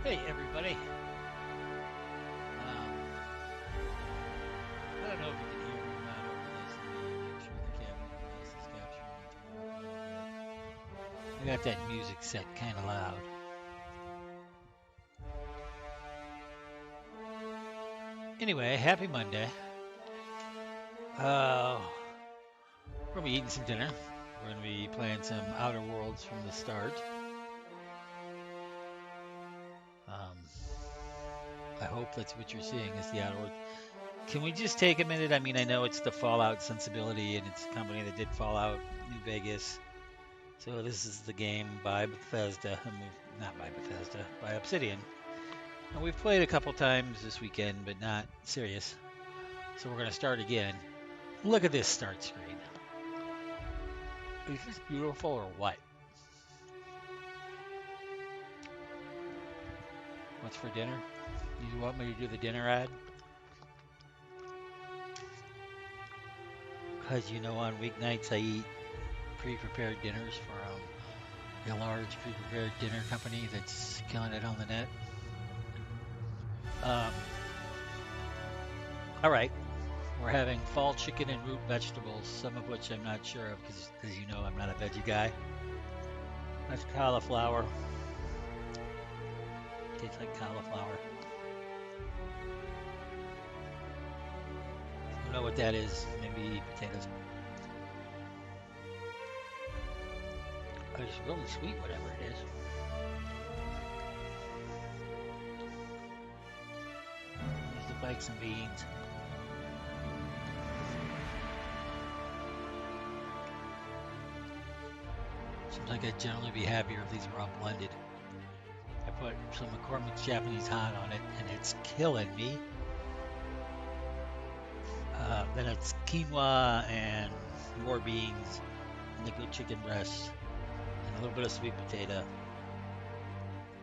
Hey everybody. I don't know if you can hear me or not over this. Let me make sure the camera is capturing it to work a little bit. I got that music set kind of loud. Anyway, happy Monday. Uh, we're gonna be eating some dinner. We're gonna be playing some Outer Worlds from the start. Um, I hope that's what you're seeing is the Outer Worlds. Can we just take a minute? I mean, I know it's the Fallout sensibility, and it's a company that did Fallout New Vegas. So this is the game by Bethesda. I mean, not by Bethesda, by Obsidian. And we've played a couple times this weekend, but not serious. So we're going to start again. Look at this start screen. Is this beautiful or what? What's for dinner? You want me to do the dinner ad? Because you know on weeknights I eat pre-prepared dinners for a large pre-prepared dinner company that's killing it on the net. Um, all right, we're having fall chicken and root vegetables, some of which I'm not sure of because, as you know, I'm not a veggie guy. That's cauliflower. Tastes like cauliflower. I don't know what that is. Maybe potatoes. It's really sweet, whatever it is. These look like some beans. Seems like I'd generally be happier if these were all blended. I put some McCormick's Japanese hot on it, and it's killing me. Then it's quinoa and more beans, and the good chicken breast, and a little bit of sweet potato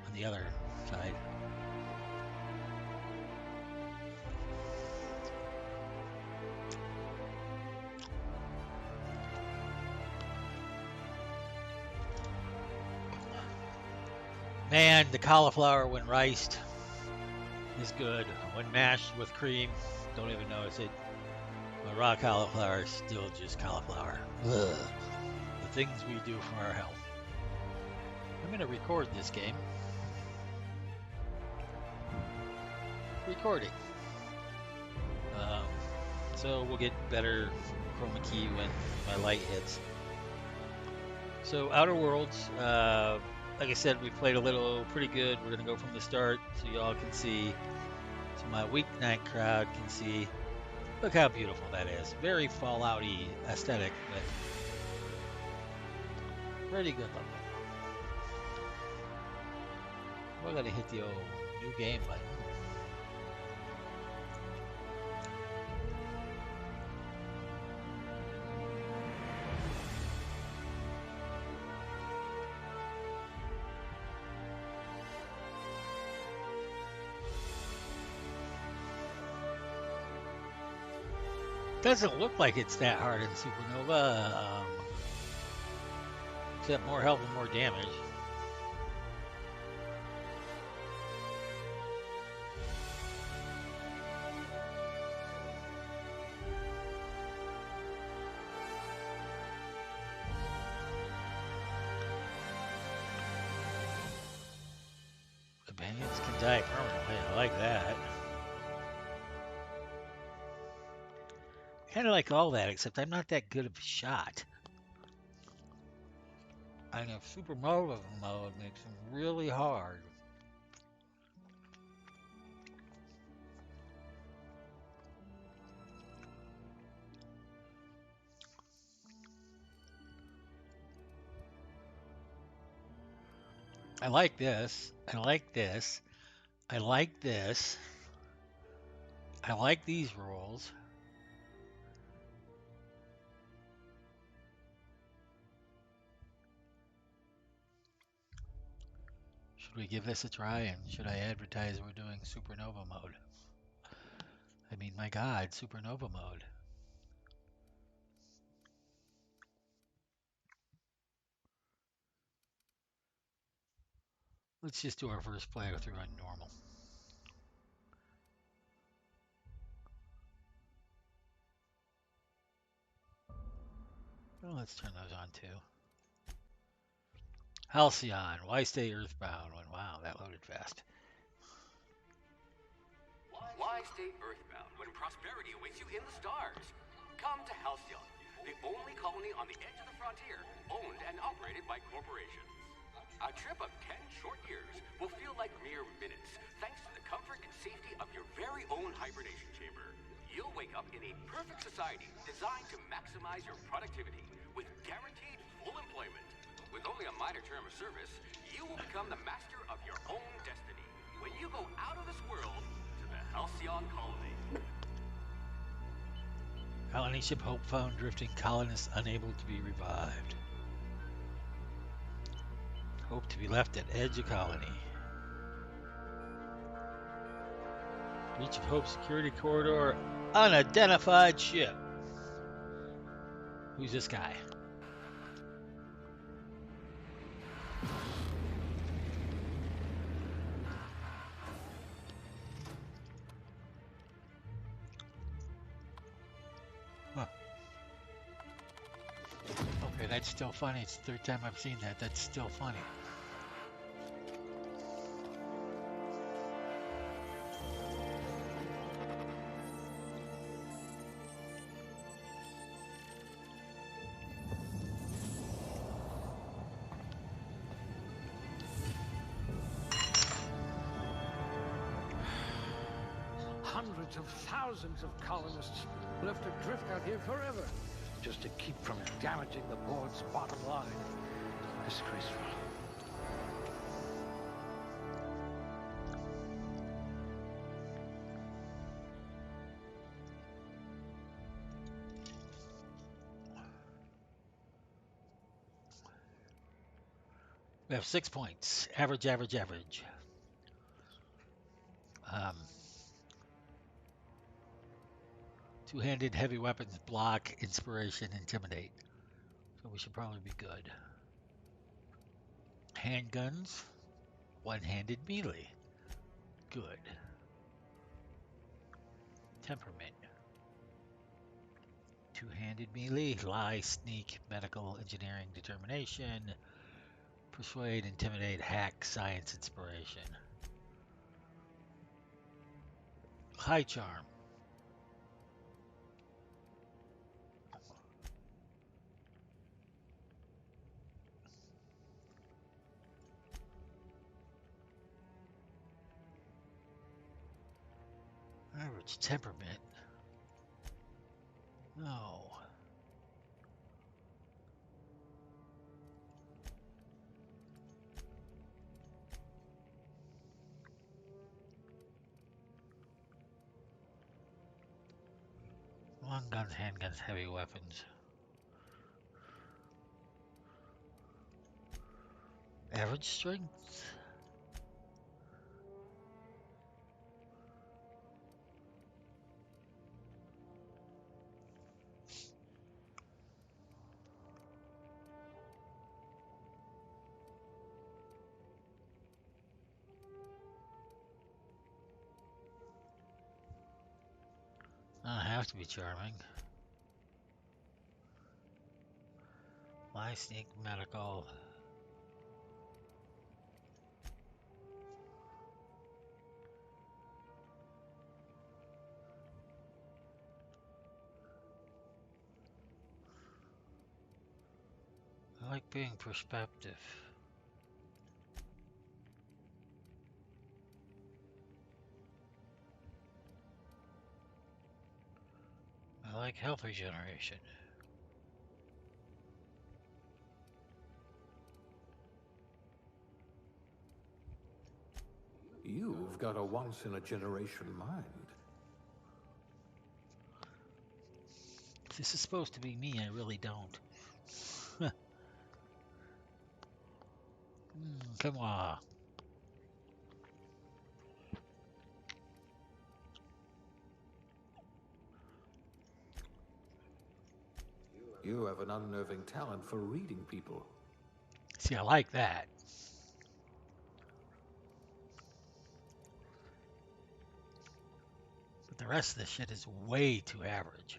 on the other side. Man, the cauliflower when riced is good. When mashed with cream, don't even notice it. But raw cauliflower is still just cauliflower. Ugh. The things we do for our health. I'm going to record this game. Recording. Um, so we'll get better chroma key when my light hits. So Outer Worlds, like I said, we played a little pretty good. We're going to go from the start so y'all can see, so my weeknight crowd can see. Look how beautiful that is. Very Fallout-y aesthetic, but pretty good looking. We're going to hit the old new game button. Doesn't look like it's that hard in Supernova, except more health and more damage. Companions can die permanently. I like that. Kind of like all that, except I'm not that good of a shot. I know Supernova mode makes them really hard. I like this. I like this. I like this. I like these rules. Should we give this a try and should I advertise we're doing Supernova mode? I mean, my God, Supernova mode. Let's just do our first playthrough on normal. Well, let's turn those on too. Halcyon, why stay earthbound when, wow, that loaded fast. Why stay earthbound when prosperity awaits you in the stars? Come to Halcyon, the only colony on the edge of the frontier, owned and operated by corporations. A trip of 10 short years will feel like mere minutes, thanks to the comfort and safety of your very own hibernation chamber. You'll wake up in a perfect society designed to maximize your productivity with guaranteed full employment. With only a minor term of service, you will become the master of your own destiny when you go out of this world to the Halcyon colony. Colony ship Hope found drifting colonists unable to be revived. Hope to be left at edge of colony. Reach of Hope security corridor, unidentified ship. Who's this guy? Huh. Okay, that's still funny. It's the third time I've seen that. That's still funny. Hundreds of thousands of colonists left adrift out here forever, just to keep from damaging the board's bottom line. Disgraceful. We have 6 points. Average, average, average. Two-handed heavy weapons block, inspiration, intimidate. So we should probably be good. Handguns, one-handed melee. Good. Temperament. Two-handed melee, lie, sneak, medical, engineering, determination, persuade, intimidate, hack, science, inspiration. High charm. Average temperament. No. Long guns, handguns, heavy weapons. Average strength. I have to be charming. Lie, sneak, medical. I like being perspective. I like health regeneration. You've got a once-in-a-generation mind. If this is supposed to be me, I really don't. Come on. You have an unnerving talent for reading people. See, I like that. The rest of this shit is way too average.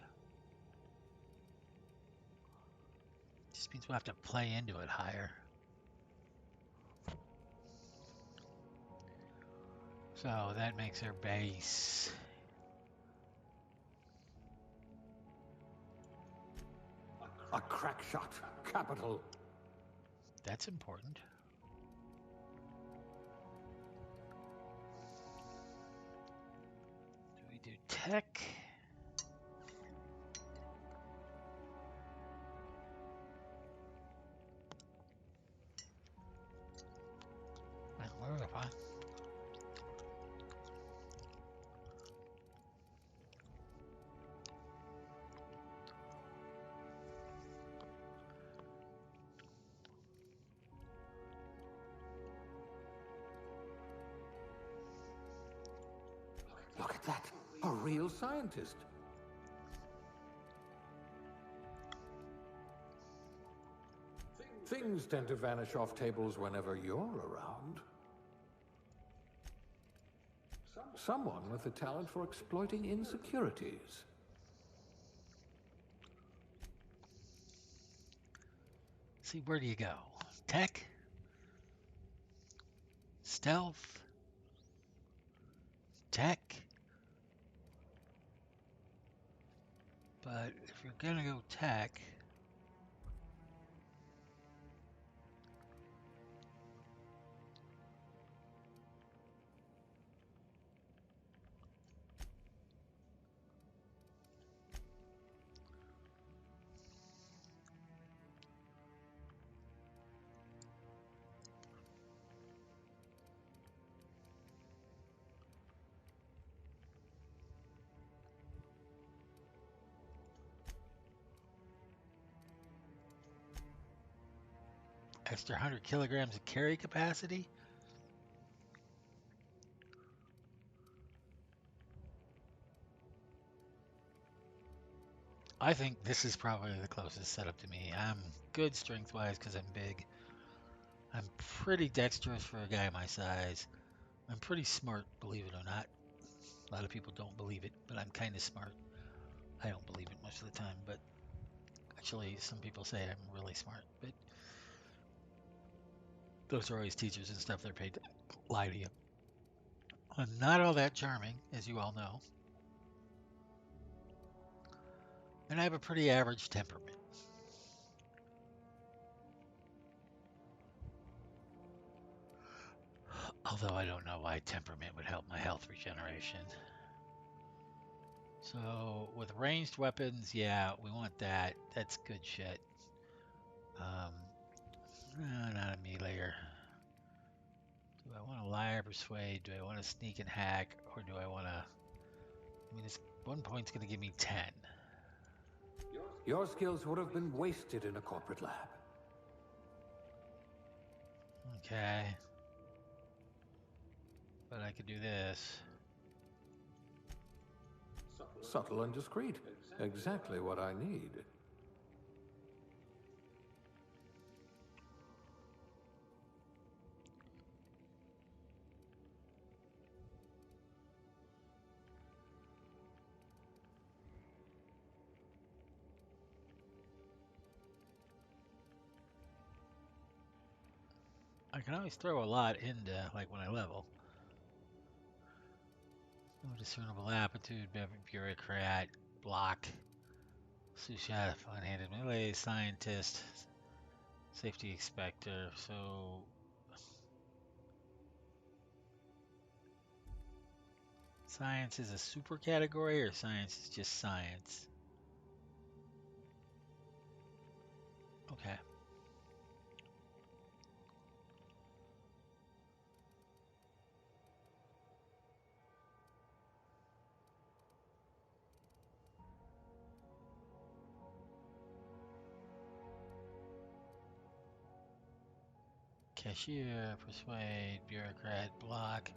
Just means we'll have to play into it higher. So that makes our base. A crack shot. Capital. That's important. Do we do tech? Where am I? Look at that. A real scientist. Things tend to vanish off tables whenever you're around. Someone with the talent for exploiting insecurities. See, where do you go? Tech? Stealth? Tech? But if you're gonna go tech, extra 100 kilograms of carry capacity? I think this is probably the closest setup to me. I'm good strength-wise because I'm big. I'm pretty dexterous for a guy my size. I'm pretty smart, believe it or not. A lot of people don't believe it, but I'm kind of smart. I don't believe it most of the time, but actually some people say I'm really smart. But those are always teachers and stuff. They're paid to lie to you. I'm not all that charming, as you all know. And I have a pretty average temperament. Although I don't know why temperament would help my health regeneration. So with ranged weapons, yeah, we want that. That's good shit. Not a meleeer. Do I want to lie or persuade? Do I want to sneak and hack? Or do I want to... I mean, this 1 point's going to give me 10. Your skills would have been wasted in a corporate lab. Okay. But I could do this. Subtle and discreet. Exactly what I need. I can always throw a lot into, like, when I level. No discernible aptitude, bureaucrat, block, sous-chef, one-handed melee, scientist, safety inspector. So science is a super category, or science is just science? Okay. Cashier, persuade, bureaucrat, block.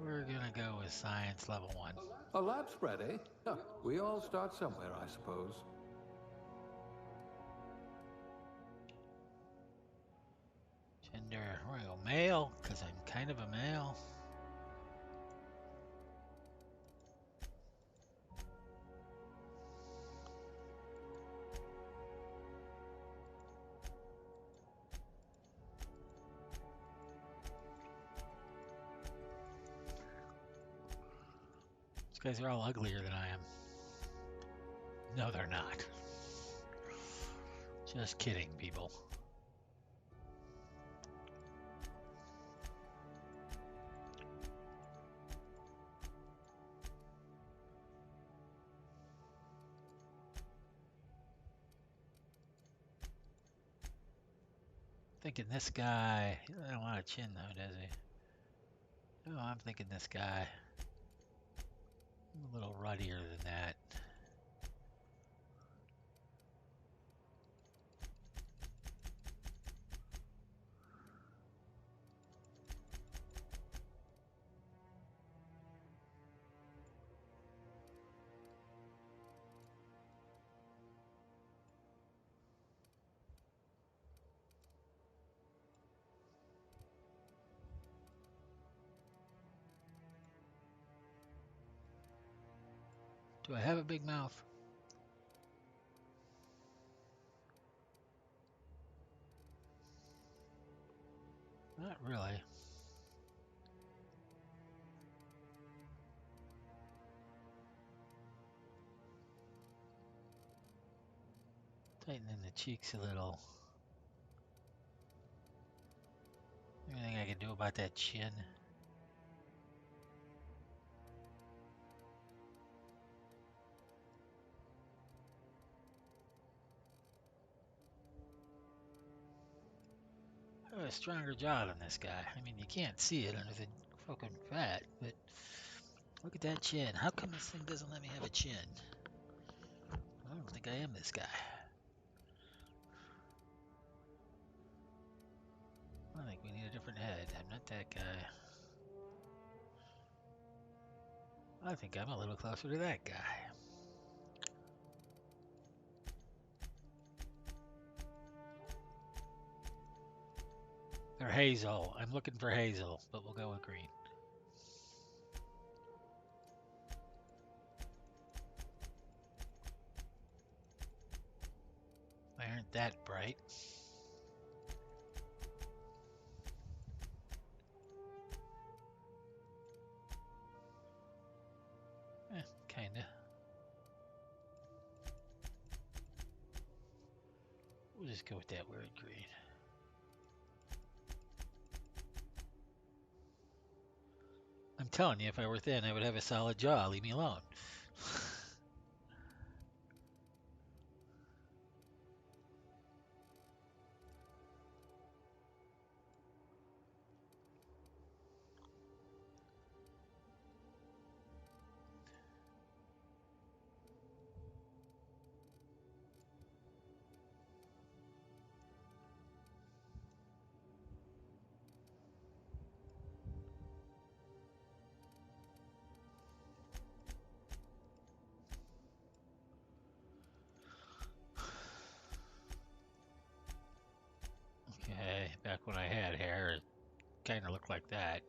We're gonna go with science level 1. A lab spread, eh? Huh, we all start somewhere, I suppose. Gender, we're gonna go male, because I'm kind of a male. guys are all uglier than I am. No, they're not. Just kidding, people. Thinking this guy. He doesn't want a chin though, does he? No, I'm thinking this guy. A little ruddier than that. Do I have a big mouth? Not really. Tightening the cheeks a little. Anything I can do about that chin? I have a stronger jaw than this guy. I mean, you can't see it under the fucking fat, but look at that chin. How come this thing doesn't let me have a chin? I don't think I am this guy. I think we need a different head. I'm not that guy. I think I'm a little closer to that guy. Or hazel. I'm looking for hazel, but we'll go with green. They aren't that bright. Kinda. We'll just go with that weird green. I'm telling you, if I were thin, I would have a solid jaw. Leave me alone. Okay, back when I had hair, it kind of looked like that.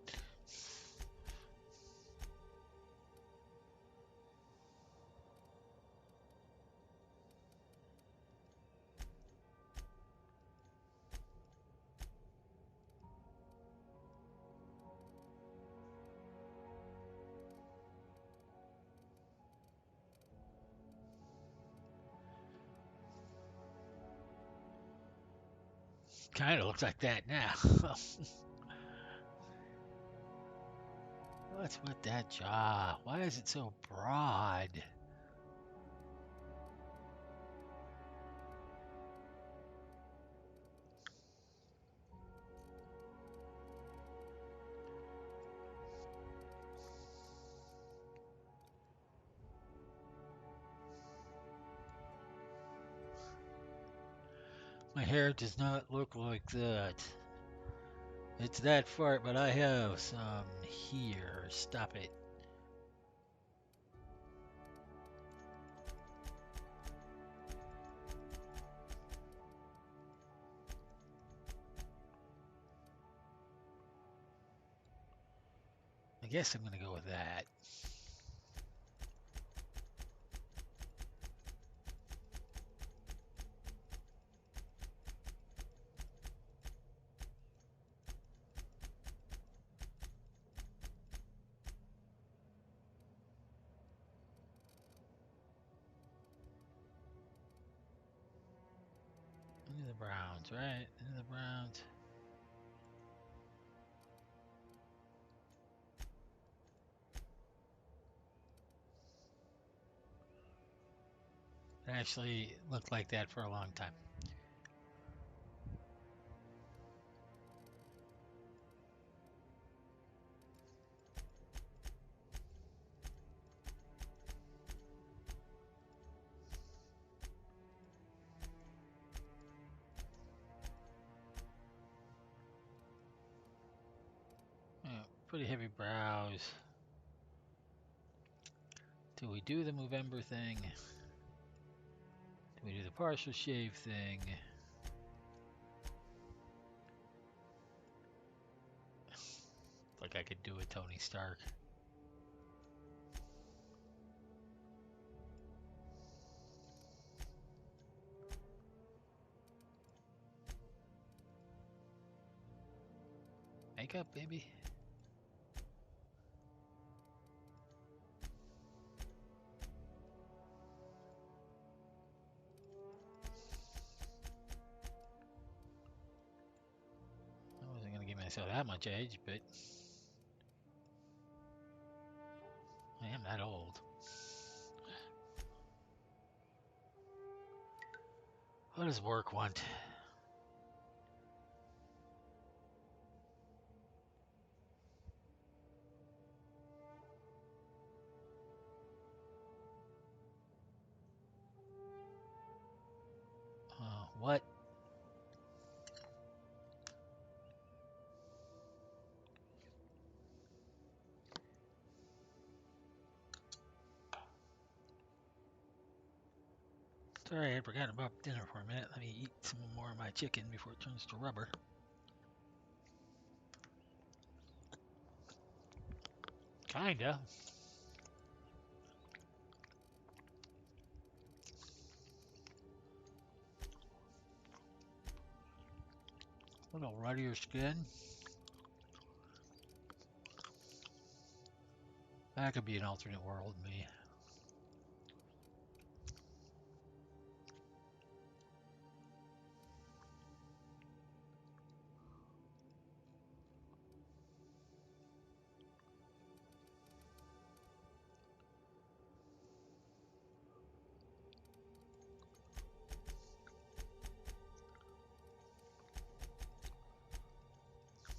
Kind of looks like that now. What's with that jaw? Why is it so broad? My hair does not look like that. It's that far, but I have some here. Stop it. I guess I'm gonna go with that. Into the Browns, right? Into the Browns. It actually looked like that for a long time. Yeah, pretty heavy brows. Do we do the Movember thing? Do we do the partial shave thing? Like I could do a Tony Stark. Makeup, baby. I wasn't gonna give myself that much age, but I am that old. What does work want? What? Sorry, I forgot about dinner for a minute. Let me eat some more of my chicken before it turns to rubber. Kinda. A little ruddier skin. That could be an alternate world, me.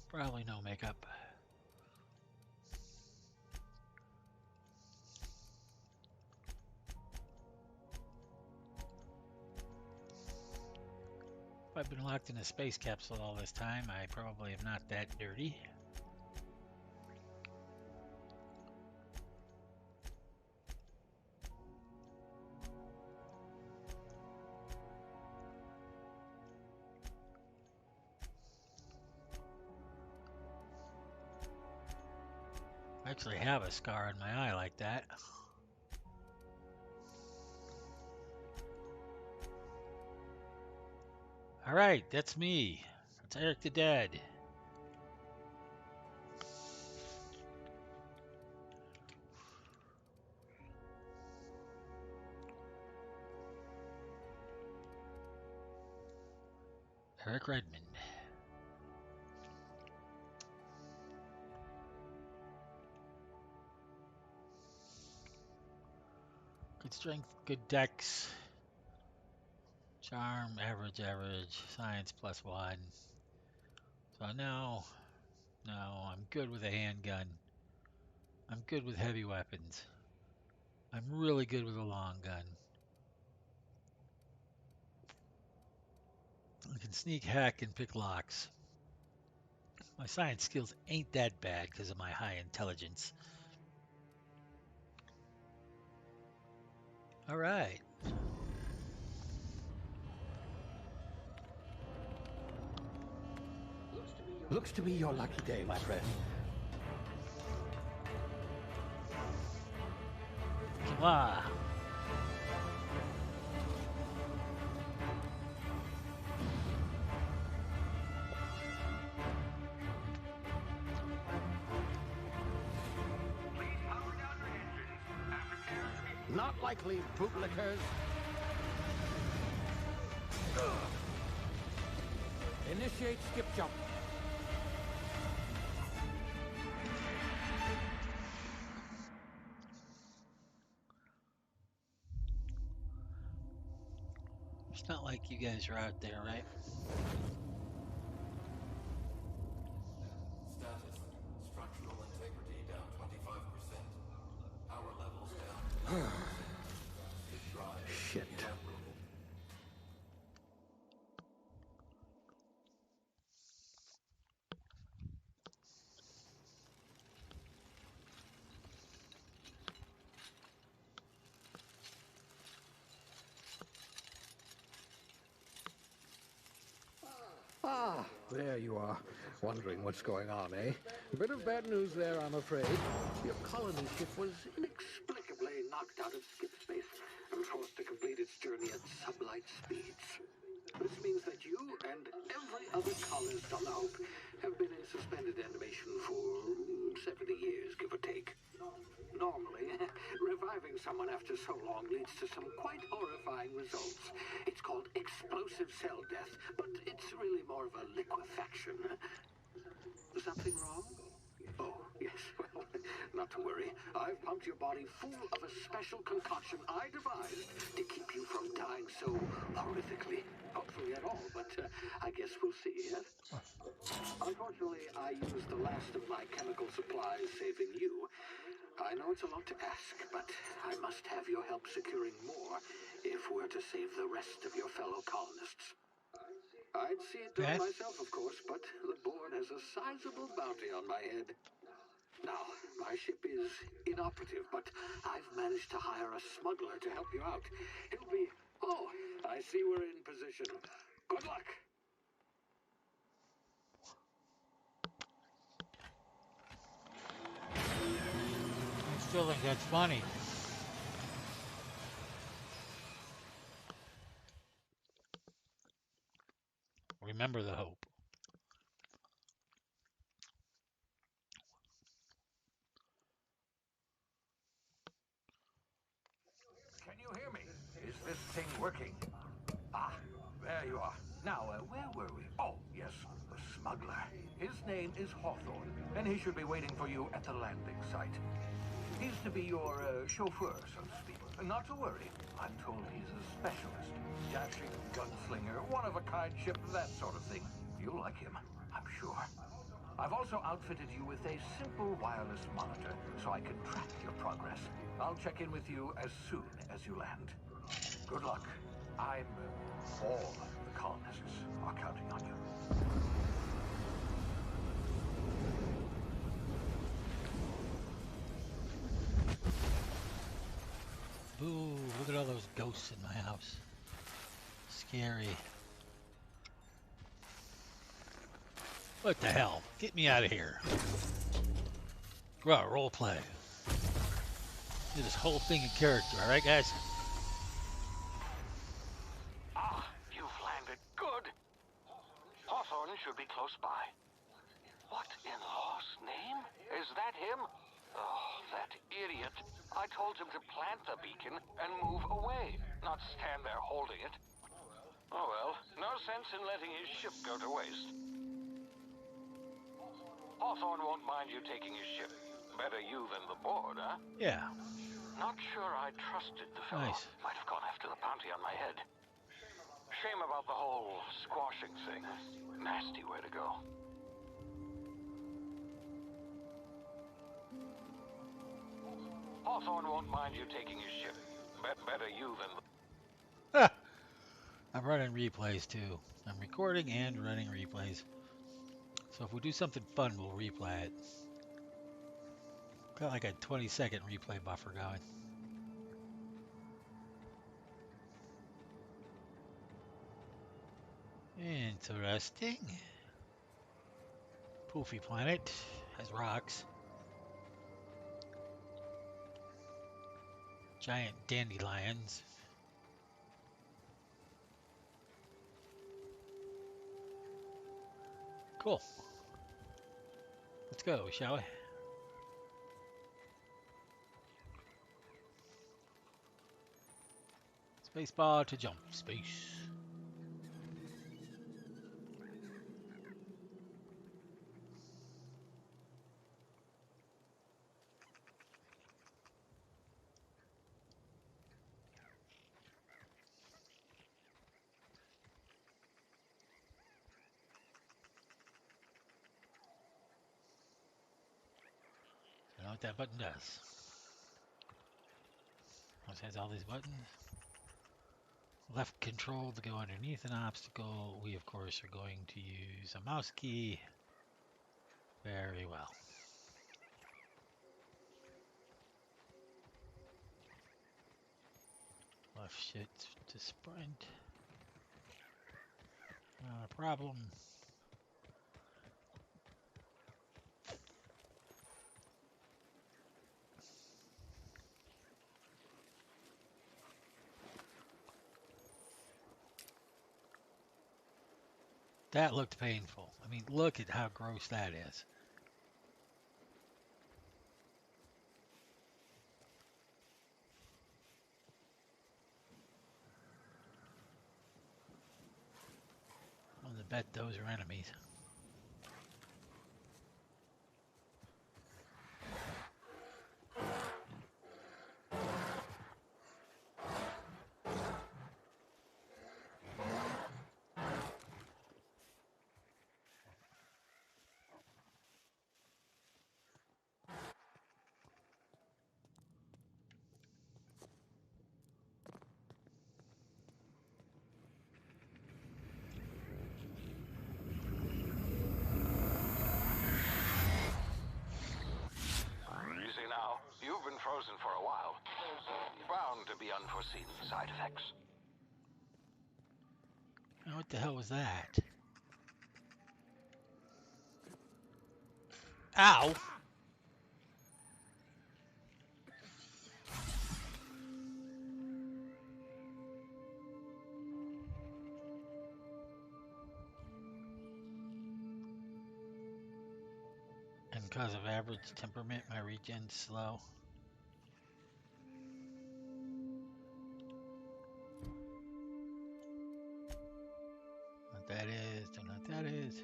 Probably no makeup. If I've been locked in a space capsule all this time, I probably am not that dirty. I actually have a scar on my eye like that. Alright, that's me. That's Eric the Dead. Eric Redmond. Good strength, good dex. Charm, average, science +1. So no, I'm good with a handgun. I'm good with heavy weapons. I'm really good with a long gun. I can sneak, hack, and pick locks. My science skills ain't that bad because of my high intelligence. All right. Looks to be your lucky day, my friend. Wow. Not likely, bootlickers. Initiate skip jump. It's not like you guys are out there, right? Status. Structural integrity down 25%. Power levels down. Shit. Ah, there you are. Wondering what's going on, eh? A bit of bad news there, I'm afraid. Your colony ship was inexplicably knocked out of skip space and forced to complete its journey at sublight speeds. This means that you and every other colonist on the Hope have been in suspended animation for 70 years, give or take. Normally, reviving someone after so long leads to some quite horrifying results. It's called explosive cell death, but it's really more of a liquefaction. Something wrong? Oh, yes, well, not to worry. I've pumped your body full of a special concoction I devised to keep you from dying so horrifically. Hopefully at all, but I guess we'll see, yes? Unfortunately, I used the last of my chemical supplies saving you. I know it's a lot to ask, but I must have your help securing more if we're to save the rest of your fellow colonists. I'd see it done Okay. myself, of course, but the board has a sizable bounty on my head. Now, my ship is inoperative, but I've managed to hire a smuggler to help you out. He'll be... Oh, I see we're in position. Good luck! I still think that's funny. Remember the Hope. Can you hear me? Is this thing working? Ah, there you are. Now, where were we? Oh, yes, the smuggler. His name is Hawthorne, and he should be waiting for you at the landing site. He's to be your chauffeur, so to speak. Not to worry. I'm told he's a specialist. Dashing gunslinger, one-of-a-kind ship, that sort of thing. You'll like him, I'm sure. I've also outfitted you with a simple wireless monitor, so I can track your progress. I'll check in with you as soon as you land. Good luck. All the colonists are counting on you. Boo, look at all those ghosts in my house. Scary. What the hell? Get me out of here. Go out, role play. Do this whole thing in character, alright guys? Ah, you've landed. Good. Hawthorne should be close by. What in law's name? Is that him? Oh, that idiot. I told him to plant the beacon and move away, not stand there holding it. Oh well, no sense in letting his ship go to waste. Hawthorne won't mind you taking his ship. Better you than the board, huh? Yeah. Not sure I trusted the fellow. Nice. Might have gone after the bounty on my head. Shame about the whole squashing thing. Nasty way to go. Hawthorne won't mind you taking his ship. Better you than the... Ah, I'm running replays too. I'm recording and running replays. So if we do something fun, we'll replay it. Got like a 20-second replay buffer going. Interesting. Poofy planet has rocks. Giant dandelions. Cool. Let's go, shall we? Spacebar to jump. Space. what that button does. It has all these buttons. Left control to go underneath an obstacle. We, of course, are going to use a mouse key. Very well. Left shift to sprint. Not a problem. That looked painful. I mean, look at how gross that is. I'm gonna bet those are enemies. Easy now. You've been frozen for a while. There's bound to be unforeseen side effects. Now, what the hell was that? Ow! And because of average temperament, my regen's slow. What that is, don't know what that is.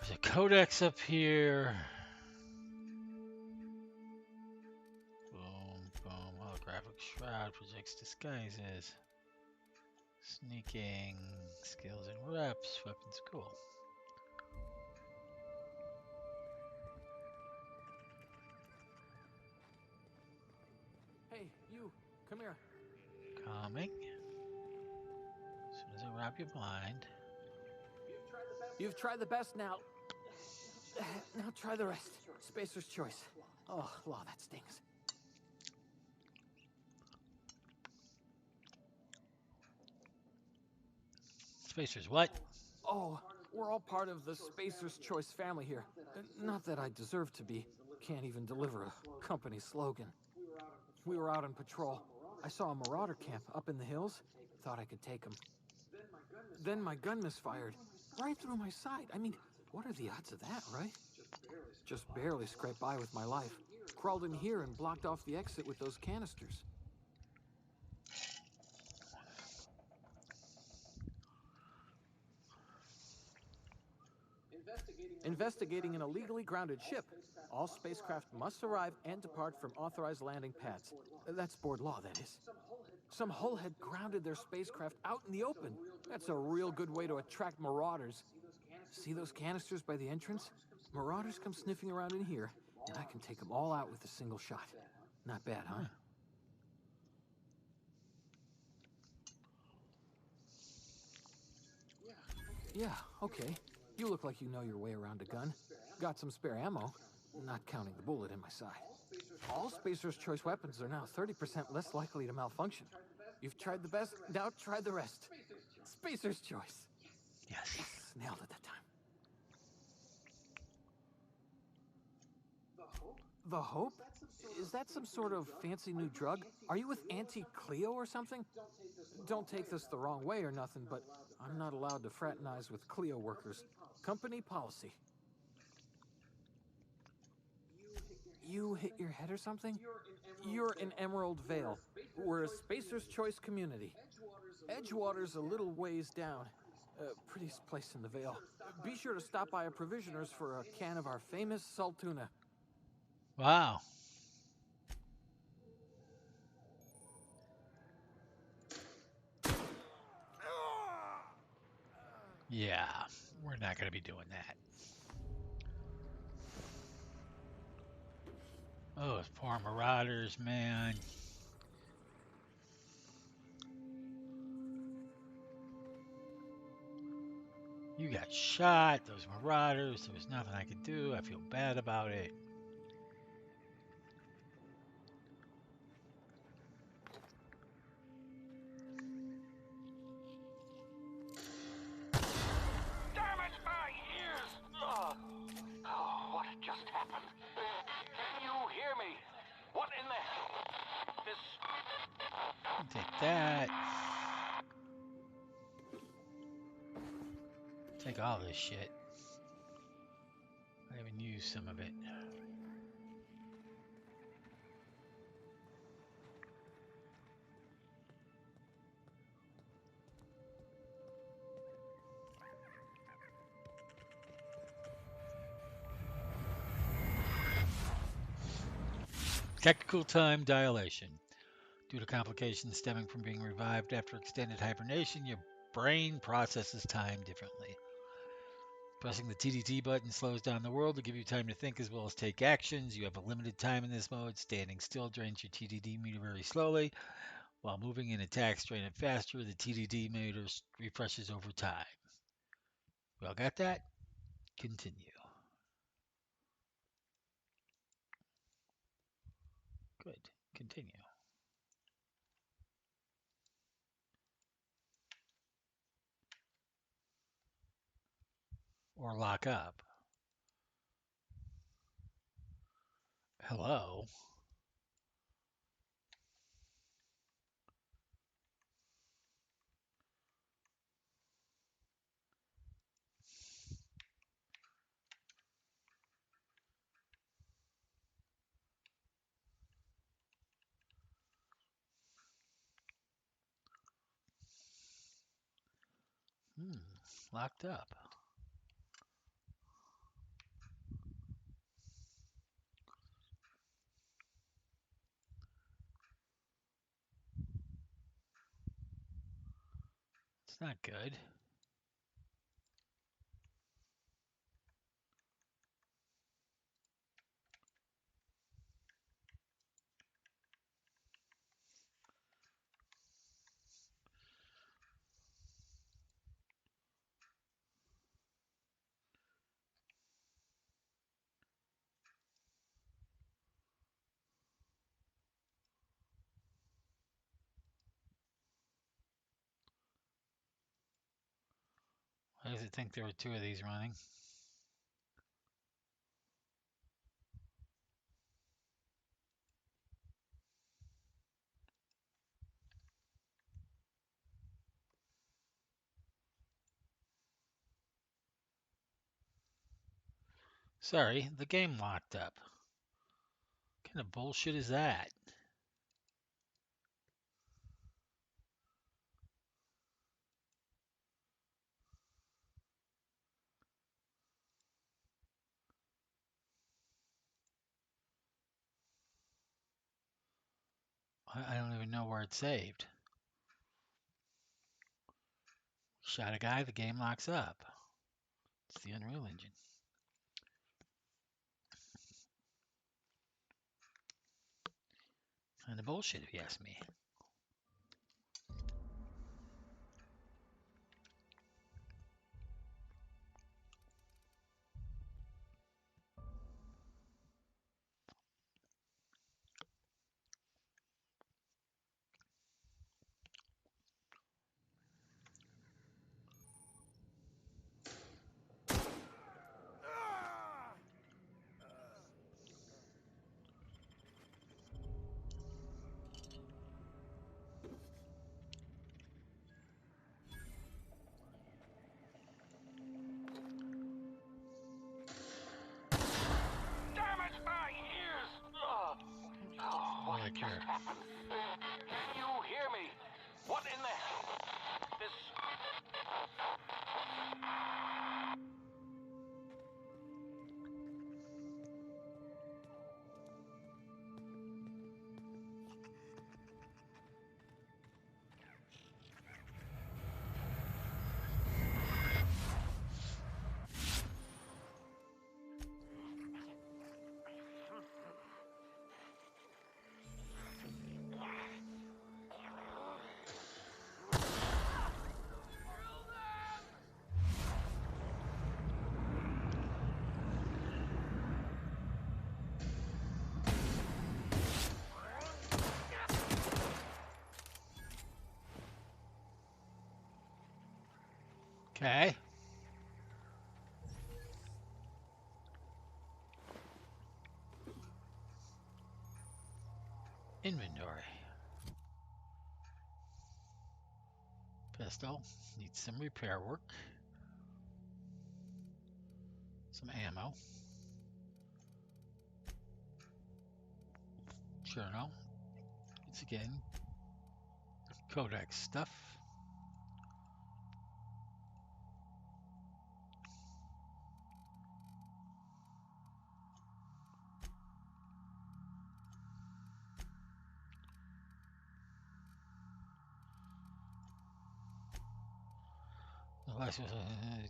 There's a codex up here. Boom, boom. Holographic shroud projects disguises. Sneaking, skills and reps, weapons, cool. Hey, you, come here. Calming. As soon as I wrap you blind. You've tried the best now. Now try the rest. Spacer's choice. Oh, law, that stings. Spacers, what? Oh, we're all part of the Spacer's Choice family here. Not that I deserve to be. Can't even deliver a company slogan. We were out on patrol. I saw a marauder camp up in the hills. Thought I could take them. Then my gun misfired. Right through my side. I mean, what are the odds of that, right? Just barely scraped by with my life. Crawled in here and blocked off the exit with those canisters. Investigating an illegally grounded ship. All spacecraft must arrive and depart from authorized landing pads. That's board law, that is. Some hullhead grounded their spacecraft out in the open. That's a real good way to attract marauders. See those canisters by the entrance? Marauders come sniffing around in here, and I can take them all out with a single shot. Not bad, huh? Yeah, okay. You look like you know your way around a gun. Got some spare ammo, not counting the bullet in my side. All Spacer's Choice weapons are now 30% less likely to malfunction. You've tried the best, now try the rest. Spacer's Choice. Yes. Yes, nailed it that time. The Hope? Is that some sort of fancy new drug? Are you with Auntie Cleo or something? Don't take this the wrong way or nothing, but I'm not allowed to fraternize with Cleo workers. Company policy. You hit your head or something? You're in Emerald Vale. We're a Spacer's Choice community. Edgewater's a little ways down. Prettiest place in the Vale. Be sure to stop by a provisioner's for a can of our famous salt tuna. Wow. Yeah, we're not going to be doing that. Oh, those poor marauders, man. You got shot, those marauders. There was nothing I could do. I feel bad about it. Damn it, my ears! Oh, what just happened? Can you hear me? What in the hell? This... Take that. Take all this shit. I even used some of it. Technical time dilation. Due to complications stemming from being revived after extended hibernation, your brain processes time differently. Pressing the TDT button slows down the world to give you time to think as well as take actions. You have a limited time in this mode. Standing still drains your TDD meter very slowly, while moving and attacks drain it faster. The TDD meter refreshes over time. We all got that? Continue. Good. Continue. Or lock up. Hello? Locked up. It's not good. Why does it think there were two of these running? Sorry, the game locked up. What kind of bullshit is that? I don't even know where it's saved. Shot a guy, the game locks up. It's the Unreal Engine. Kind of bullshit, if you ask me. Damn it, my ears! Oh, what Right just here. happened? Can you hear me? What in the hell? This... Okay. Inventory. Pistol. Needs some repair work. Some ammo. Journal. It's again Codex stuff.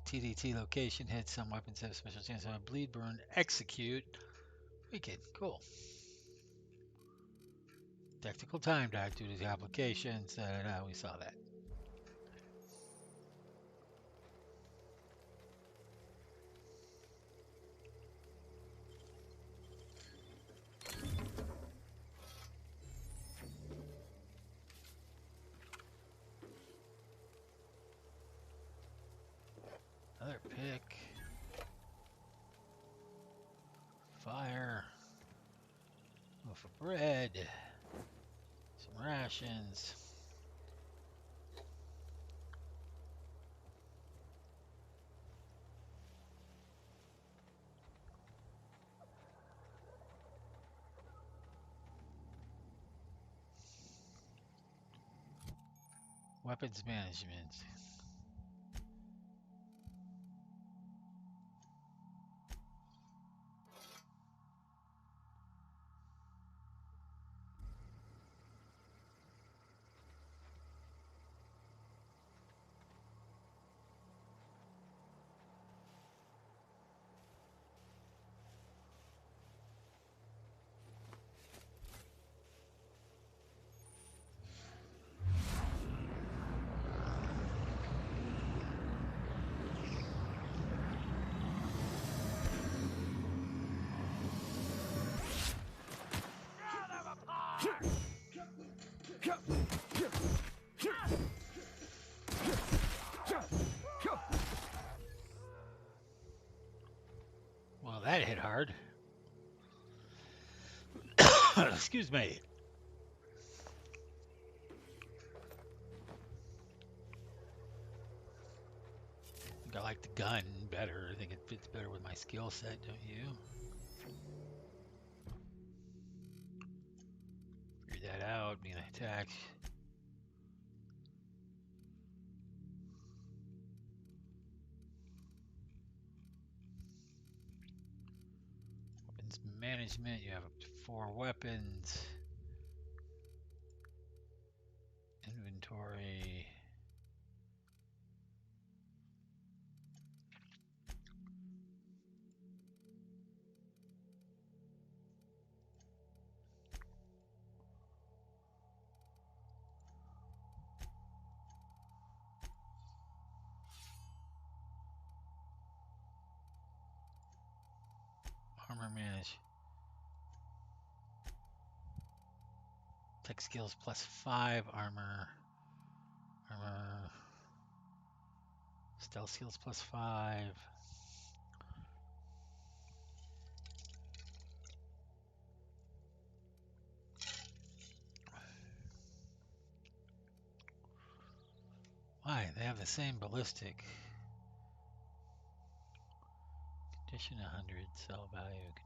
TDT location hit. Some weapons have special chance of bleed, burn, execute. Wicked. Cool. Tactical time died due to the applications. We saw that. Another pick. Fire. Loaf of bread. Some rations. Weapons management. Well, that hit hard. Excuse me. I think I like the gun better. I think it fits better with my skill set, don't you? Figure that out. Being attacked. Weapons management. You have up to 4 weapons. Inventory. Armor manage. Tech skills +5. Armor. Stealth skills +5. Why? They have the same ballistic. Condition 100. Sell value. Condition.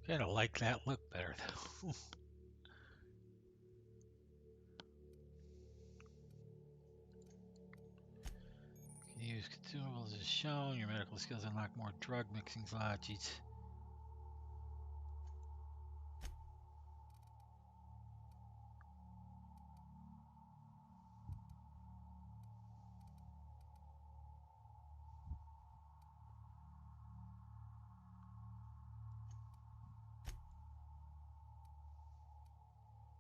Kind of like that look better though. Can use consumables as shown. Your medical skills unlock more drug mixing slots. Jeez.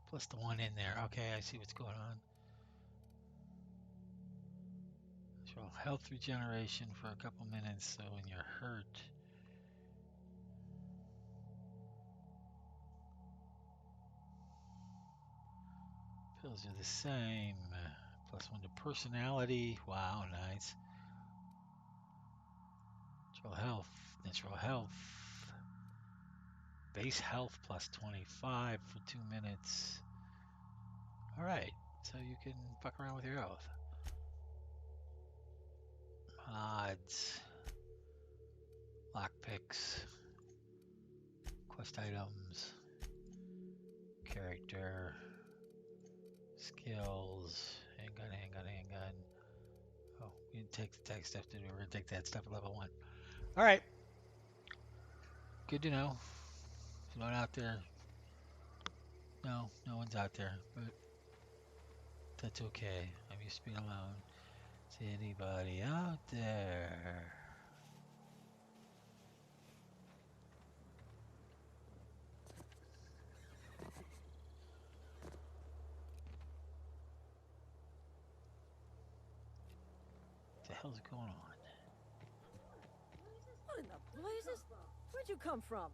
Plus the one in there. Okay, I see what's going on. So health regeneration for a couple minutes, so when you're hurt. Pills are the same. Plus one to personality. Wow, nice. Natural health. Base health plus 25 for 2 minutes. All right, so you can fuck around with your health. Mods. Lockpicks. Quest items. Character. Skills. Handgun. Oh, we didn't take the tech stuff, did we? We're gonna take that stuff at level 1. All right. Good to know. There's no one out there. No one's out there, but that's okay. I'm used to being alone. Is anybody out there? What the hell's going on? What in the blazes? Where'd you come from?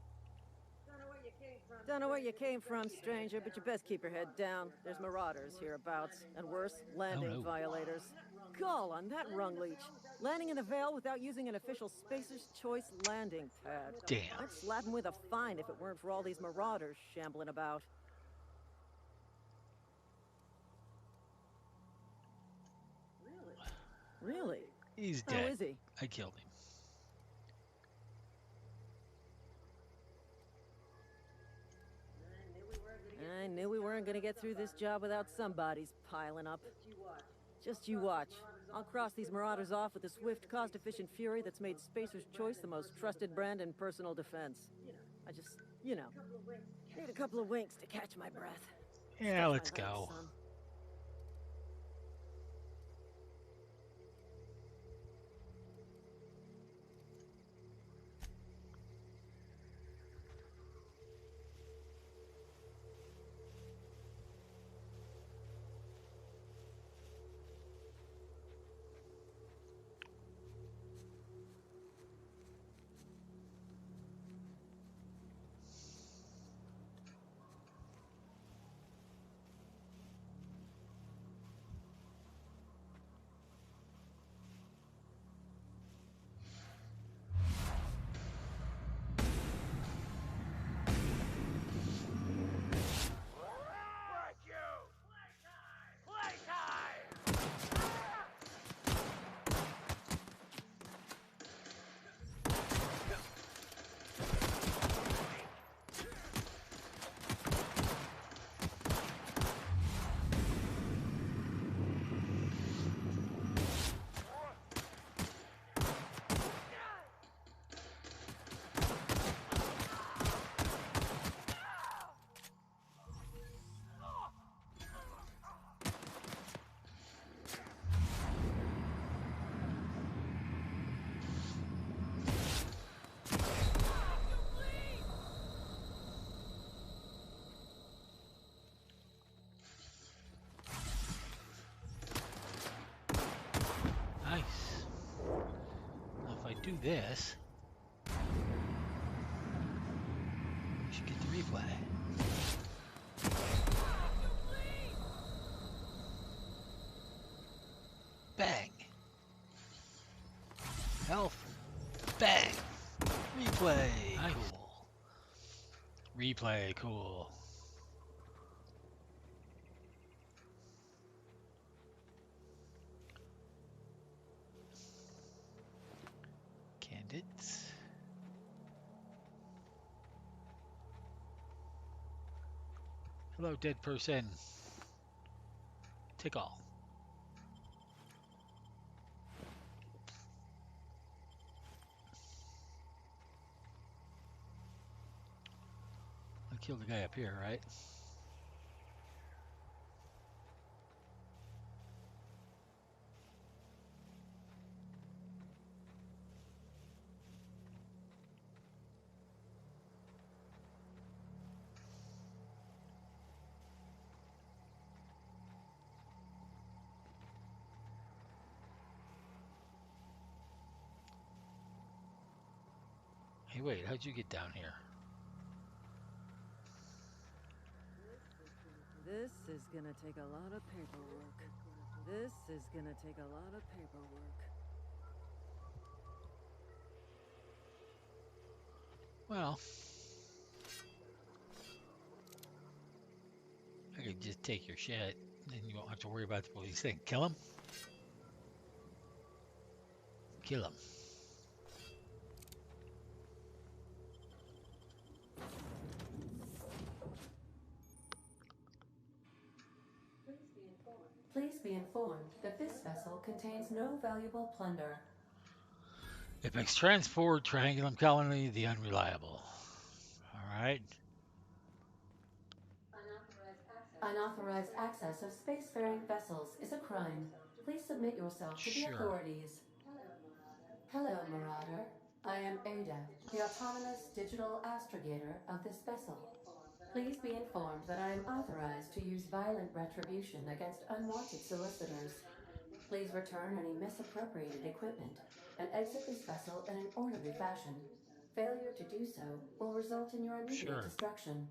Don't know where you came from, stranger, but you best keep your head down. There's marauders hereabouts, and worse, landing violators. Gall on that rung leech. Landing in the Vale without using an official Spacer's Choice landing pad. Damn. I'd slap him with a fine if it weren't for all these marauders shambling about. Really? He's dead. How is he? I killed him. I knew we weren't gonna get through this job without somebody's piling up. Just you watch. I'll cross these marauders off with the swift, cost-efficient fury that's made Spacer's Choice the most trusted brand in personal defense. I just, need a couple of winks to catch my breath. Yeah, let's go. Son. Nice. Now if I do this, we should get the replay. Bang. Health. Bang. Replay. Nice. Cool. Replay. Cool. Candidates. Hello, dead person. Take all. I killed the guy up here, right? Hey, wait, how'd you get down here? This is gonna take a lot of paperwork. This is gonna take a lot of paperwork. Well, I could just take your shit, and you won't have to worry about the police thing. Kill him? Kill him. Please be informed that this vessel contains no valuable plunder. Apex Transport, Triangulum Colony, the Unreliable. All right. Unauthorized access of spacefaring vessels is a crime. Please submit yourself to the Sure. authorities. Hello, Marauder. I am Ada, the autonomous digital astrogator of this vessel. Please be informed that I am authorized to use violent retribution against unwanted solicitors. Please return any misappropriated equipment and exit this vessel in an orderly fashion. Failure to do so will result in your immediate Sure. destruction.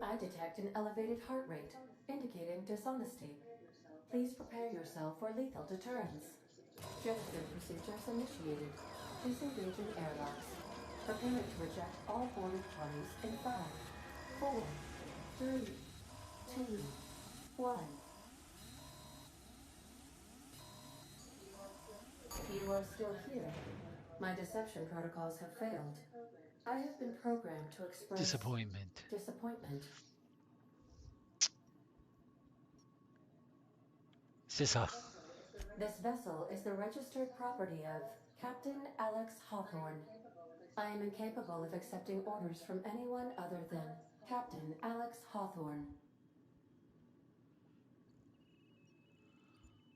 I detect an elevated heart rate, indicating dishonesty. Please prepare yourself for lethal deterrence. Gesture procedures initiated. Disengaging airlocks. Preparing to reject all boarded parties in 5, 4, 3, 2, 1. You are still here. My deception protocols have failed. I have been programmed to express Disappointment. disappointment. Sissa. This vessel is the registered property of Captain Alex Hawthorne. I am incapable of accepting orders from anyone other than Captain Alex Hawthorne.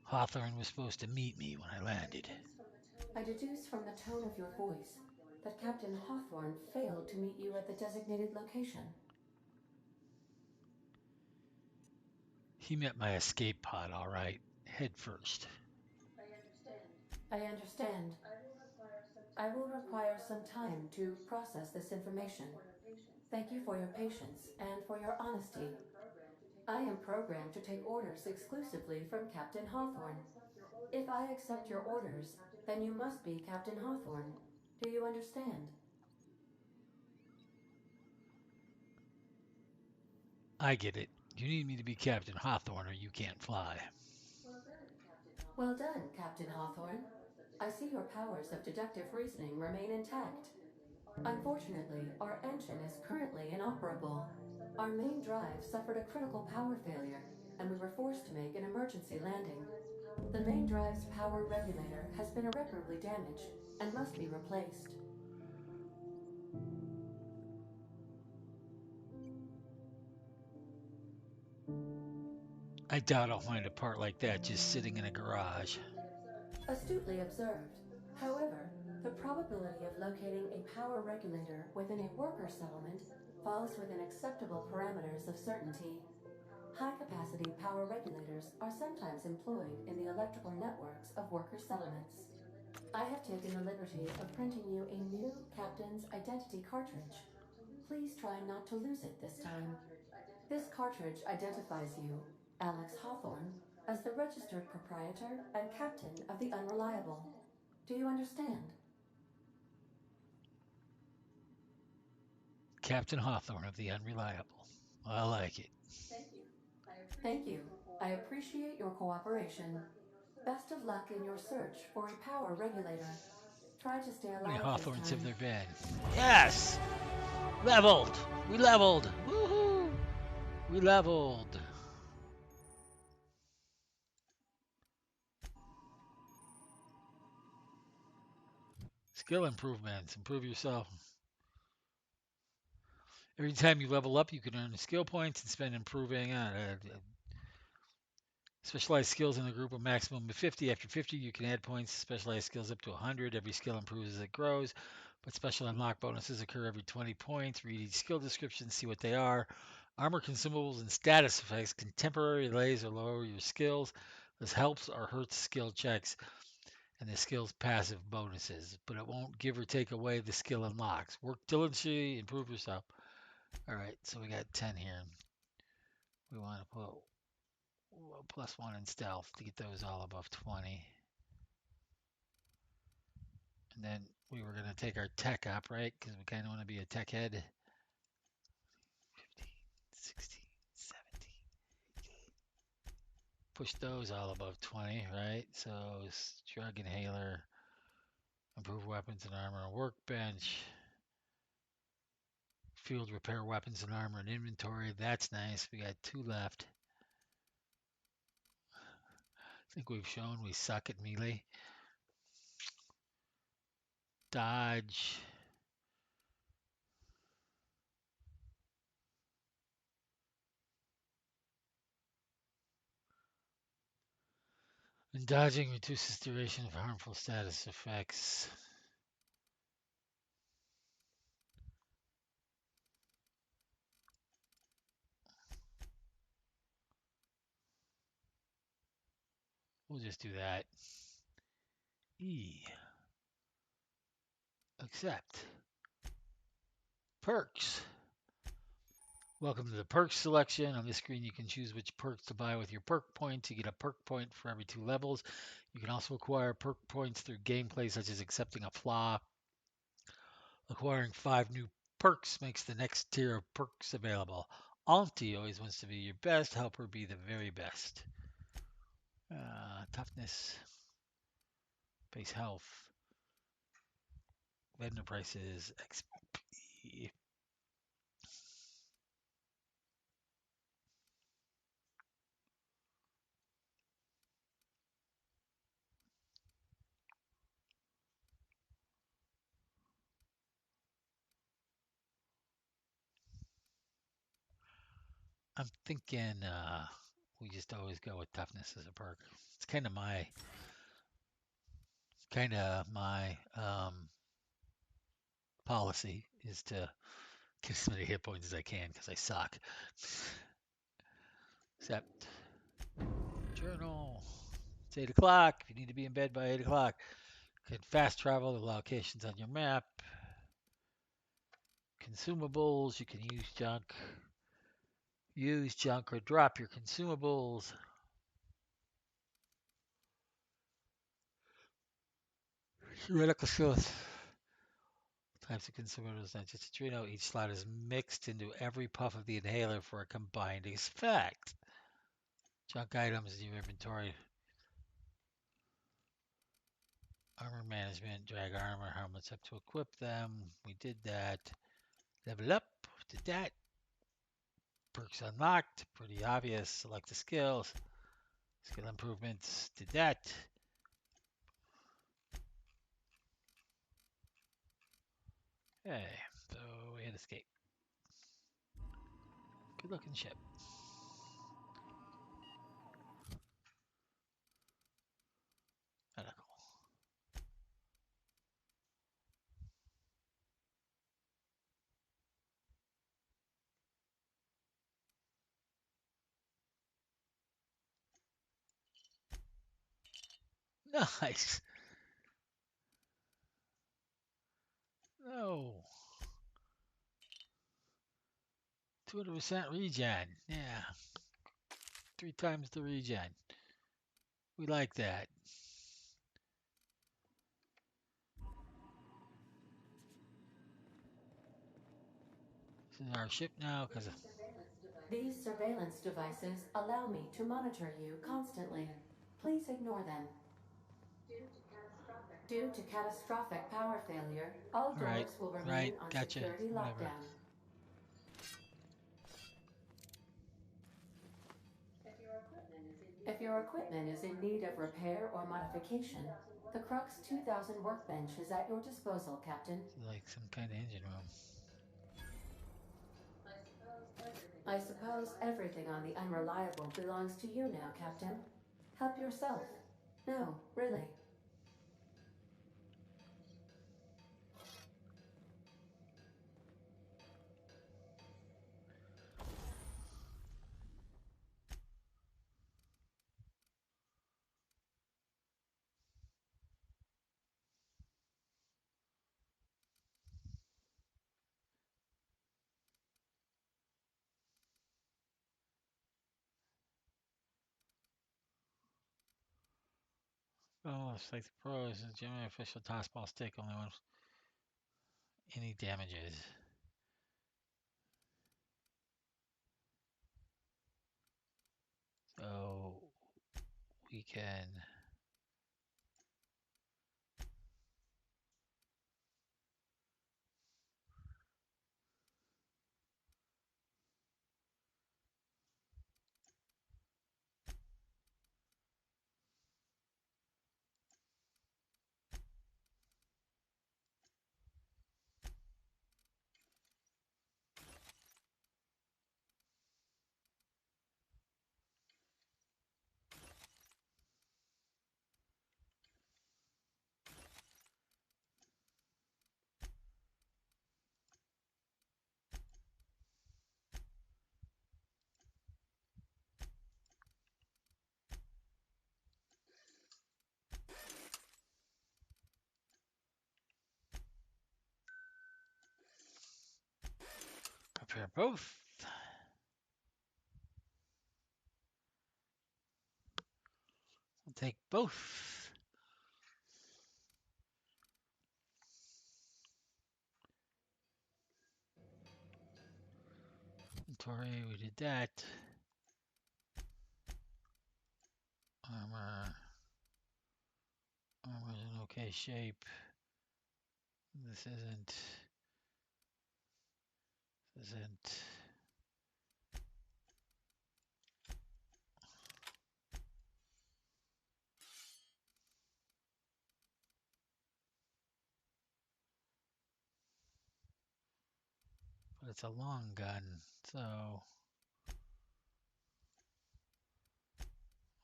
Hawthorne was supposed to meet me when I landed. I deduce from the tone of your voice that Captain Hawthorne failed to meet you at the designated location. He met my escape pod, all right, head first. I understand. I will require some time to process this information. Thank you for your patience and for your honesty. I am programmed to take orders exclusively from Captain Hawthorne. If I accept your orders, then you must be Captain Hawthorne. Do you understand? I get it. You need me to be Captain Hawthorne or you can't fly. Well done, Captain Hawthorne. I see your powers of deductive reasoning remain intact. Unfortunately, our engine is currently inoperable. Our main drive suffered a critical power failure, and we were forced to make an emergency landing. The main drive's power regulator has been irreparably damaged and must be replaced. I doubt I'll find a part like that just sitting in a garage. Astutely observed. However, the probability of locating a power regulator within a worker settlement falls within acceptable parameters of certainty. High-capacity power regulators are sometimes employed in the electrical networks of worker settlements. I have taken the liberty of printing you a new Captain's Identity cartridge. Please try not to lose it this time. This cartridge identifies you, Alex Hawthorne, as the registered proprietor and captain of the Unreliable. Do you understand? Captain Hawthorne of the Unreliable. I like it. Thank you. I appreciate your cooperation. Best of luck in your search for a power regulator. Try to stay How many alive this Hawthorns have time. there been? Yes! Leveled! We leveled! Woohoo! We leveled! Skill improvements. Improve yourself. Every time you level up, you can earn skill points and spend improving specialized skills in the group, a maximum of 50. After 50, you can add points to specialized skills up to 100. Every skill improves as it grows, but special unlock bonuses occur every 20 points. Read each skill description, see what they are. Armor consumables and status effects can temporarily raise or lower your skills. This helps or hurts skill checks. and the skill's passive bonuses, but it won't give or take away the skill unlocks. Work diligently, improve yourself. All right, so we got 10 here. We want to put +1 in stealth to get those all above 20. And then we were going to take our tech up, right? Because we kind of want to be a tech head. 15, 16, 17. Push those all above 20, right? So drug inhaler, improve weapons and armor, workbench, field repair weapons and armor and inventory. That's nice. We got 2 left. I think we've shown we suck at melee. Dodge. And dodging reduces duration of harmful status effects. We'll just do that. E. Accept. Perks. Welcome to the perks selection. On this screen, you can choose which perks to buy with your perk points. You get a perk point for every 2 levels. You can also acquire perk points through gameplay, such as accepting a flaw. Acquiring 5 new perks makes the next tier of perks available. Auntie always wants to be your best. Help her be the very best. Toughness. Base health. Vendor prices. XP. I'm thinking we just always go with toughness as a perk. It's kind of my policy is to get as many hit points as I can because I suck. Except journal. It's 8 o'clock. If you need to be in bed by 8 o'clock, you can fast travel the locations on your map. Consumables. You can use junk or drop your consumables. Critical skills. Types of consumables, not just Adreno. Each slot is mixed into every puff of the inhaler for a combined effect. Junk items in your inventory. Armor management, drag armor, how much up to equip them. We did that. Level up, did that. Perks unlocked, pretty obvious. Select the skills. Skill improvements, did that. Okay, so we hit escape. Good looking ship. Medical. Nice. No. 200% regen. Yeah. 3 times the regen. We like that. This is our ship now because These surveillance devices allow me to monitor you constantly. Please ignore them. Due to catastrophic power failure, all right, doors will remain right, on gotcha. security Whatever. lockdown. If your equipment is in need of repair or modification, the Crux 2000 workbench is at your disposal, Captain. It's like some kind of engine room. I suppose everything on the Unreliable belongs to you now, Captain. Help yourself. No, really. Oh, it's like the pros. The generally official toss ball stick only one. Any damages. So we can prepare both. We'll take both. Inventory, we did that. Armor. Armor's in okay shape. This isn't. This isn't. But it's a long gun, so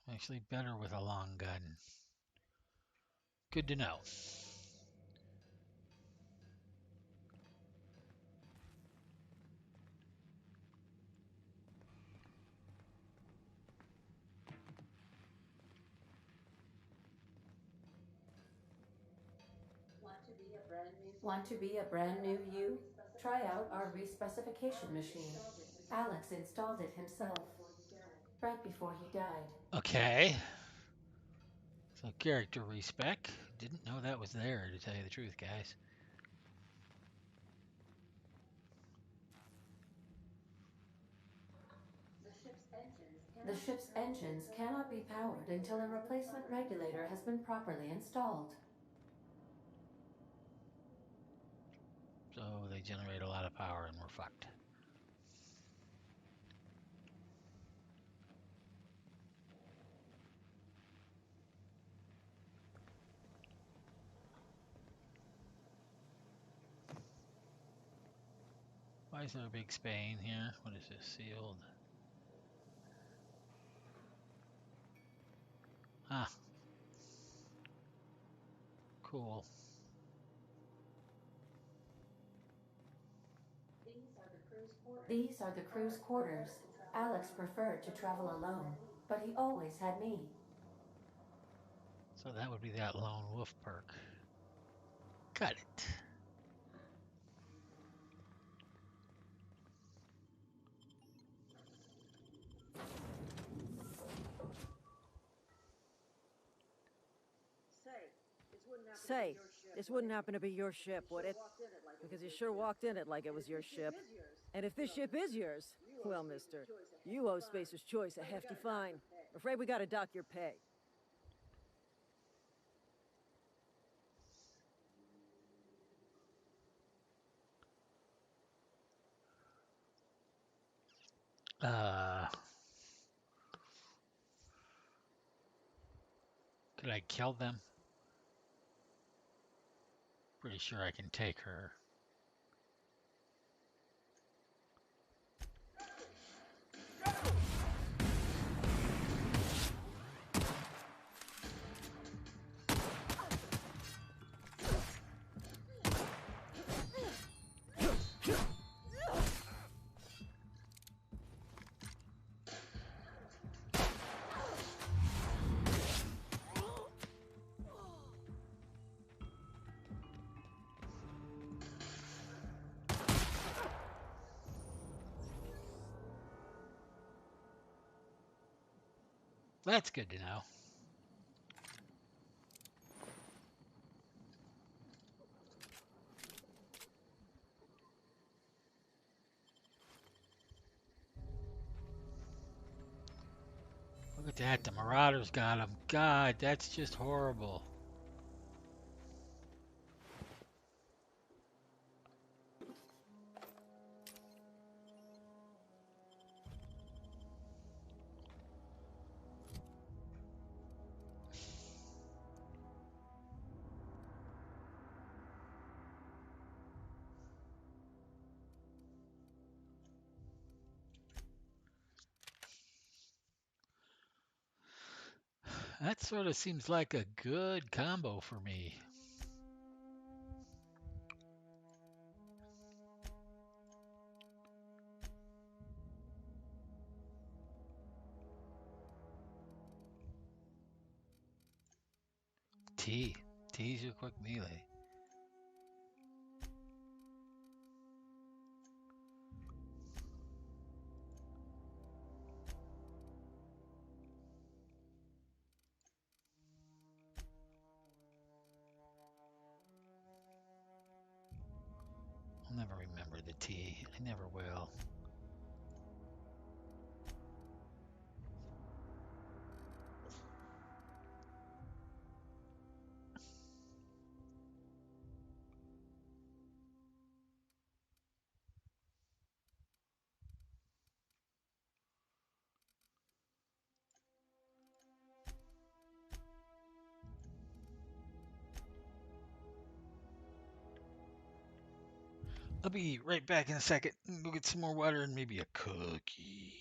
I'm actually better with a long gun. Good to know. Want to be a brand new you? Try out our respecification machine. Alex installed it himself, right before he died. Okay. So character respec. Didn't know that was there, to tell you the truth, guys. The ship's engines cannot be powered until a replacement regulator has been properly installed. So they generate a lot of power and we're fucked. Why is there a big Spain here? What is this? Sealed. Ah. Cool. These are the crew's quarters. Alex preferred to travel alone, but he always had me. So that would be that lone wolf perk. Got it. Say, this wouldn't happen to be your ship, would it? Because you sure walked in it like it was your ship. And if this ship is yours, well, mister, you owe Spacer's Choice a hefty fine. Afraid we gotta dock your pay. Could I kill them? Pretty sure I can take her. That's good to know. Look at that. The Marauders got him. God, that's just horrible. That sort of seems like a good combo for me. T. T's your quick melee. I'll never remember the T. I never will. I'll be right back in a second. Go get some more water and maybe a cookie.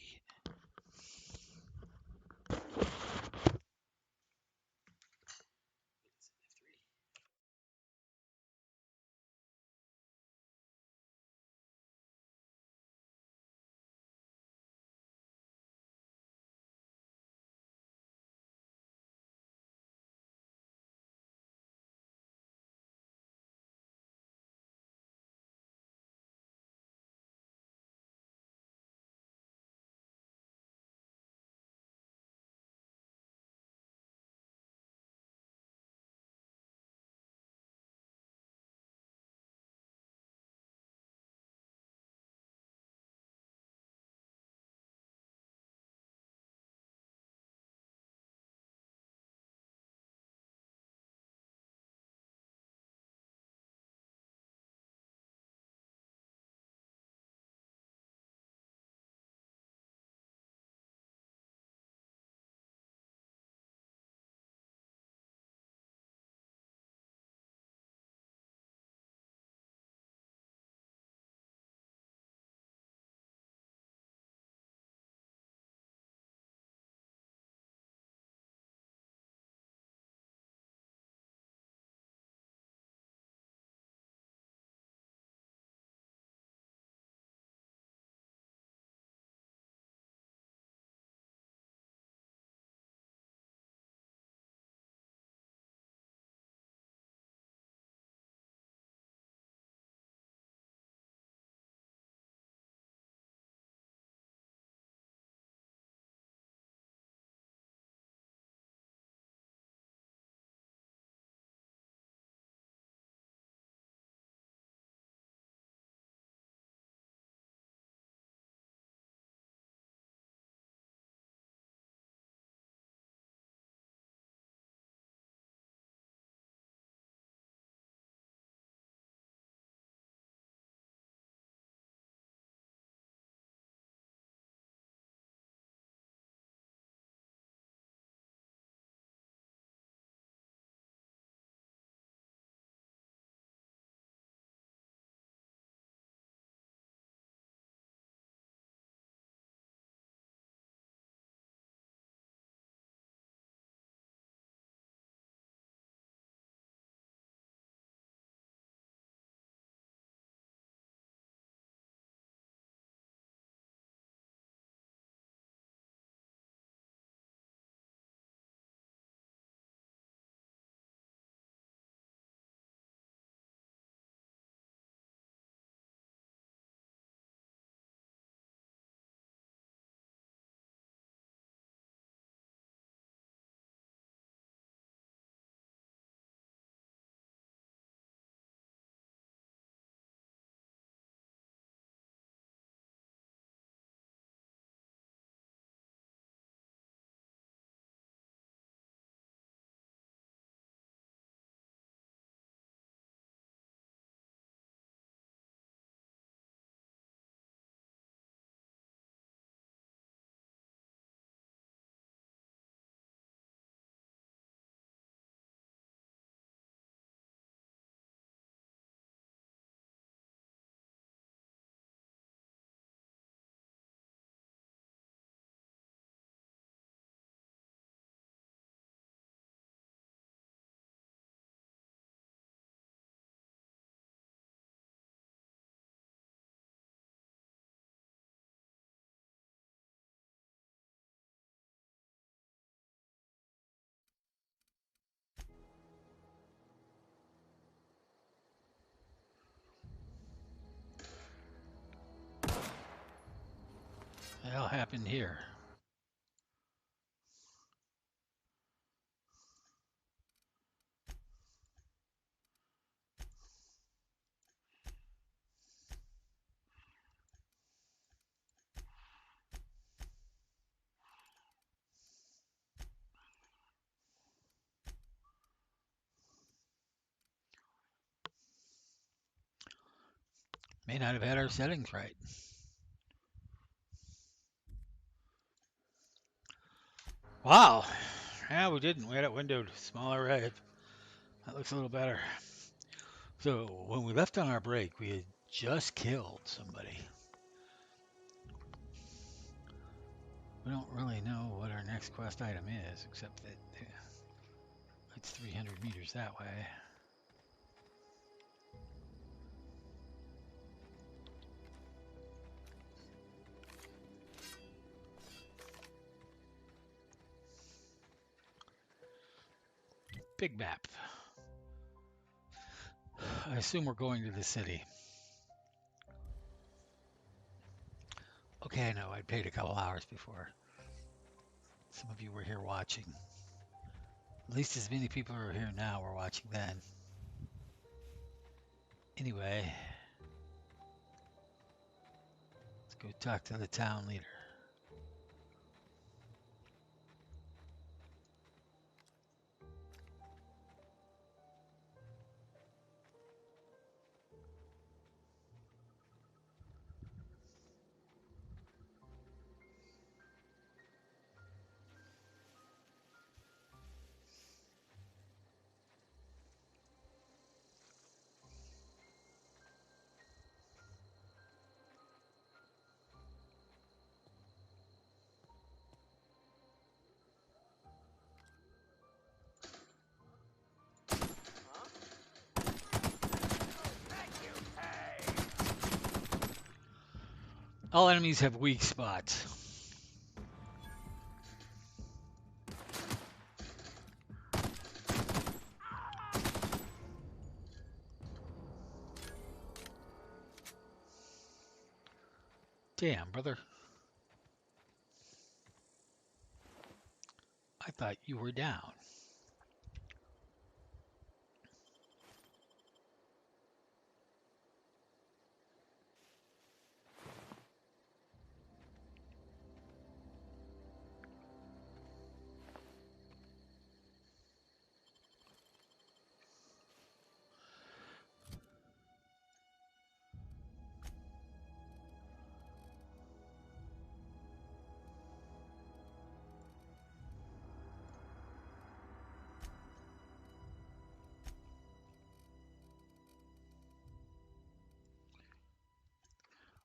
happened here? May not have had our settings right. Wow. Yeah, we didn't. We had it windowed smaller red. That looks a little better. So when we left on our break, we had just killed somebody. We don't really know what our next quest item is, except that it's 300 meters that way. Big map. I assume we're going to the city. Okay, I know I paid a couple hours before. Some of you were here watching. At least as many people are here now were watching then. Anyway, let's go talk to the town leader. All enemies have weak spots. Damn, brother. I thought you were down.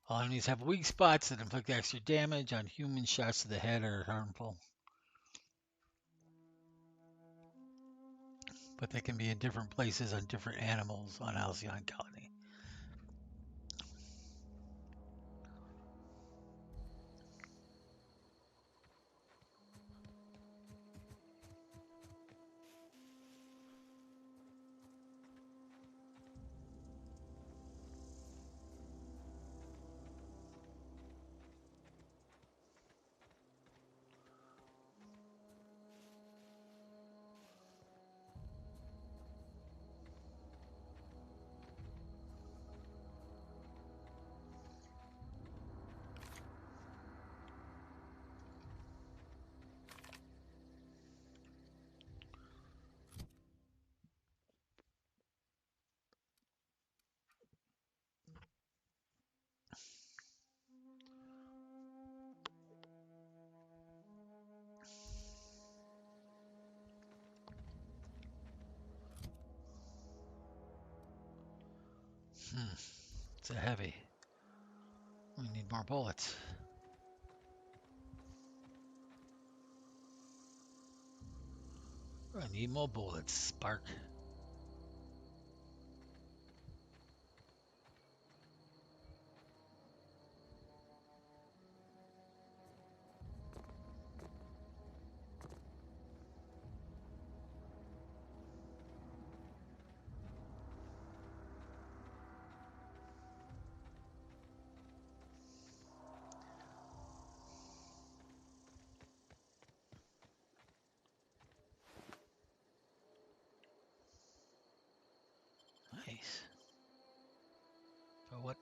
All enemies have weak spots that inflict extra damage on humans. Shots to the head are harmful, but they can be in different places on different animals on Halcyon Colony. It's a heavy. We need more bullets. I need more bullets, Spark.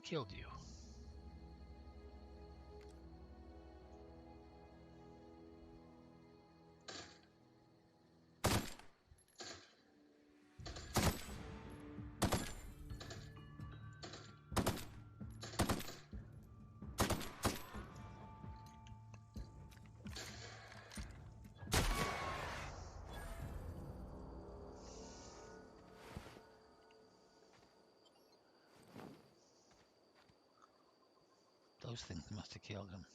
killed you? Those things must have killed him.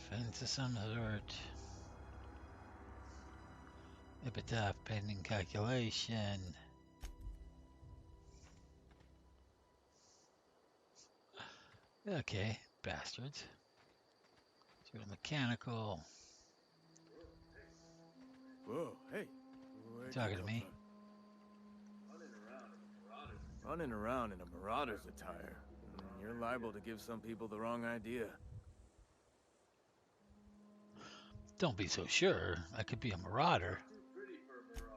Fences unhurt. Epitaph pending calculation. Okay, bastards. Sort of mechanical. Whoa, hey. Where'd Talking you to come me? from? Running around in a marauder's attire. You're liable to give some people the wrong idea. Don't be so sure. I could be a marauder.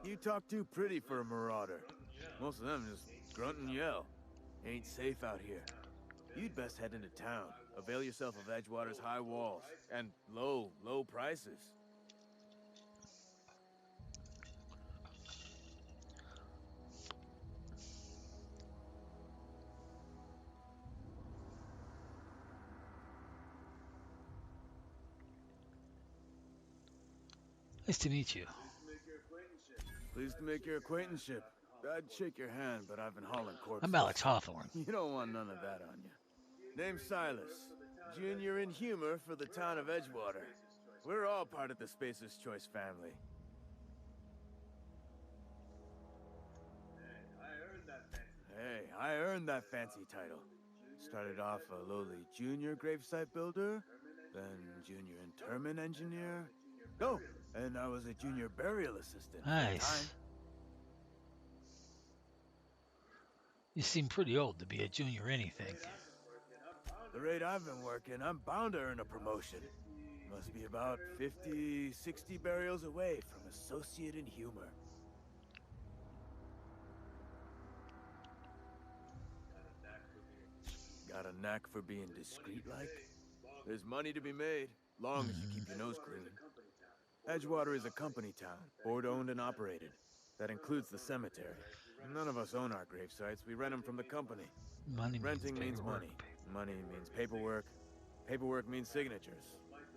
You talk too pretty for a marauder. Most of them just grunt and yell. Ain't safe out here. You'd best head into town. Avail yourself of Edgewater's high walls. And low prices. Nice to meet you. Pleased to make your acquaintanceship. I'd shake your hand, but I've been hauling corpses. I'm Alex Hawthorne. You don't want none of that on you. Name's Silas. Junior in humor for the town of Edgewater. We're all part of the Spacer's Choice family. Hey, I earned that fancy title. Started off a lowly junior gravesite builder, then junior interment engineer. Oh, and I was a junior burial assistant. Nice. You seem pretty old to be a junior anything. The rate I've been working, I'm bound to earn a promotion. Must be about 50, 60 burials away from associate in humor. Got a knack for being discreet-like? There's money to be made, long as you keep your nose clean. Edgewater is a company town, board-owned and operated. That includes the cemetery. None of us own our grave sites. We rent them from the company. Money Renting means paperwork. money. Money means paperwork. Paperwork means signatures.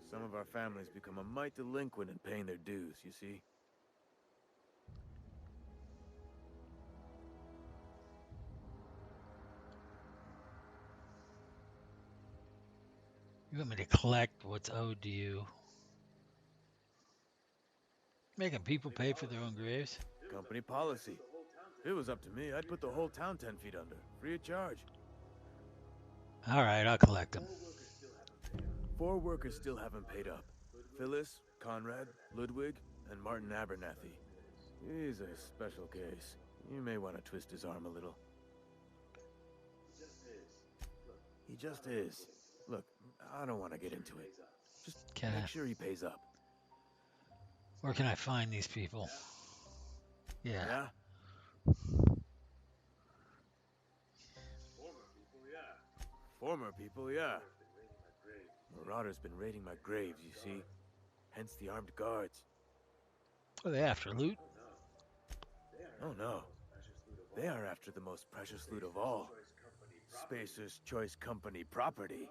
Some of our families become a mite delinquent in paying their dues, you see? You want me to collect what's owed to you? Making people pay for their own graves? Company policy. If it was up to me, I'd put the whole town 10 feet under, free of charge. All right, I'll collect them. 4 workers still haven't paid up. Phyllis, Conrad, Ludwig, and Martin Abernathy. He's a special case. You may want to twist his arm a little. He just is. Look, I don't want to get into it. Just make sure he pays up. Where can I find these people? Yeah. Former people, yeah. Marauders been raiding my graves, you see. Hence the armed guards. Are they after loot? Oh no. They are after the most precious loot of all. Spacer's Choice Company property.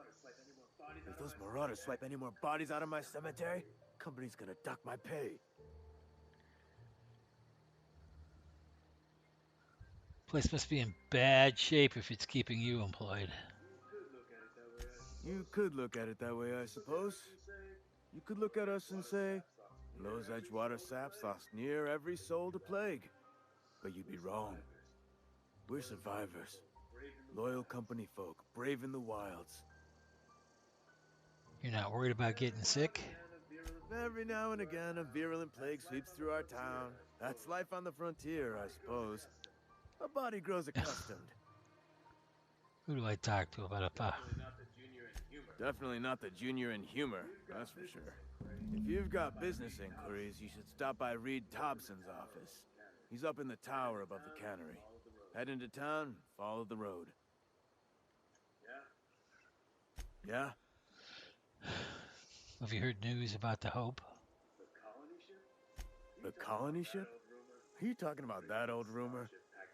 If those marauders swipe any more bodies out of my cemetery, company's gonna dock my pay. Place must be in bad shape if it's keeping you employed. You could look at it that way, I suppose. You could look at us and say, those Edgewater saps lost near every soul to plague. But you'd be wrong. We're survivors. Loyal company folk, brave in the wilds. You're not worried about getting sick? Every now and again, a virulent plague sweeps through our town. That's life on the frontier, I suppose. A body grows accustomed. Who do I talk to about a Definitely not the junior in humor, that's for sure. If you've got business inquiries, you should stop by Reed Thompson's office. He's up in the tower above the cannery. Head into town, follow the road. Yeah? Have you heard news about the Hope? The colony ship? Are you talking about that old rumor?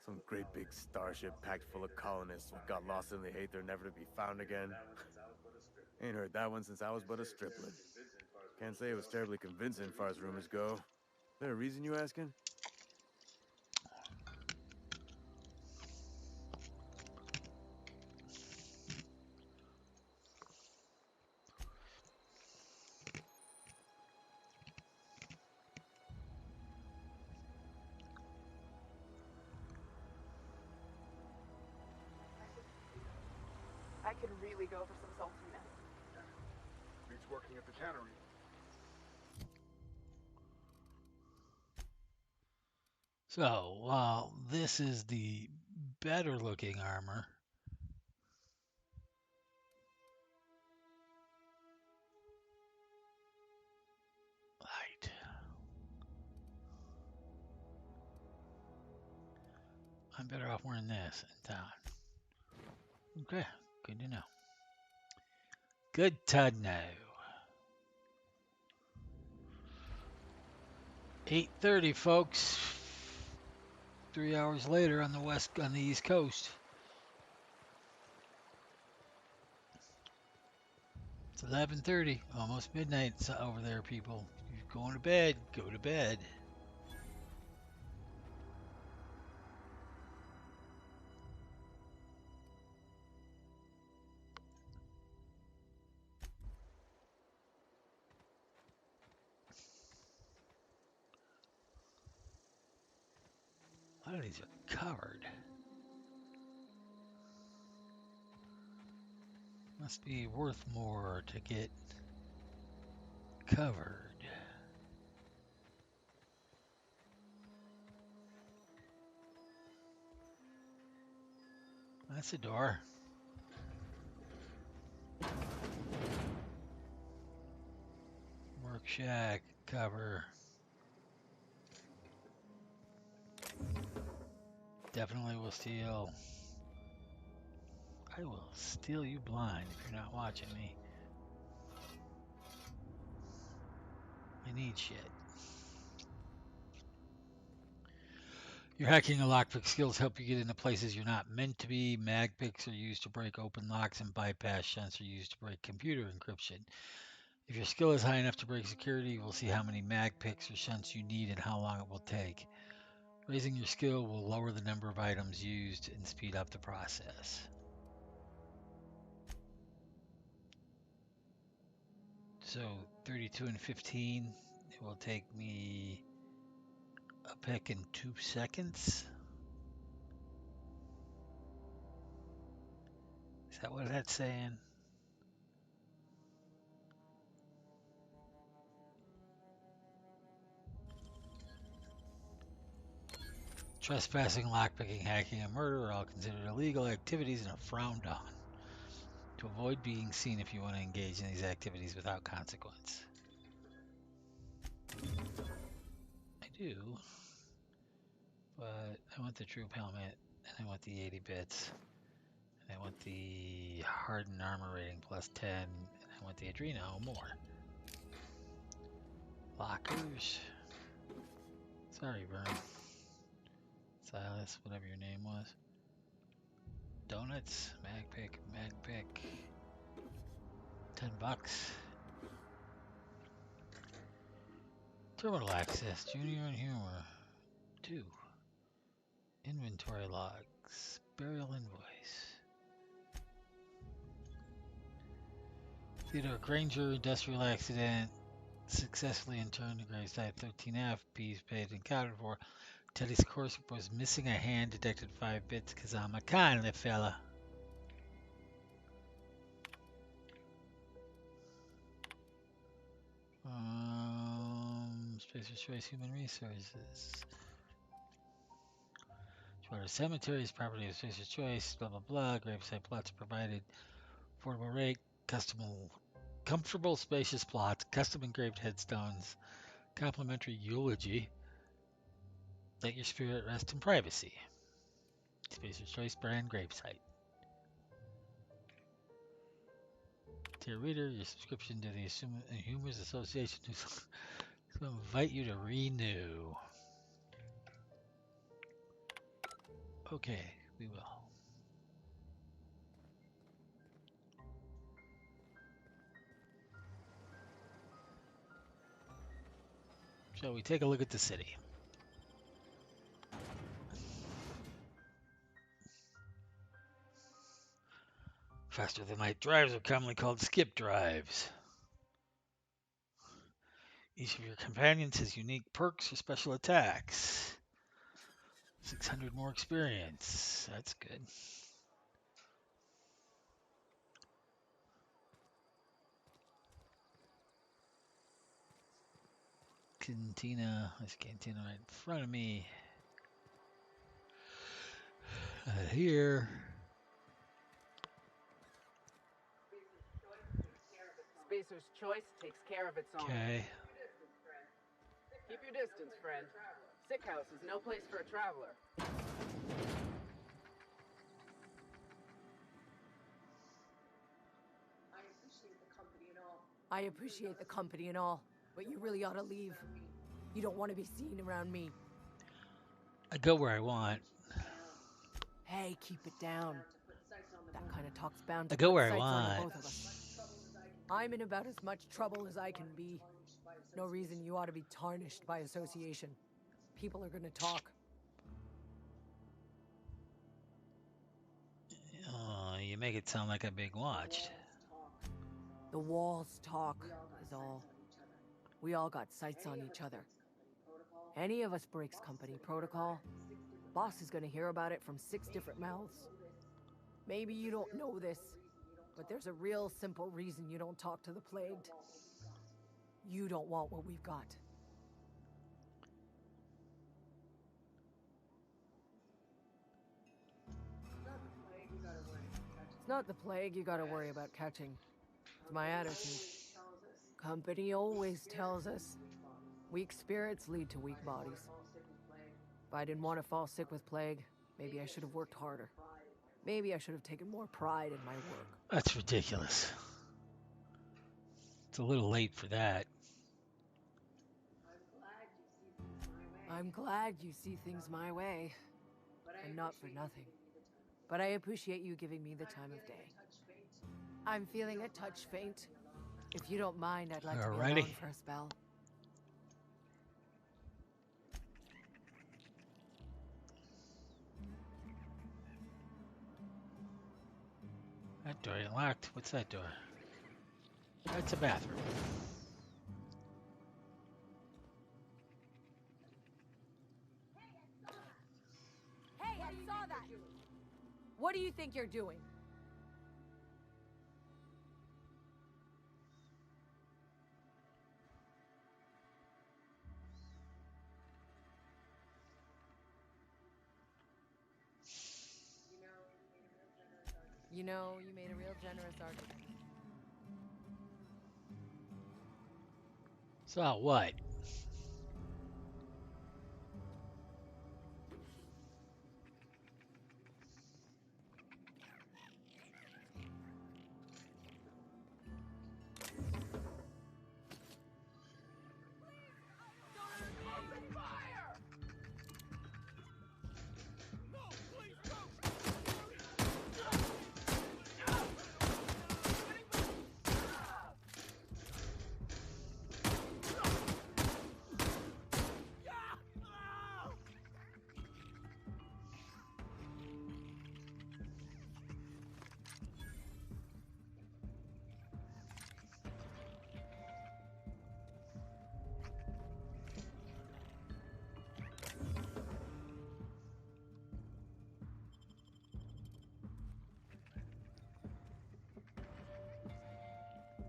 Some great big starship packed full of colonists who got lost in the aether never to be found again? Ain't heard that one since I was but a stripling. Can't say it was terribly convincing as far as rumors go. Is there a reason you asking? I could really go for some saltiness. Beats working at the cannery. So, while this is the better looking armor, light. I'm better off wearing this in town. Okay, good to know. Good to know. 8:30, folks. 3 hours later on the East Coast. It's 11:30, almost midnight over there, people. If you're going to bed, go to bed. A lot of these are covered. Must be worth more to get covered. That's a door. Work shack, cover. Definitely will steal. I will steal you blind if you're not watching me. I need shit. Your hacking and lockpick skills help you get into places you're not meant to be. Mag picks are used to break open locks, and bypass shunts are used to break computer encryption. If your skill is high enough to break security, you will see how many mag picks or shunts you need and how long it will take. Raising your skill will lower the number of items used and speed up the process. So 32 and 15, it will take me a pick in 2 seconds. Is that what that's saying? Trespassing, lockpicking, hacking, and murder are all considered illegal activities and are frowned on. To avoid being seen if you want to engage in these activities without consequence. I do, but I want the troop helmet, and I want the 80 bits, and I want the hardened armor rating plus 10, and I want the Adreno more. Lockers. Sorry, Vern. Silas, whatever your name was. Donuts, mag pick, 10 bucks. Terminal access, junior and humor. 2. Inventory logs, burial invoice. Theodore Granger, industrial accident, successfully interned to grave site 13F, P's paid and accounted for. Teddy Sikorsky was missing a hand, detected 5 bits, cause I'm a kindly fella. Spacer's Choice Human Resources. Edgewater Cemetery is property of Spacer's Choice. Blah blah blah. Gravesite plots provided. Affordable rate. Comfortable, spacious plots. Custom engraved headstones. Complimentary eulogy. Let your spirit rest in privacy. Spacer's Choice brand gravesite. Dear reader, your subscription to the Humorous Association will invite you to renew. Okay, we will. Shall we take a look at the city? Faster than light drives are commonly called skip drives. Each of your companions has unique perks or special attacks. 600 more experience. That's good. Cantina. There's a cantina right in front of me. Here. Spacer's Choice takes care of its own. Okay. Keep your distance, friend. Sick house is no place for a traveler. I appreciate the company and all, but you really ought to leave. You don't want to be seen around me. I go where I want. Hey, keep it down. That kind of talk's bound to I go put where I sights on the want. both of us. I'm in about as much trouble as I can be. No reason you ought to be tarnished by association. People are gonna talk. Oh, you make it sound like I'm being watched. The walls talk, is all. We all got sights on each other. Any of us breaks company protocol, boss is gonna hear about it from 6 different mouths. Maybe you don't know this, but there's a real simple reason you don't talk to the plagued. You don't want what we've got. It's not the plague you gotta worry about catching. It's my attitude. Company always tells us weak spirits lead to weak bodies. If I didn't want to fall sick with plague, maybe I should have worked harder. Maybe I should have taken more pride in my work. That's ridiculous. It's a little late for that. I'm glad you see things my way, and not for nothing. But I appreciate you giving me the time of day. I'm feeling a touch faint. If you don't mind, I'd like to be alone for a spell. That door ain't locked. What's that door? That's a bathroom. Hey, I saw that! What do you think you're doing? You know, you made a real generous argument. So what?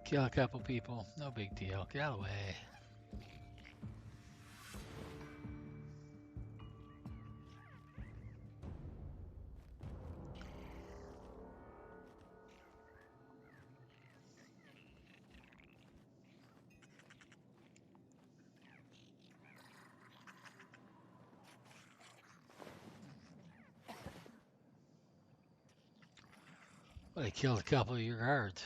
Kill a couple people. No big deal. Get out of the way. Well, they killed a couple of your guards.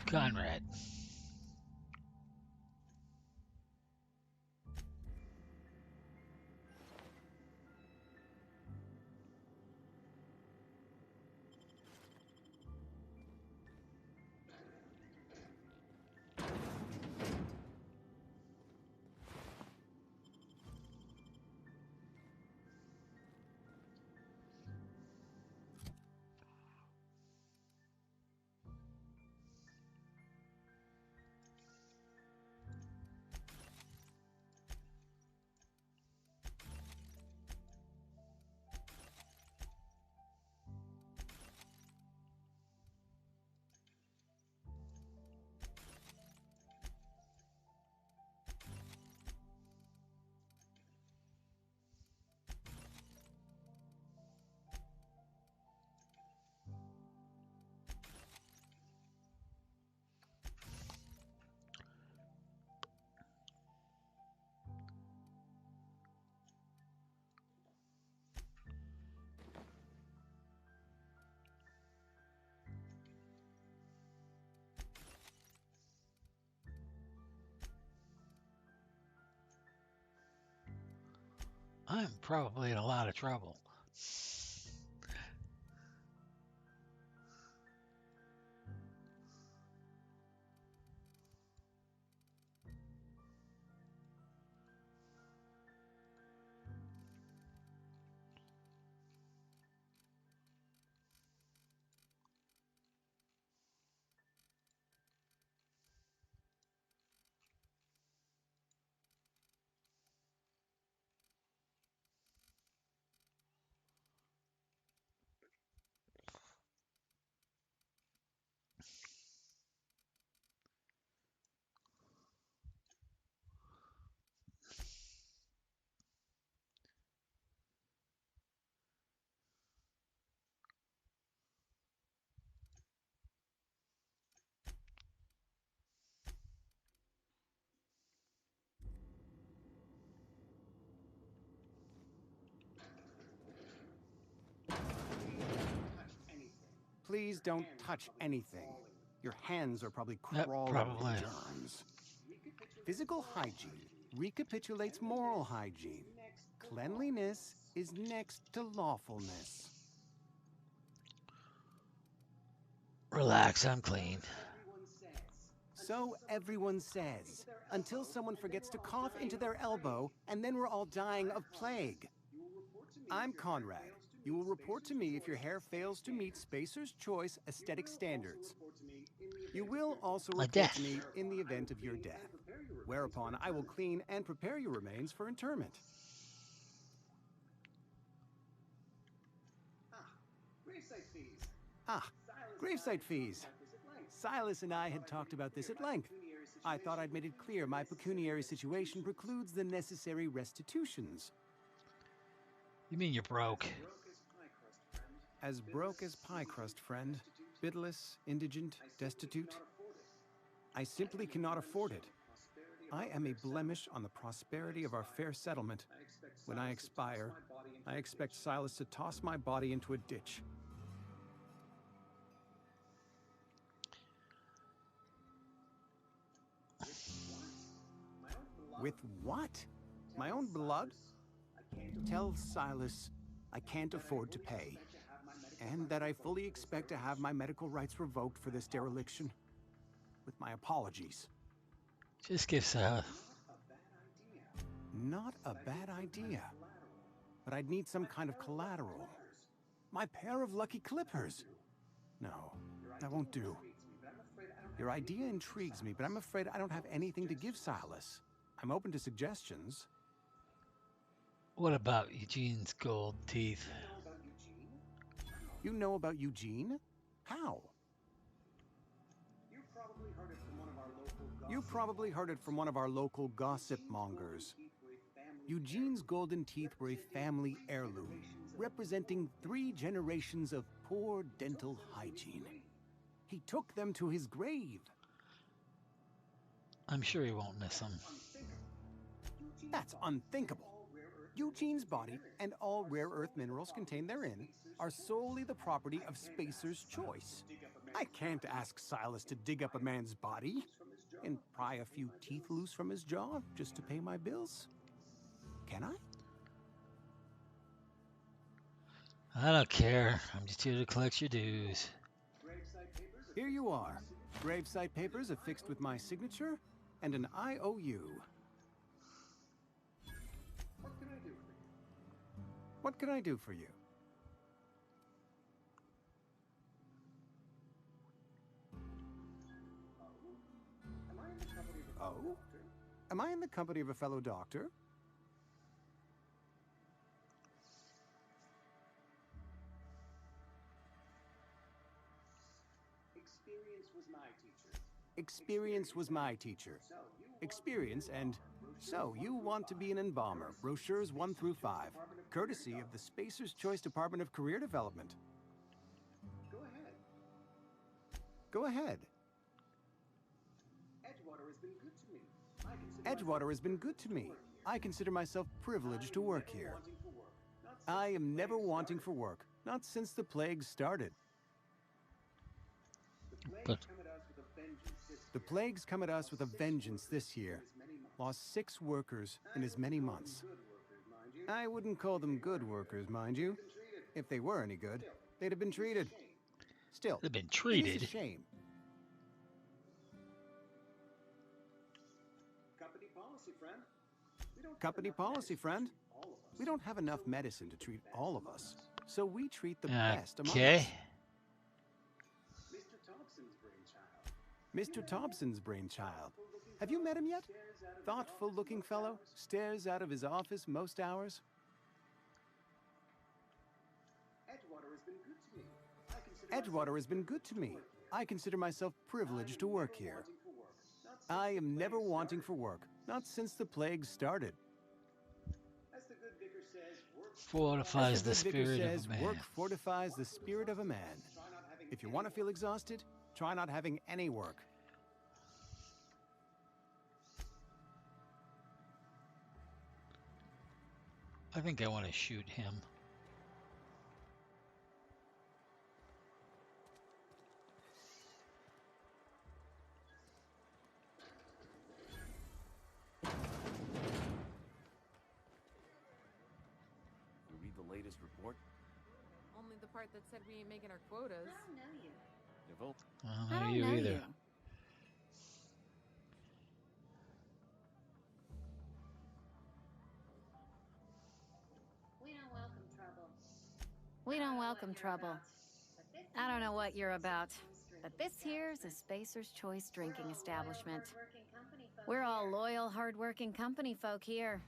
Conrad. I'm probably in a lot of trouble. Please don't touch anything. Your hands are probably Yep, crawling probably. with germs. Physical hygiene recapitulates moral hygiene. Cleanliness is next to lawfulness. Relax, I'm clean. So everyone says, until someone forgets to cough into their elbow, and then we're all dying of plague. I'm Conrad. You will report to me if your hair fails to meet Spacer's Choice aesthetic standards. You will also report to me in the event of your death, whereupon I will clean and prepare your remains for interment. Ah, gravesite fees. Silas and I had talked about this at length. I thought I'd made it clear my pecuniary situation precludes the necessary restitutions. You mean you're broke? As broke as pie crust, friend. Bidless, indigent, destitute. I simply cannot afford it. I am a blemish on the prosperity of our fair settlement. When I expire, I expect Silas to toss my body into a ditch. With what? My own blood? Tell Silas I can't afford to pay, and that I fully expect to have my medical rights revoked for this dereliction. With my apologies. Just give Silas. Not a bad idea. But I'd need some kind of collateral. My pair of lucky clippers. No, that won't do. Your idea intrigues me, but I'm afraid I don't have anything to give Silas. I'm open to suggestions. What about Eugene's gold teeth? You know about Eugene? How? You probably heard it from one of our local gossip mongers. Eugene's golden teeth were a family heirloom, representing 3 generations of poor dental hygiene. He took them to his grave. I'm sure he won't miss them. That's unthinkable. Eugene's body and all rare earth minerals contained therein are solely the property of Spacer's choice. I can't ask Silas to dig up a man's body and pry a few teeth loose from his jaw just to pay my bills. Can I? I don't care. I'm just here to collect your dues. Here you are. Gravesite papers affixed with my signature and an IOU. What can I do for you? Oh? Am I in the company of a fellow doctor? Experience was my teacher. Experience and... So, you want to be an embalmer, brochures 1 through 5, courtesy of the Spacer's Choice Department of Career Development. Go ahead. Edgewater has been good to me. I consider myself privileged to work here. I am never wanting for work, not since the plague started. But the plague's come at us with a vengeance this year. Lost 6 workers in as many months. I wouldn't call them good workers, mind you. If they were any good, they'd have been treated. Still, they've been treated. It is a shame. Company policy, friend. We don't have enough medicine to treat all of us, so we treat the best among us. Mr. Thompson's brainchild. Have you met him yet? Thoughtful-looking fellow, stares out of his office most hours. Edgewater has been good to me. I consider myself privileged to work here. I am never wanting for work, not since the plague started. Fortifies the spirit of a man. Work fortifies the spirit of a man. If you want to feel exhausted, try not having any work. I think I want to shoot him. You read the latest report? Only the part that said we ain't making our quotas. I don't know you. I don't know you either. We don't welcome trouble. I don't know what you're about, but this here's a Spacer's Choice drinking establishment. We're all loyal, hard-working company folk here.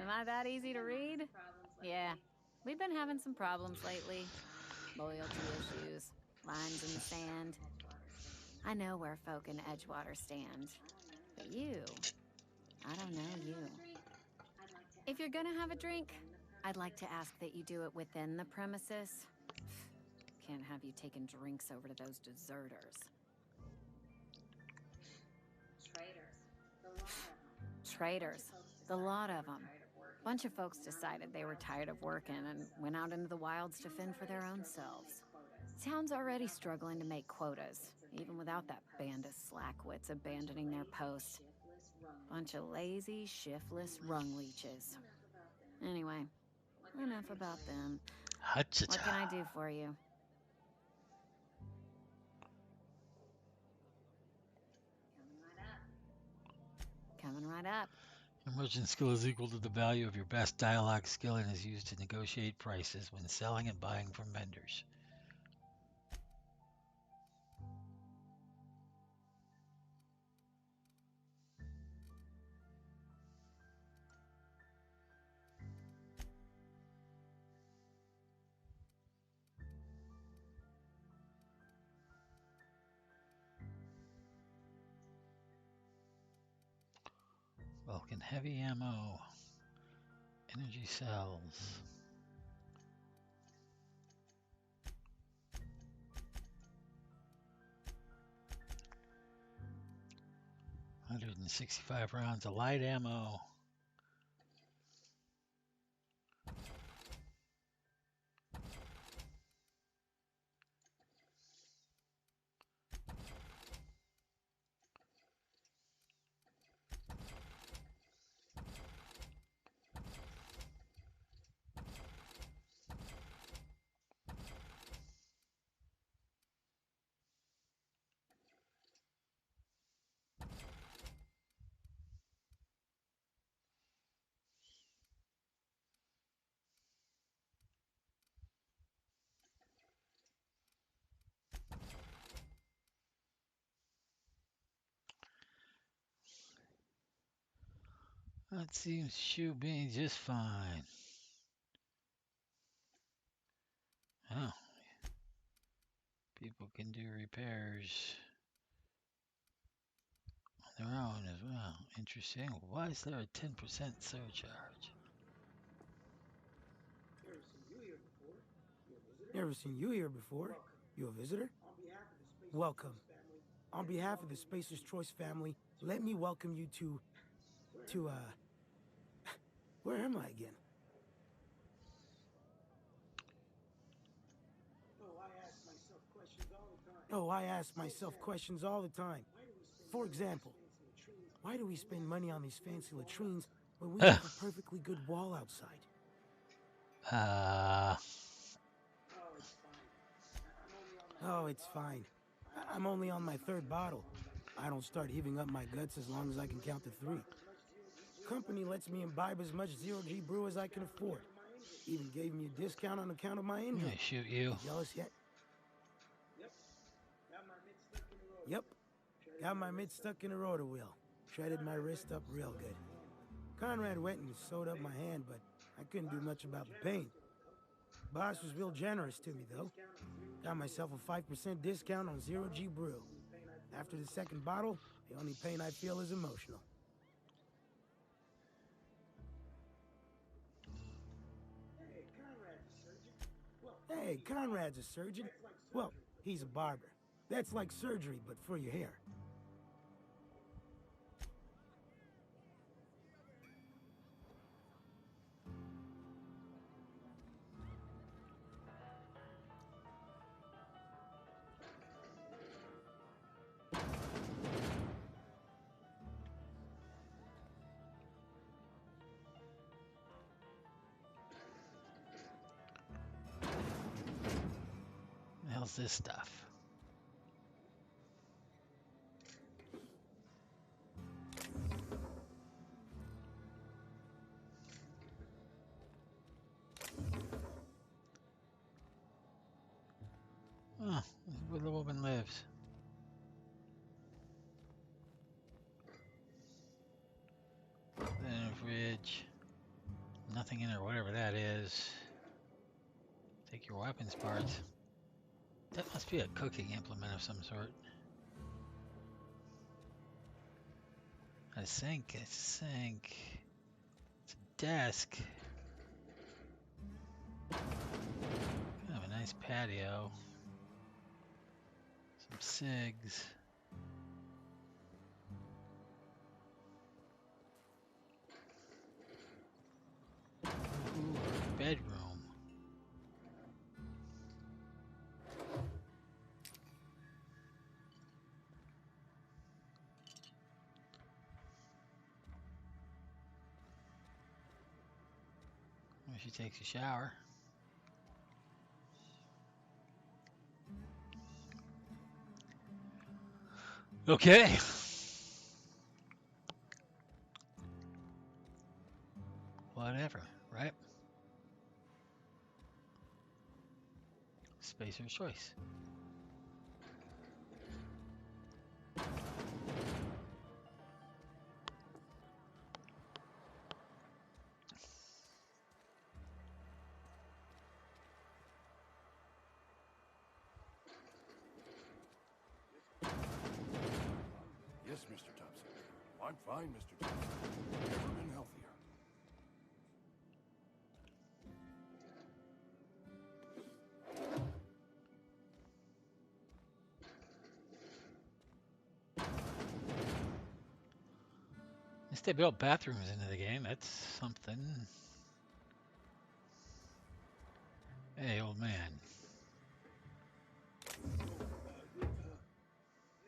Am I that easy to read? Yeah. We've been having some problems lately. Loyalty issues, lines in the sand. I know where folk in Edgewater stand. But you, I don't know you. If you're gonna have a drink, I'd like to ask that you do it within the premises. Can't have you taking drinks over to those deserters. Traitors. The lot of them. Bunch of folks decided they were tired of working and went out into the wilds to fend for their own selves. Town's already struggling to make quotas, even without that band of slackwits abandoning their post. Bunch of lazy, shiftless rung leeches. Anyway, enough about them. What can I do for you? Coming right up. Merchant skill is equal to the value of your best dialogue skill and is used to negotiate prices when selling and buying from vendors. Vulcan heavy ammo, energy cells. $165 rounds of light ammo. That seems to shoot me just fine. Oh, people can do repairs on their own as well. Interesting. Why is there a 10% surcharge? Never seen you here before. You a visitor? Welcome. On behalf of the Spacer's Choice family, let me welcome you to, where am I again? Oh, I ask myself questions all the time. For example, why do we spend money on these fancy latrines when we have a perfectly good wall outside? Oh, it's fine. I'm only on my third bottle. I don't start heaving up my guts as long as I can count to 3. Company lets me imbibe as much zero-G brew as I can afford. Even gave me a discount on account of my injury. Shoot you. Jealous yet? Yep. Got my mitt stuck in a rotor wheel. Shredded my wrist up real good. Conrad went and sewed up my hand, but I couldn't do much about the pain. Boss was real generous to me, though. Got myself a 5% discount on zero-G brew. After the second bottle, the only pain I feel is emotional. Hey, Conrad's a surgeon. Well, he's a barber. That's like surgery, but for your hair. What the hell's this stuff? Oh, this is where the woman lives. In a fridge. Nothing in there, whatever that is. Take your weapons parts. That must be a cooking implement of some sort. A sink, a sink. It's a desk. Kind of a nice patio. Some cigs. Ooh, a bedroom. Well, she takes a shower. Okay. Whatever, right? Spacer's choice. Yes, Mr. Thompson. I'm fine, Mr. Thompson. Never been healthier. At least they built bathrooms into the game. That's something. Hey, old man.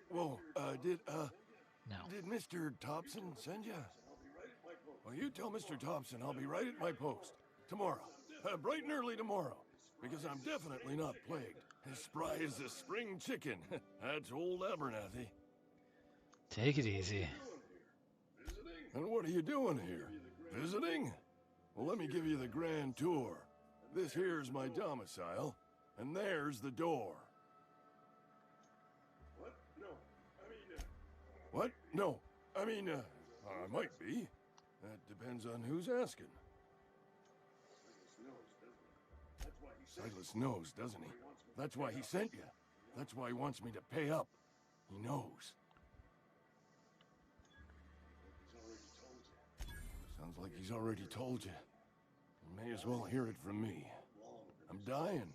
Whoa, No. did Mr. Thompson send you? Well, you tell Mr. Thompson I'll be right at my post. Tomorrow. Bright and early tomorrow. Because I'm definitely not plagued. As spry as a spring chicken. That's old Abernathy. Take it easy. And what are you doing here? Visiting? Well, let me give you the grand tour. This here's my domicile, and there's the door. What? No. What? No. I might be. That depends on who's asking. Silas knows, doesn't he? That's why he sent you. That's why he wants me to pay up. He knows. Sounds like he's already told you. You may as well hear it from me. I'm dying.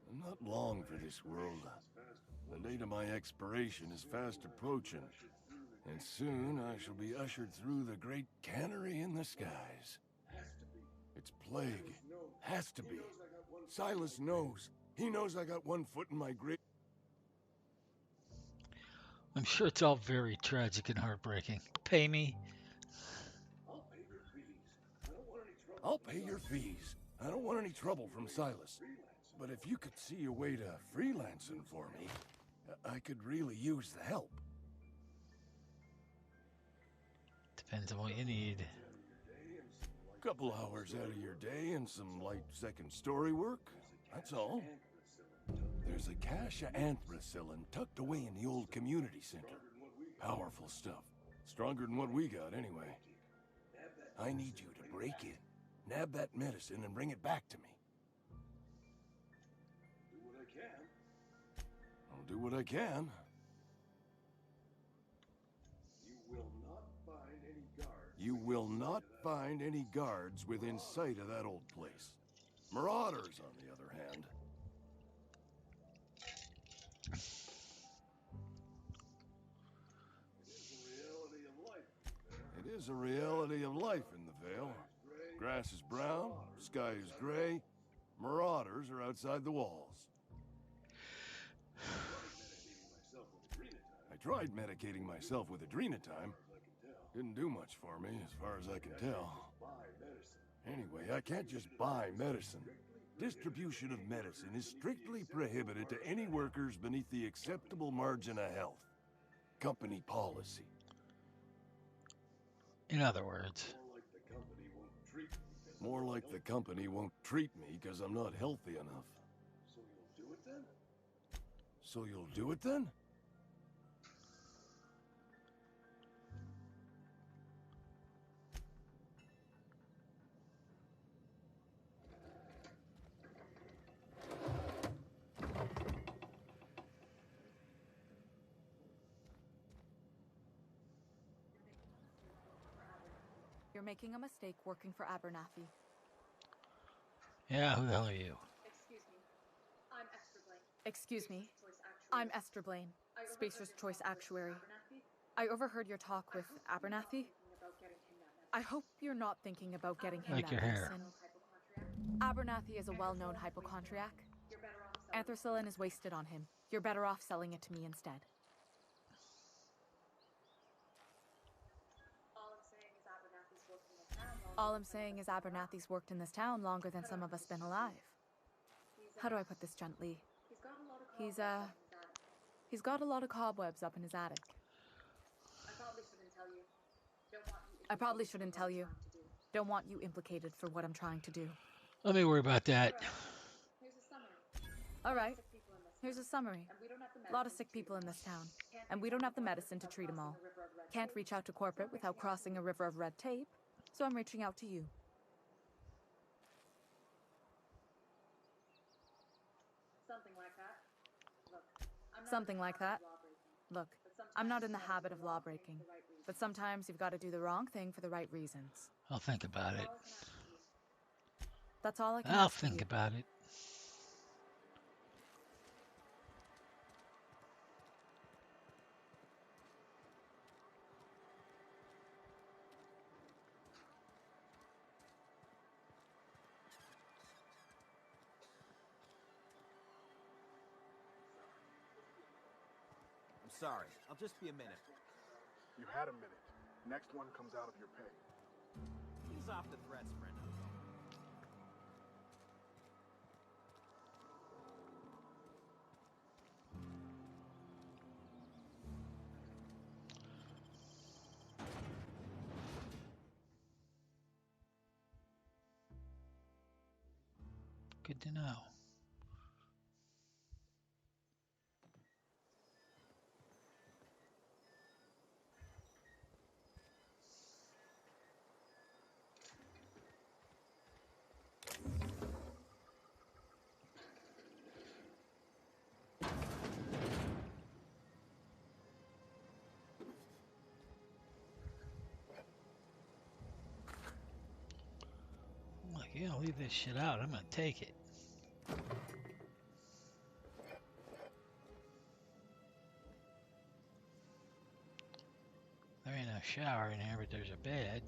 I'm not long for this world. The date of my expiration is fast approaching. And soon I shall be ushered through the great cannery in the skies. It's plague. Has to be. Silas knows. He knows I got one foot in my grave. I'm sure it's all very tragic and heartbreaking. Pay me. I'll pay your fees. I don't want any trouble from Silas. But if you could see a way to freelancing for me, I could really use the help. Depends on what you need. Couple hours out of your day and some light second story work. That's all. There's a cache of anthracillin tucked away in the old community center. Powerful stuff. Stronger than what we got, anyway. I need you to break in, nab that medicine, and bring it back to me. Do what I can. I'll do what I can. You will not find any guards within sight of that old place. Marauders, on the other hand. It is a reality of life in the Vale. Grass is brown, sky is gray. Marauders are outside the walls. I tried medicating myself with adrenatime. Didn't do much for me, as far as I can tell. Anyway, I can't just buy medicine. Distribution of medicine is strictly prohibited to any workers beneath the acceptable margin of health. Company policy. In other words. More like the company won't treat me because I'm not healthy enough. So you'll do it then? So you'll do it then? You're making a mistake working for Abernathy. Yeah, who the hell are you? Excuse me. I'm Esther Blaine, Spacer's Choice Actuary. I overheard your talk with Abernathy. I hope you're not thinking about getting him Like that your hair. medicine. Abernathy is a well-known hypochondriac. Anthracillin is wasted on him. You're better off selling it to me instead. All I'm saying is Abernathy's worked in this town longer than some of us been alive. How do I put this gently? He's got a lot of cobwebs up in his attic. I probably shouldn't tell you. Don't want you implicated for what I'm trying to do. Let me worry about that. All right. Here's a summary. A lot of sick people in this town, and we don't have the medicine to treat them all. Can't reach out to corporate without crossing a river of red tape, so I'm reaching out to you. Something like that. Look, I'm not in the habit of law breaking, but sometimes you've got to do the wrong thing for the right reasons. I'll think about it. That's all I can I'll ask of think you. about it. I'm sorry. I'll just be a minute. You had a minute. Next one comes out of your pay. Ease off the threats, friend. Good to know. Like, you don't leave this shit out. I'm gonna take it. There ain't no shower in here, but there's a bed.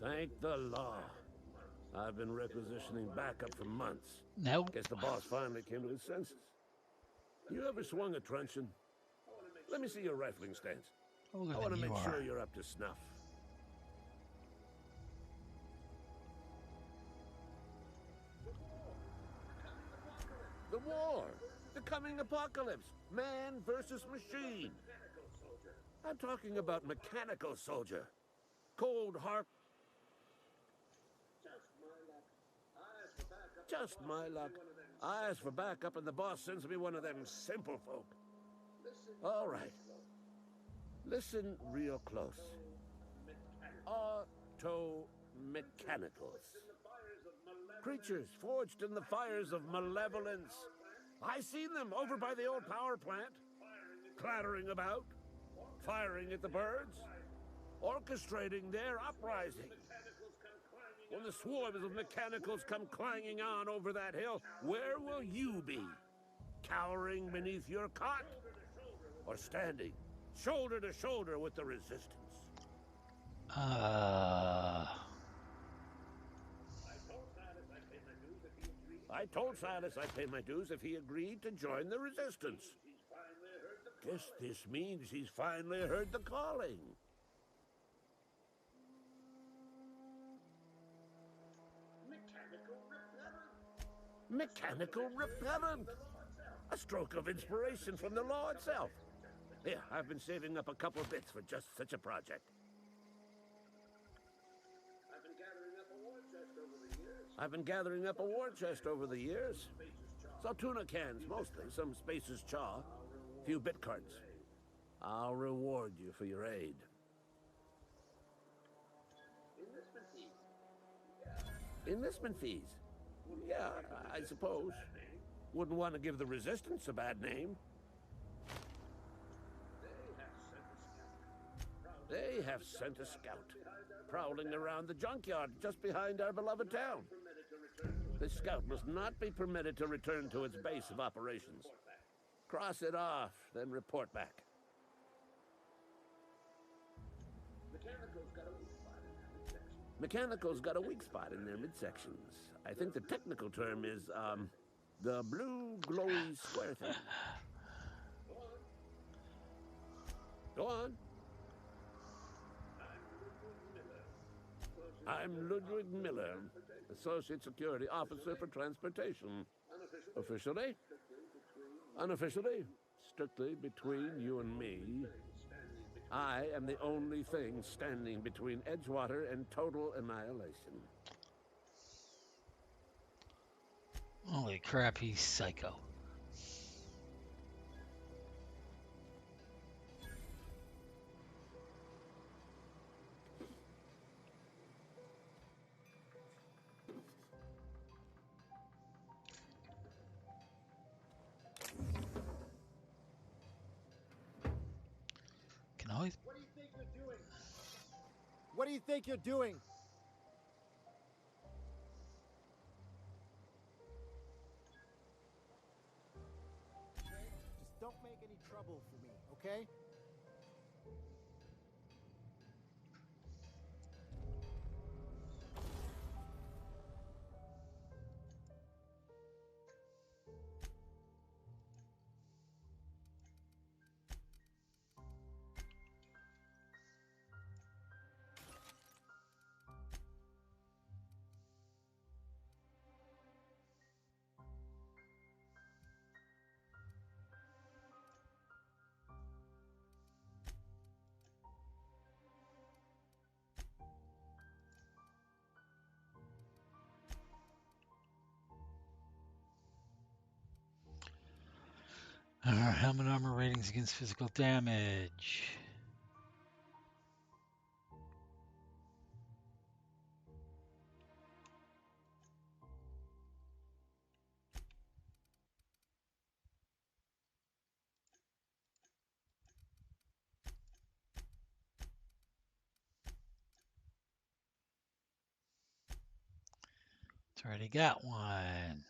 Thank the law. I've been requisitioning backup for months. Nope. Guess the boss finally came to his senses. You ever swung a truncheon? Let me see your rifling stance. Older I want to than make you sure are. you're up to snuff. The war! The coming apocalypse! Man versus machine! I'm talking about mechanical soldier. Cold heart. Just my luck. I ask for backup and the boss sends me one of them simple folk. All right. Listen real close. Auto-mechanicals. Creatures forged in the fires of malevolence. I seen them over by the old power plant. Clattering about. Firing at the birds. Orchestrating their uprising. When the swarms of mechanicals come clanging on over that hill, where will you be? Cowering beneath your cot? Or standing, shoulder to shoulder with the resistance? I told Silas I'd pay my dues if he agreed to join the resistance. Guess this means he's finally heard the calling. Mechanical repellent! A stroke of inspiration from the law itself. Yeah, I've been saving up a couple bits for just such a project. I've been gathering up a war chest over the years. So tuna cans, mostly. Some Spacer's chaw. A few bit cards. I'll reward you for your aid. Enlistment fees? Yeah, I suppose. Wouldn't want to give the Resistance a bad name. They have sent a scout, prowling around the junkyard just behind our beloved town. This scout must not be permitted to return to its base of operations. Cross it off, then report back. Mechanical's got a weak spot in their midsections. I think the technical term is, the blue glowy square thing. Go on. I'm Ludwig Miller, Associate Security Officer for Transportation. Officially? Unofficially? Strictly between you and me. I am the only thing standing between Edgewater and total annihilation. Holy crap, he's psycho. Can always... What do you think you're doing? What do you think you're doing? Just don't make any trouble for me, okay? Helmet armor ratings against physical damage. It's already got one.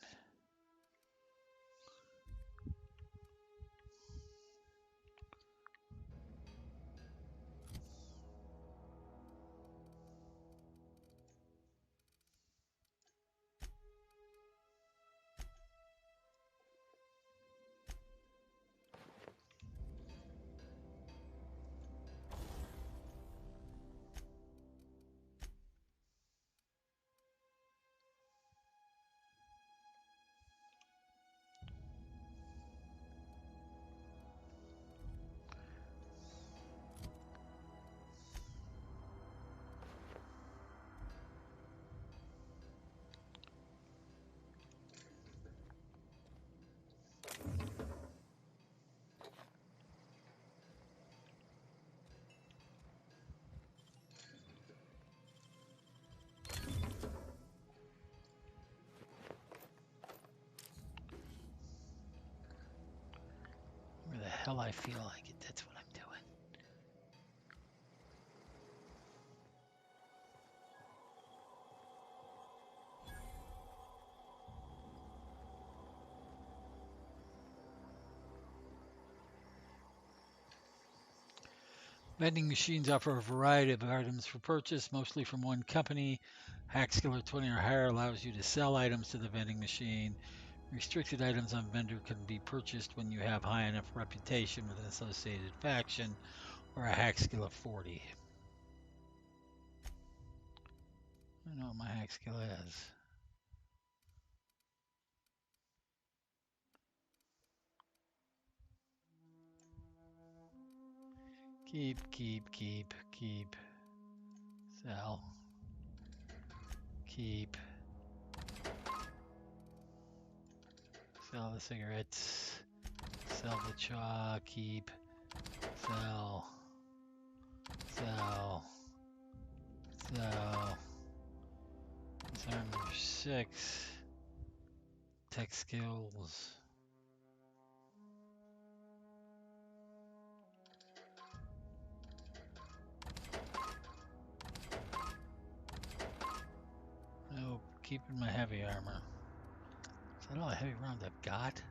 Where the hell I feel like it, that's what I'm doing. Vending machines offer a variety of items for purchase, mostly from one company. Hack Skill or 20 or higher allows you to sell items to the vending machine. Restricted items on vendor can be purchased when you have high enough reputation with an associated faction or a hack skill of 40. I don't know what my hack skill is. Keep. Sell. Keep. Sell the cigarettes. Sell the chaw. Keep. Sell. Sell. Sell. It's number 6. Tech skills. Nope, keeping my heavy armor. Is that all the heavy rounds I've got?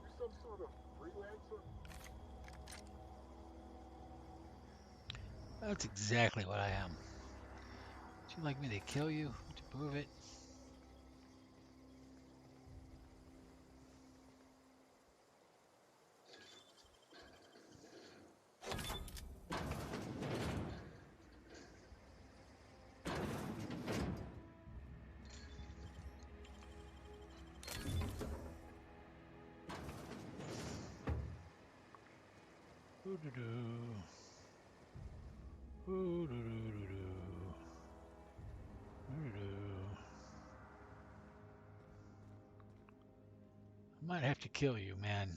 You some sort of freelancer? That's exactly what I am. Would you like me to kill you to prove it? I might have to kill you, man.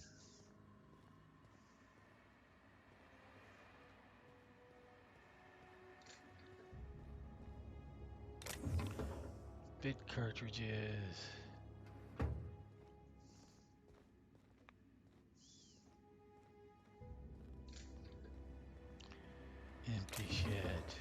Bit cartridges. Empty shit.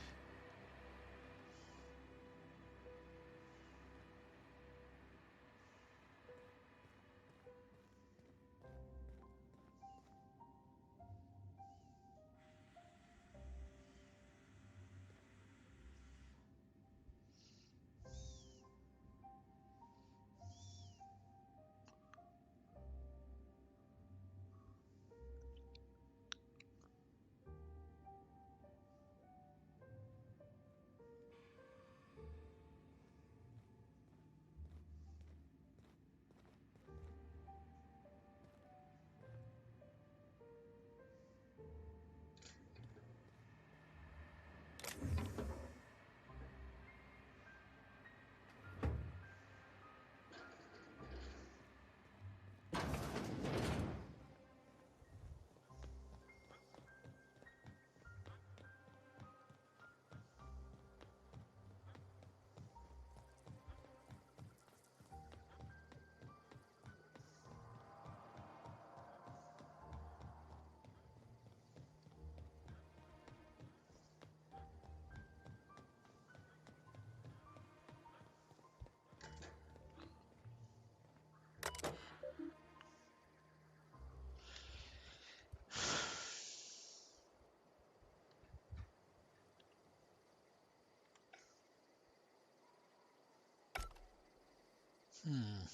Hmm.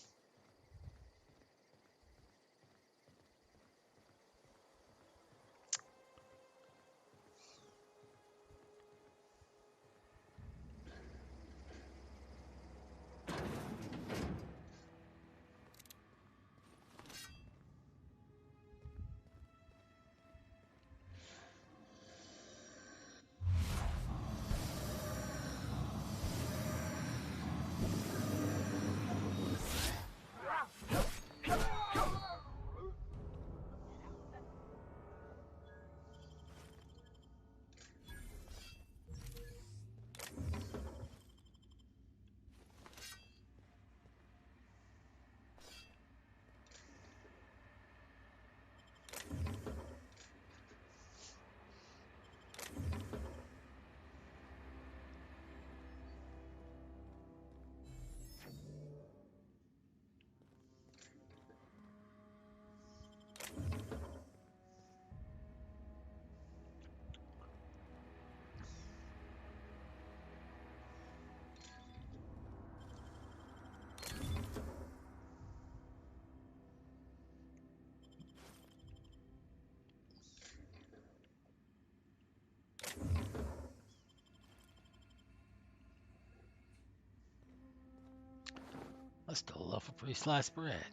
I still love a pretty sliced bread.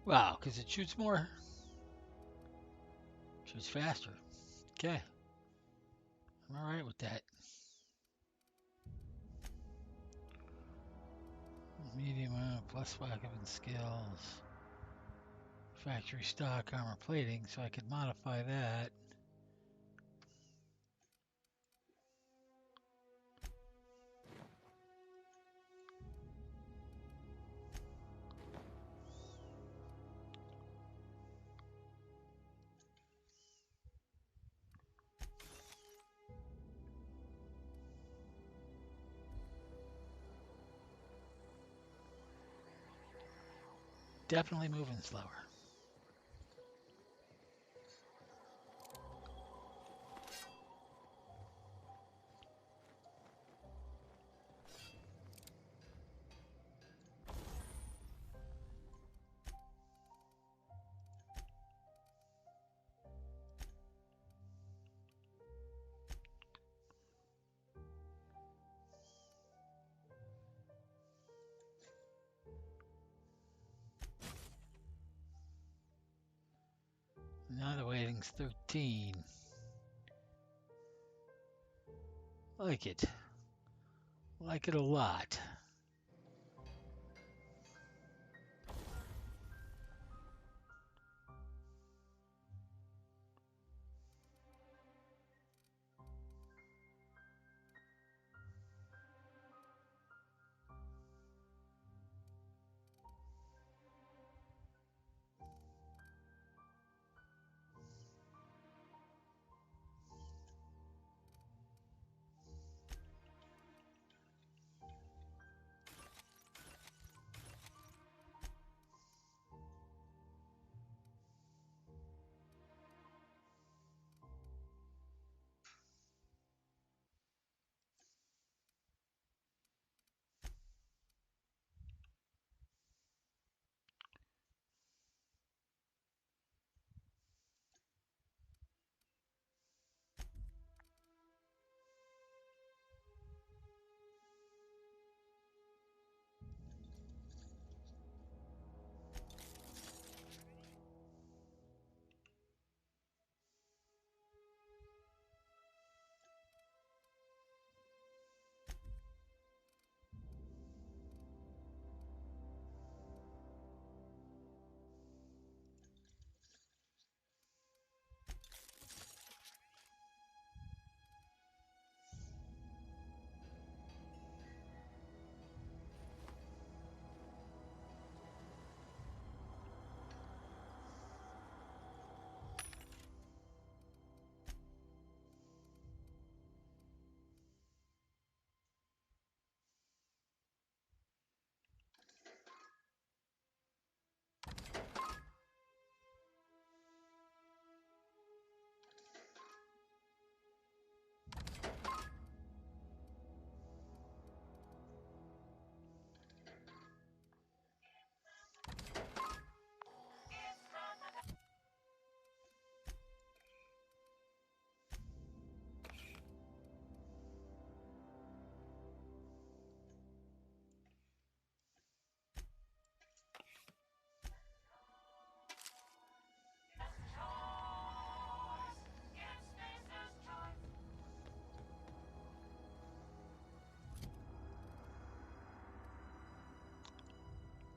Wow, because it shoots more. Shoots faster. Okay. I'm alright with that. Medium plus 5 given skills. Factory stock armor plating, so I could modify that. Definitely moving slower. Now the waiting's 13. Like it. Like it a lot.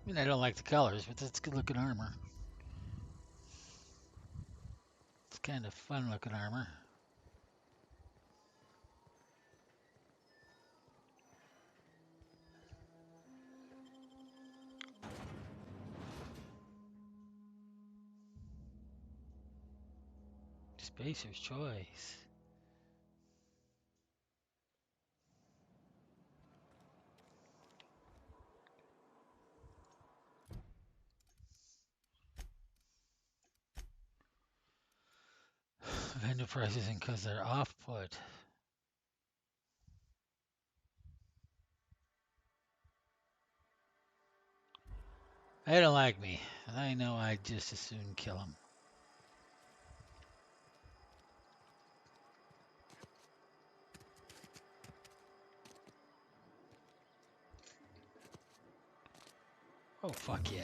I mean, I don't like the colors, but that's good looking armor. kind of fun looking armor. Spacer's choice. Vendor prices because they're off put. They don't like me. I know I'd just as soon kill them. Oh, fuck yeah.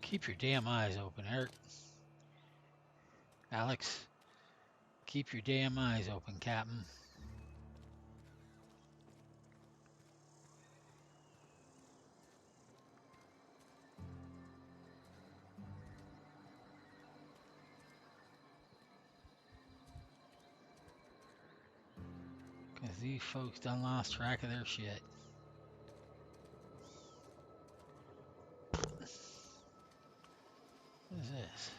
Keep your damn eyes open, Eric. Alex, keep your damn eyes open, Captain. Because these folks done lost track of their shit. What is this?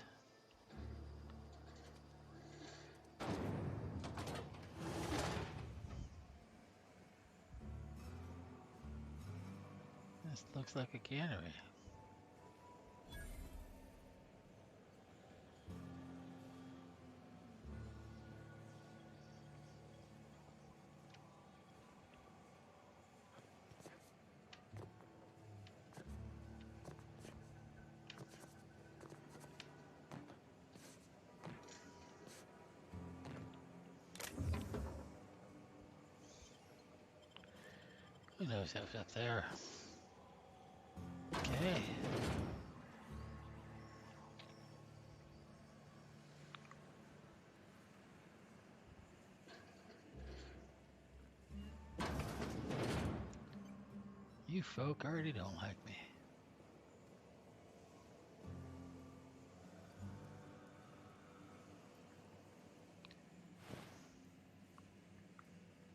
This looks like a cannery. Who knows what's up there? Okay. You folk already don't like me.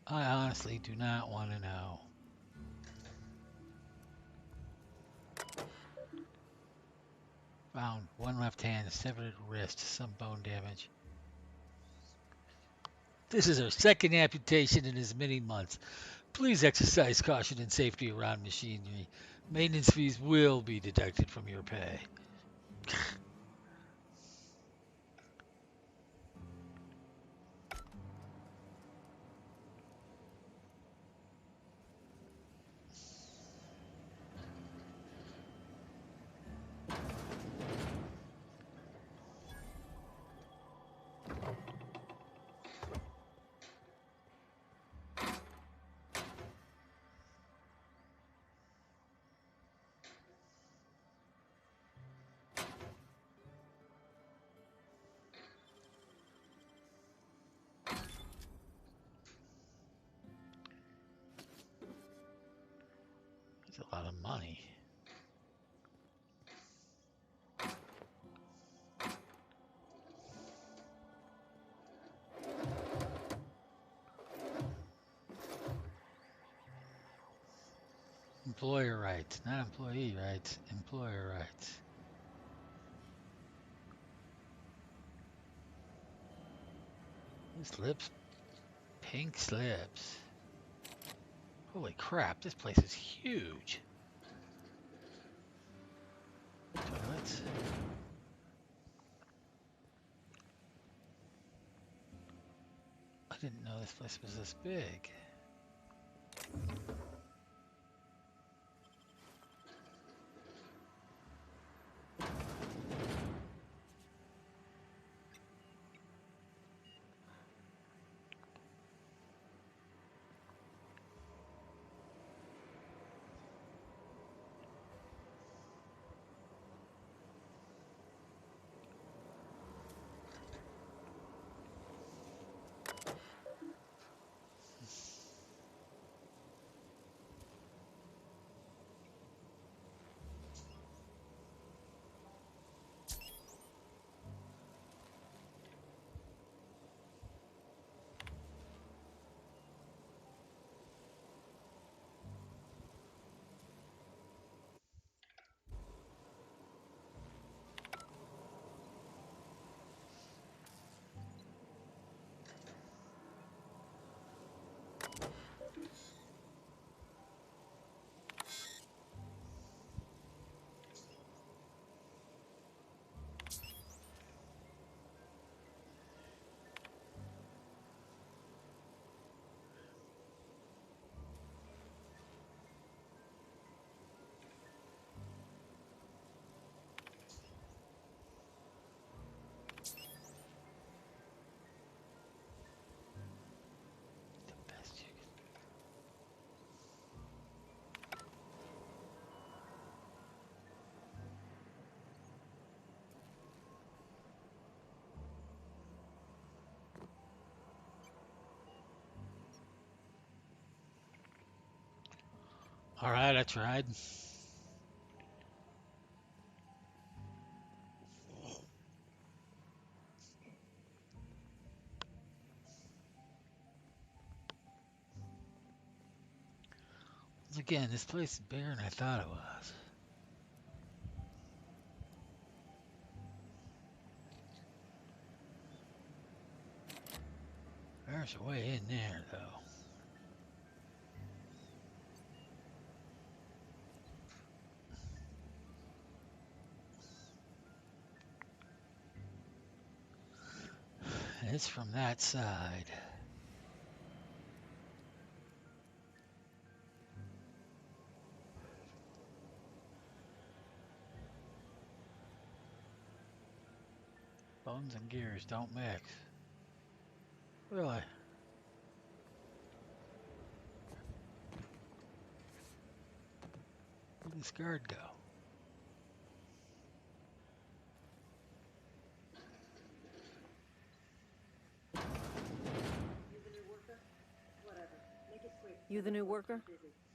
I honestly do not want to know. Found one left hand, severed wrist, some bone damage. This is our second amputation in as many months. Please exercise caution and safety around machinery. Maintenance fees will be deducted from your pay. That's a lot of money. Employer rights, not employee rights, employer rights. Slips, pink slips. Holy crap, this place is huge. Toilets. I didn't know this place was this big. All right, I tried. Again, this place is bigger than I thought it was. There's a way in there, though. It's from that side. Bones and gears don't mix. Really? Where'd this guard go? You the new worker?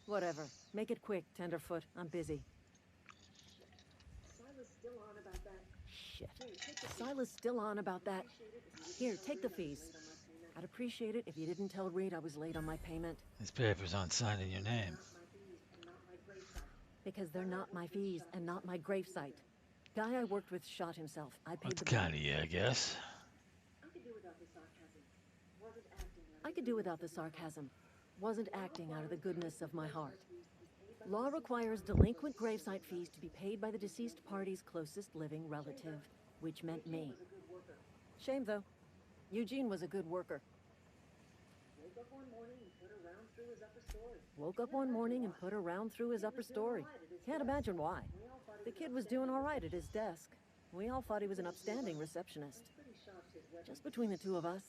Whatever. Make it quick, Tenderfoot. I'm busy. Shit. Silas still on about that. Here, take the fees. I'd appreciate it if you didn't tell Reed I was late on my payment. This paper's on signed in your name. Because they're not my fees and not my gravesite. Guy I worked with shot himself. I paid That's the bill. kind of you, I guess. I could do without the sarcasm. Wasn't acting out of the goodness of my heart. Law requires delinquent gravesite fees to be paid by the deceased party's closest living relative, which meant me. Shame, though. Eugene was a good worker. Woke up one morning and put a round through his upper story. Can't imagine why. The kid was doing all right at his desk. We all thought he was an upstanding receptionist. Just between the two of us,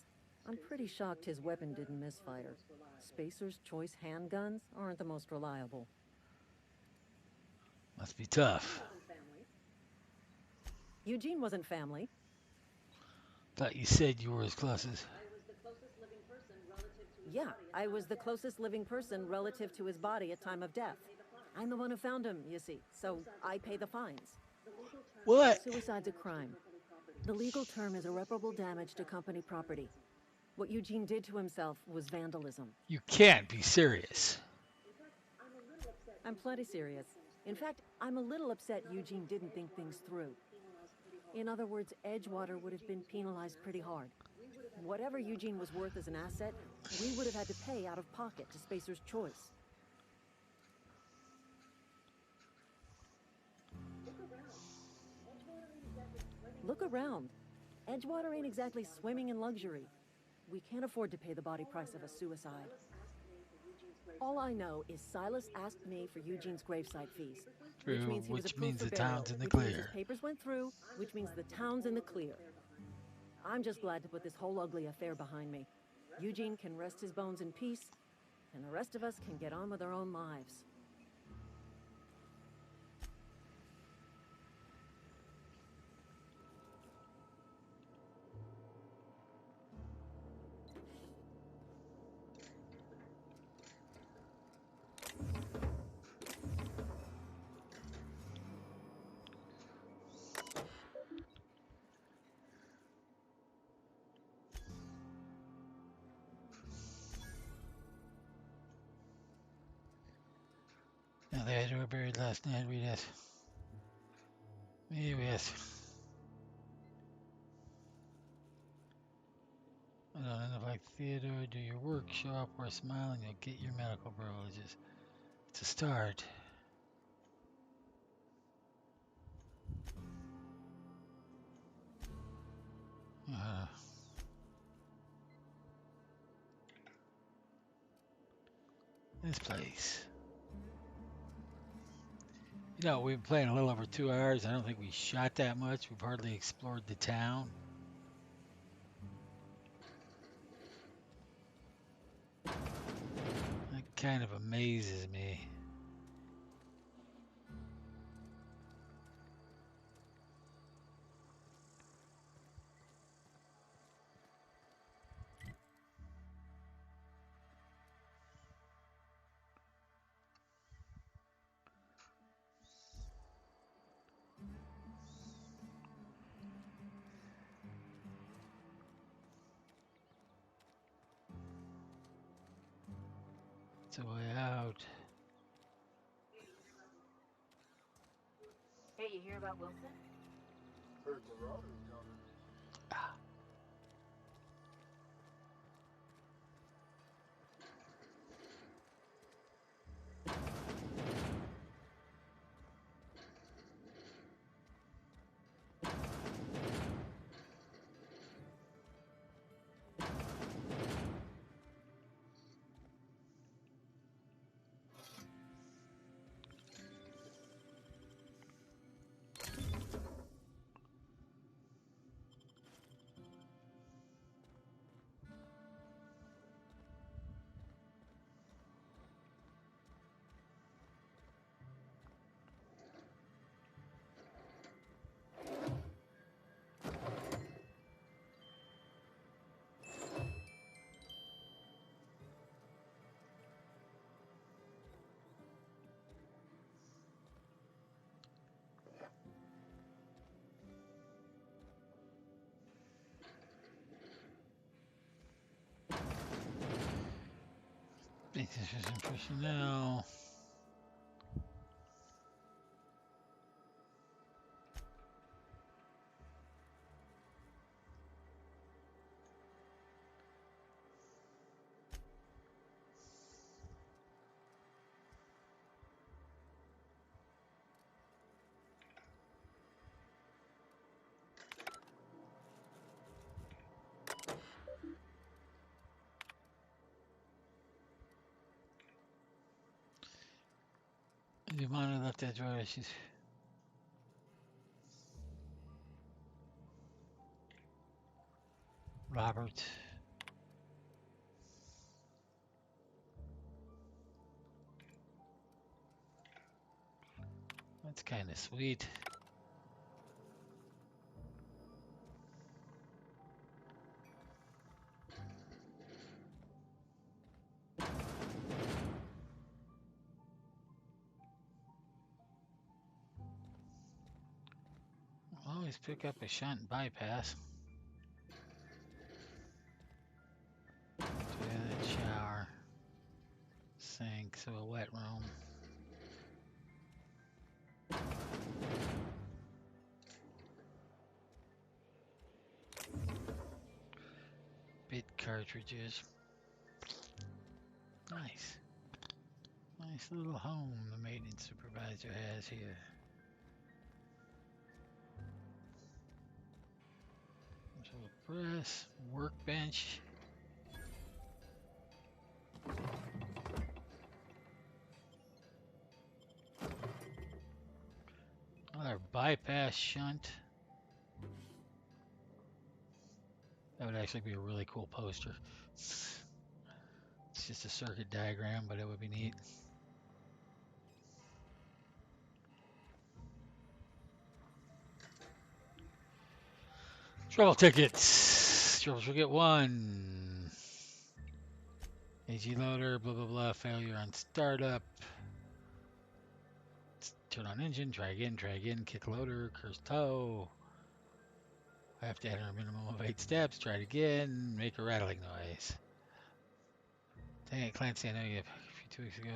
I'm pretty shocked his weapon didn't misfire. Spacer's choice handguns aren't the most reliable. Must be tough. Eugene wasn't family. Thought you said you were his closest. Yeah, I was the closest living person relative to his body at time of death. I'm the one who found him, you see, so I pay the fines. What? Suicide's a crime. The legal term is irreparable damage to company property. What Eugene did to himself was vandalism. You can't be serious. I'm plenty serious. In fact, I'm a little upset Eugene didn't think things through. In other words, Edgewater would have been penalized pretty hard. Whatever Eugene was worth as an asset, we would have had to pay out of pocket to Spacer's choice. Look around. Edgewater ain't exactly swimming in luxury. We can't afford to pay the body price of a suicide. All I know is Silas asked me for Eugene's gravesite fees. True, Which means he was which approved means for the burial, town's in the which means clear. his papers went through, which means the town's in the clear. I'm just glad to put this whole ugly affair behind me. Eugene can rest his bones in peace, and the rest of us can get on with our own lives. Now they were buried last night. Read it. Yes. I don't know, like Theodore, do your work, show up, wear a smile, and you'll get your medical privileges. It's a start. This place. You know, we've been playing a little over 2 hours. I don't think we shot that much. We've hardly explored the town. That kind of amazes me. It's a way out. Hey, you hear about Wilson? Heard Marauders coming. Insufficient personnel. The monitor left that drawer. She's Robert. That's kind of sweet. Always pick up a shunt bypass. Toilet, shower, sink, so a wet room. Bit cartridges. Nice. Nice little home the maintenance supervisor has here. So a press, workbench. Another bypass shunt. That would actually be a really cool poster. It's just a circuit diagram, but it would be neat. Trouble tickets. Troubleshoot 1. AG loader, blah, blah, blah. Failure on startup. Turn on engine, try again, kick loader, curse tow. I have to enter a minimum of 8 steps, try it again, make a rattling noise. Dang it, Clancy, I know you a few 2 weeks ago.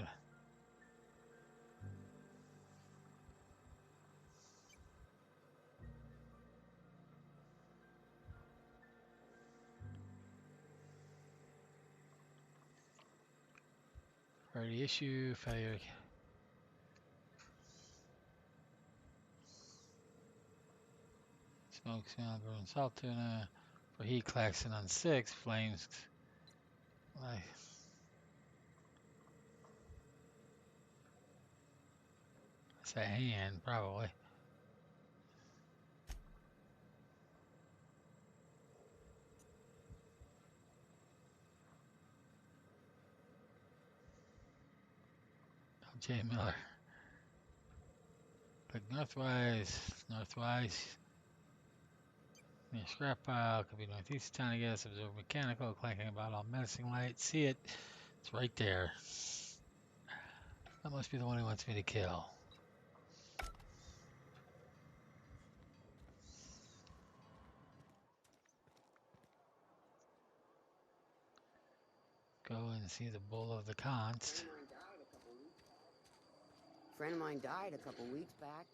Priority issue, failure. Smoke, smell, burn, salt tuna. For heat, klaxon on 6, flames. Like, that's a hand, probably. J. Miller. Click northwise. Near scrap pile, could be northeast town, I guess. Observe mechanical, clanking about all menacing lights. See it? It's right there. That must be the one he wants me to kill. Go and see the bull of the const. Friend of mine died a couple weeks back.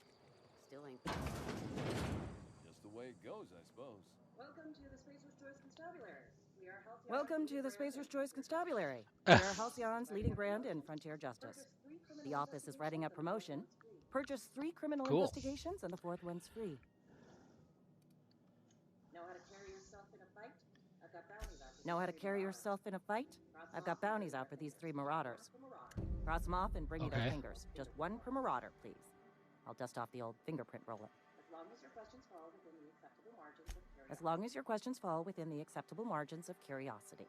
Still ain't. Just the way it goes, I suppose. Welcome to the Spacer's Choice Constabulary. We are Halcyon. Welcome to the Spacer's Choice Constabulary. We are Halcyon's leading brand in frontier justice. The office is writing up promotion. Purchase 3 criminal investigations and the 4th one's free. Know how to carry yourself in a fight? I've got bounties out. Know how to carry yourself in a fight? I've got bounties out for these 3 marauders. Cross them off and bring me their fingers. Just 1 per marauder, please. I'll dust off the old fingerprint roller. As long as your questions fall within the acceptable margins of curiosity. As long as your questions fall within the acceptable margins of curiosity.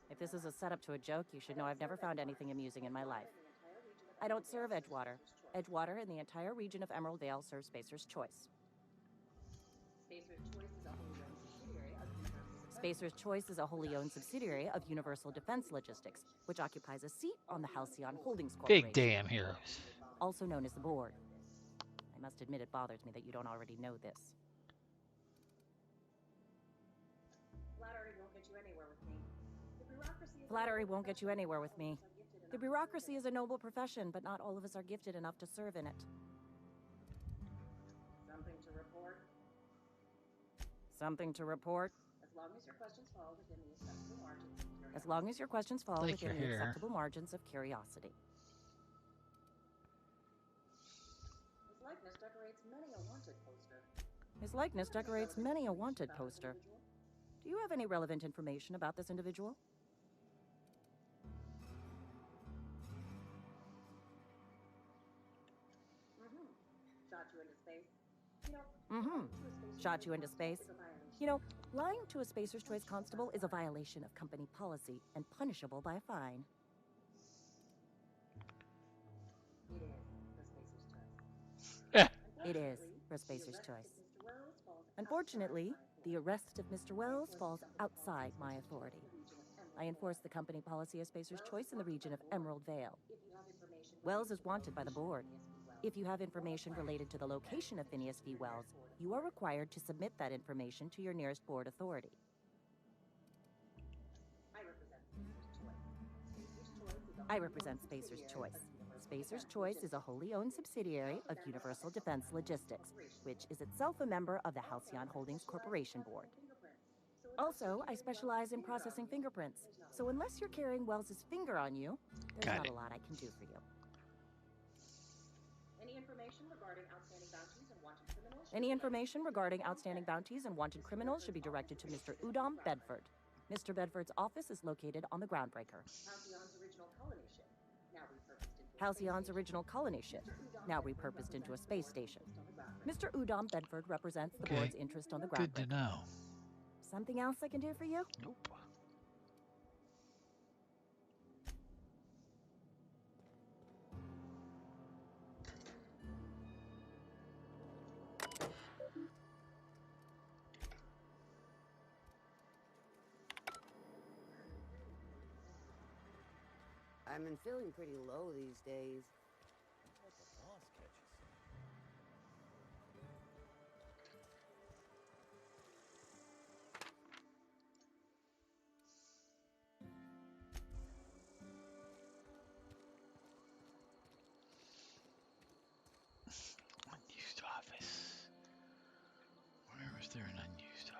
If this is a setup to a joke, you should know I've never found anything amusing in my life. I don't serve Edgewater. Edgewater and the entire region of Emerald Vale serve Spacer's Choice. Spacer's Choice is a wholly owned subsidiary of Universal Defense Logistics. Spacer's Choice is a wholly owned subsidiary of Universal Defense Logistics, which occupies a seat on the Halcyon Holdings Corporation. Big damn heroes. Also known as the board. I must admit it bothers me that you don't already know this. Flattery won't get you anywhere with me. Flattery won't get you anywhere with me. The bureaucracy is a noble profession, but not all of us are gifted enough to serve in it. Something to report? Something to report? As long as your questions fall within the acceptable margins of curiosity. As long as your questions fall Like within your the hair. acceptable margins of curiosity. His likeness decorates many a wanted poster. His likeness decorates many a wanted poster. Do you have any relevant information about this individual? Shot you into space. Shot you into space. You know, lying to a Spacer's Choice constable is a violation of company policy and punishable by a fine. It is for Spacer's Choice. Unfortunately, the arrest of Mr. Wells falls outside my authority. I enforce the company policy of Spacer's Choice in the region of Emerald Vale. Wells is wanted by the board. If you have information related to the location of Phineas V. Wells, you are required to submit that information to your nearest board authority. I represent Spacer's Choice. Spacer's Choice is a wholly owned subsidiary of Universal Defense Logistics, which is itself a member of the Halcyon Holdings Corporation Board. Also, I specialize in processing fingerprints, so unless you're carrying Wells's finger on you, there's not a lot I can do for you. Any information regarding outstanding bounties and wanted criminals? Any information regarding outstanding bounties and wanted criminals should be directed to Mr. Udom Bedford. Mr. Bedford's office is located on the Groundbreaker. Halcyon's original colony ship, now repurposed into a space station. Halcyon's original colony ship, now repurposed into a space station. Mr. Udom Bedford represents the board's interest on the Groundbreaker. Good to know. Something else I can do for you? Nope. I've been feeling pretty low these days. Unused office. Where was there an unused office?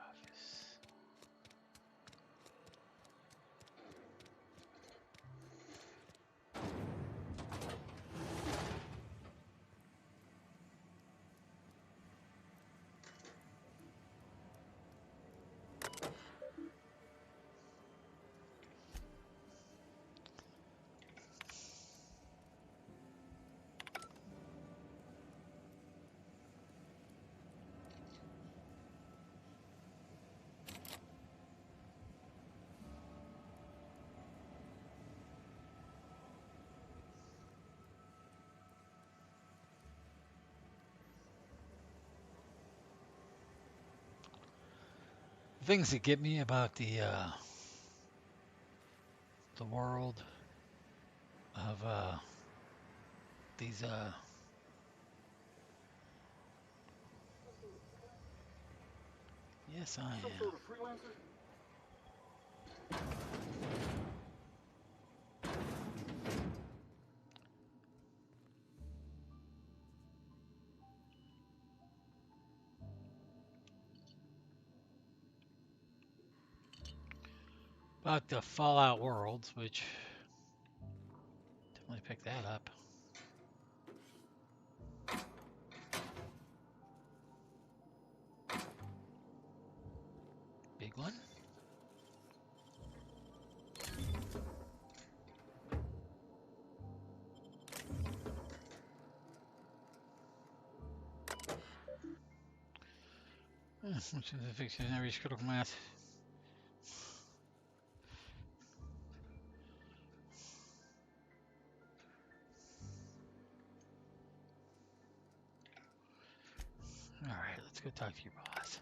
Things that get me about the world of these Yes, I Some am. sort of freelancer? About the Fallout Worlds, which definitely pick that up. Big one. Which is a fictionary critical mass. Alright, let's go talk to your boss.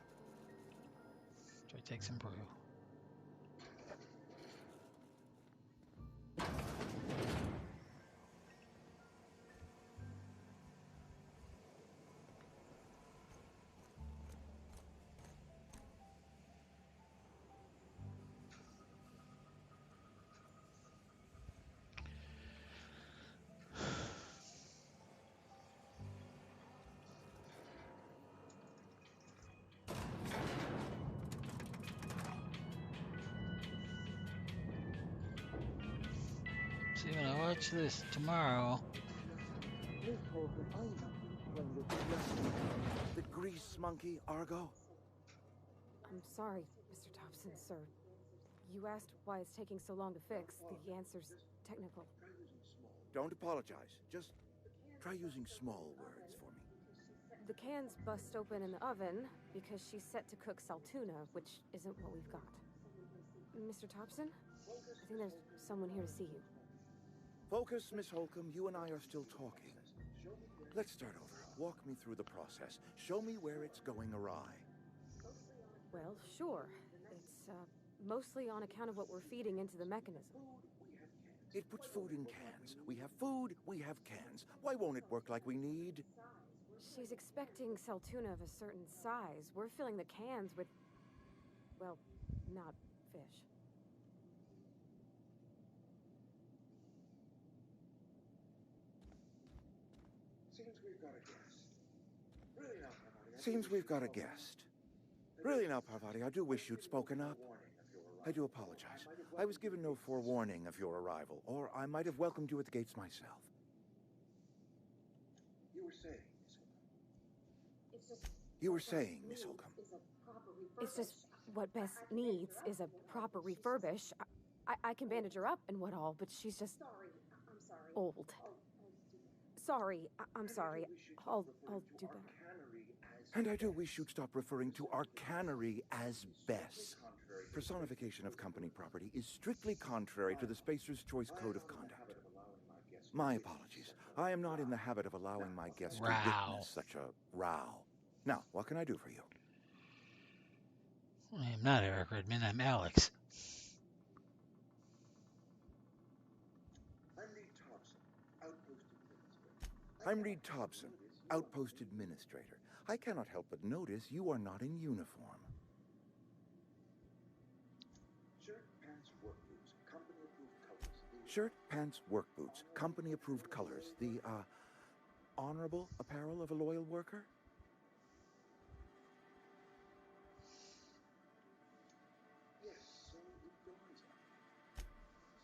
Try to take some brew. See, when I watch this tomorrow. The grease monkey, Argo? I'm sorry, Mr. Thompson, sir. You asked why it's taking so long to fix. The answer's technical. Don't apologize. Just try using small words for me. The cans bust open in the oven because she's set to cook saltuna, which isn't what we've got. Mr. Thompson? I think there's someone here to see you. Focus, Miss Holcomb. You and I are still talking. Let's start over. Walk me through the process. Show me where it's going awry. Well, sure. It's, mostly on account of what we're feeding into the mechanism. It puts food in cans. We have food, we have cans. Why won't it work like we need? She's expecting saltuna of a certain size. We're filling the cans with, well, not fish. Seems we've got a guest. Really now, Parvati, I do wish you'd spoken up. I do apologize. I was given no forewarning of your arrival, or I might have welcomed you at the gates myself. You were saying, Miss Holcomb. It's just what Bess needs is a proper refurbish. I can bandage her up and what all, but she's just old. Sorry, I'm sorry. I'll do better. And I do wish you'd stop referring to our cannery as Bess. Personification of company property is strictly contrary to the Spacer's Choice Code of Conduct. My apologies. I am not in the habit of allowing my guests to witness such a row. Now, what can I do for you? I am not Eric Redmond, I'm Alex. I'm Reed Thompson, Outpost Administrator. I cannot help but notice you are not in uniform. Shirt, pants, work boots, company-approved colors. The, honorable apparel of a loyal worker?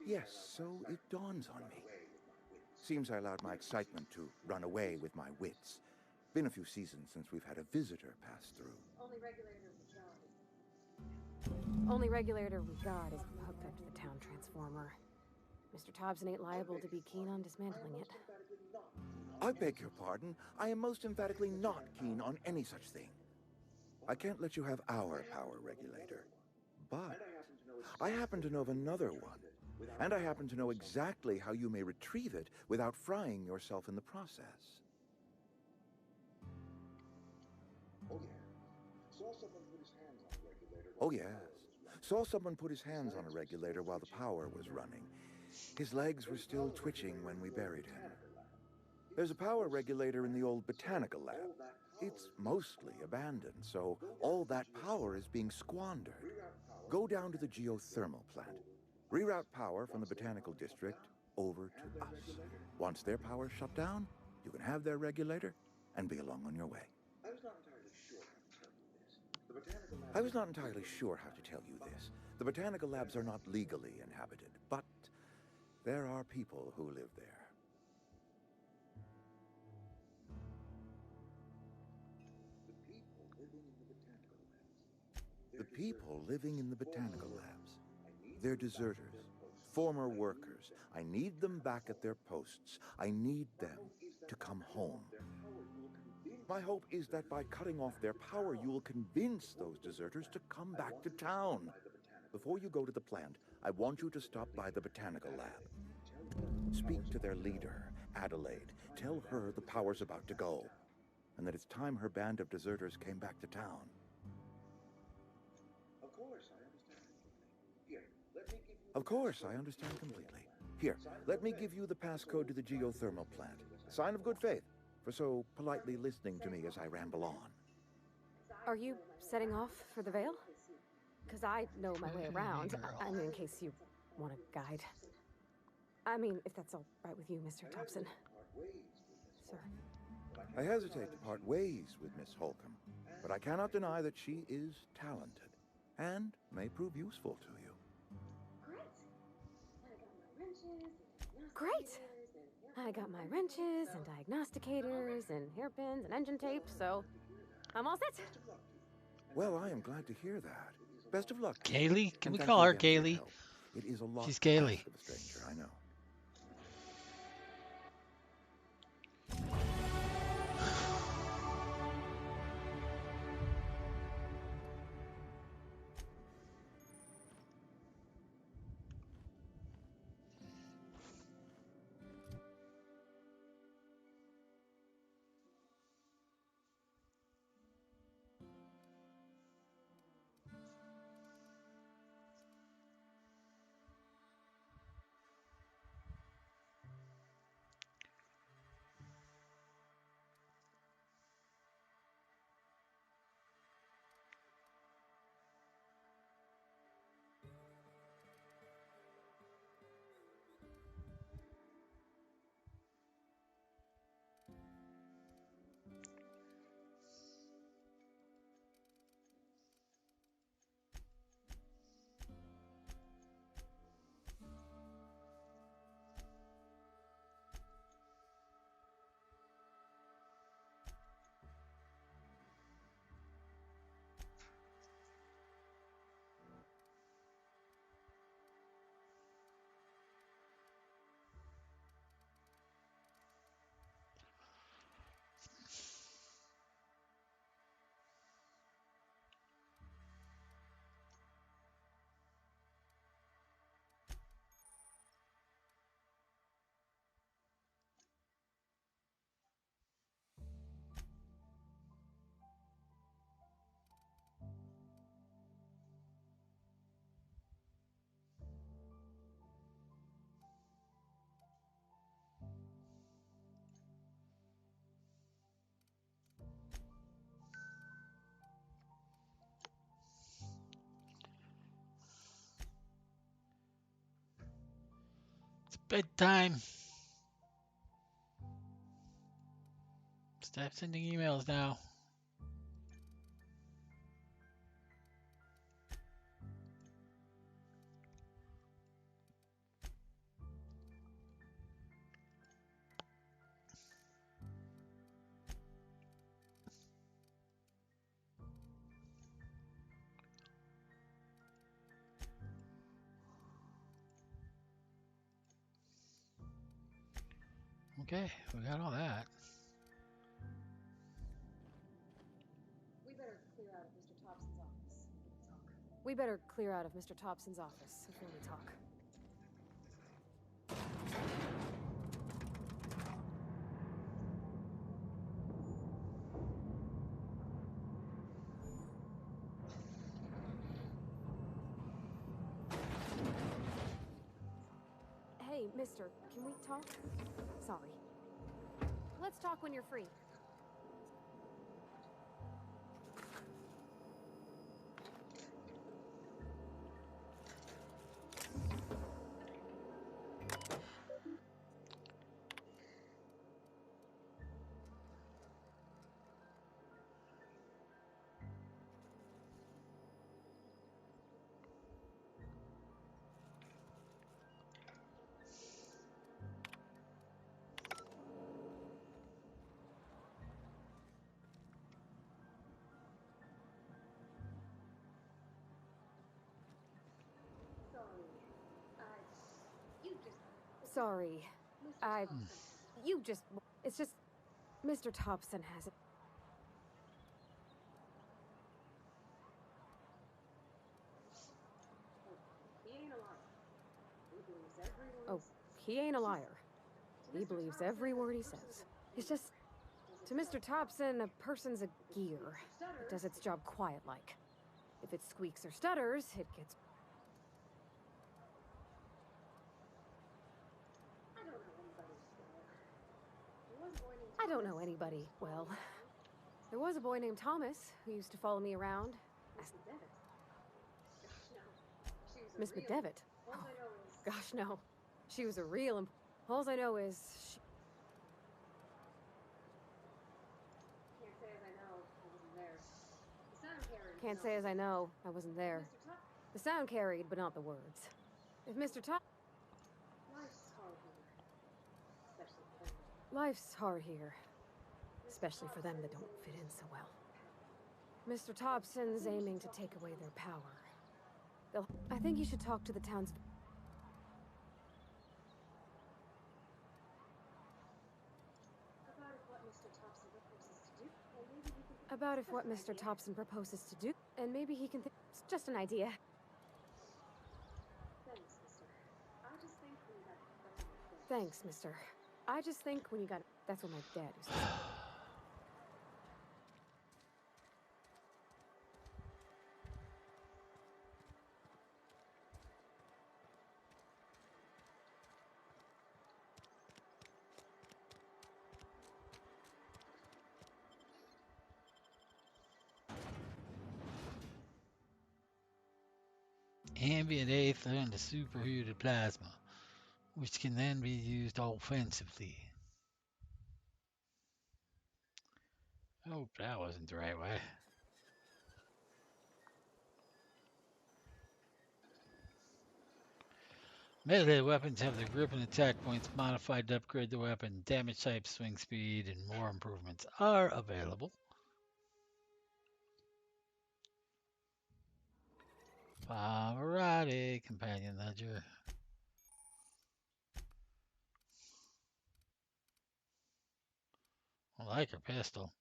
Yes, so it dawns on me. Seems I allowed my excitement to run away with my wits. Been a few seasons since we've had a visitor pass through. Only regulator we got is hooked up to the town transformer. Mr. Thompson ain't liable to be keen on dismantling it. I beg your pardon. I am most emphatically not keen on any such thing. I can't let you have our power regulator. But I happen to know of another one. And I happen to know exactly how you may retrieve it without frying yourself in the process. Oh, yes. Saw someone put his hands on a regulator while the power was running. His legs were still twitching when we buried him. There's a power regulator in the old botanical lab. It's mostly abandoned, so all that power is being squandered. Go down to the geothermal plant. Reroute power from the Botanical District over to us. Once their power's shut down, you can have their regulator and be along on your way. I was not entirely sure how to tell you this. The botanical labs are not legally inhabited, but there are people who live there. The people living in the botanical labs. They're deserters, former workers. I need them back at their posts. I need them to come home. My hope is that by cutting off their power, you will convince those deserters to come back to town. Before you go to the plant, I want you to stop by the botanical lab. Speak to their leader, Adelaide. Tell her the power's about to go, and that it's time her band of deserters came back to town. Of course, I understand completely. Here, let me give you the passcode to the geothermal plant. Sign of good faith for so politely listening to me as I ramble on. Are you setting off for the Vale? Because I know my way around. I mean, in case you want a guide. I mean, if that's all right with you, Mr. Thompson. Sir. I hesitate to part ways with Miss Holcomb, but I cannot deny that she is talented and may prove useful to you. Great! I got my wrenches and diagnosticators and hairpins and engine tape, so I'm all set. Well, I am glad to hear that. Best of luck. Kaylee? Can we And call her thank you again for Kaylee? your help. It is a lot She's to Kaylee. ask of a stranger, I know. It's bedtime. Stop sending emails now. Okay, we got all that. We better clear out of Mr. Thompson's office before we talk. Hey, mister, can we talk? Sorry. Let's talk when you're free. sorry. You just... It's just... Mr. Thompson has it. Oh, he ain't a liar. He believes every word he says. It's just... To Mr. Thompson, a person's a gear. It does its job quiet-like. If it squeaks or stutters, it gets... I don't know anybody well. There was a boy named Thomas who used to follow me around. Miss McDevitt? Oh, gosh, no. She was a real... All I know is she... Can't say as I know. I wasn't there. The sound carried, but not the words. If Mr. Life's hard here. Especially for them that don't fit in so well. Mr. Thompson's aiming to take away their power. I think you should talk to the town's... About if what Mr. Thompson proposes to do, and maybe he can it's just an idea. Thanks, mister. I just think when you got... That's what my dad used to say. Ambient ether into superheated plasma, which can then be used offensively. Oh, that wasn't the right way. Melee weapons have their grip and attack points modified to upgrade the weapon. Damage type, swing speed, and more improvements are available. Alrighty, companion ledger. I like her pistol.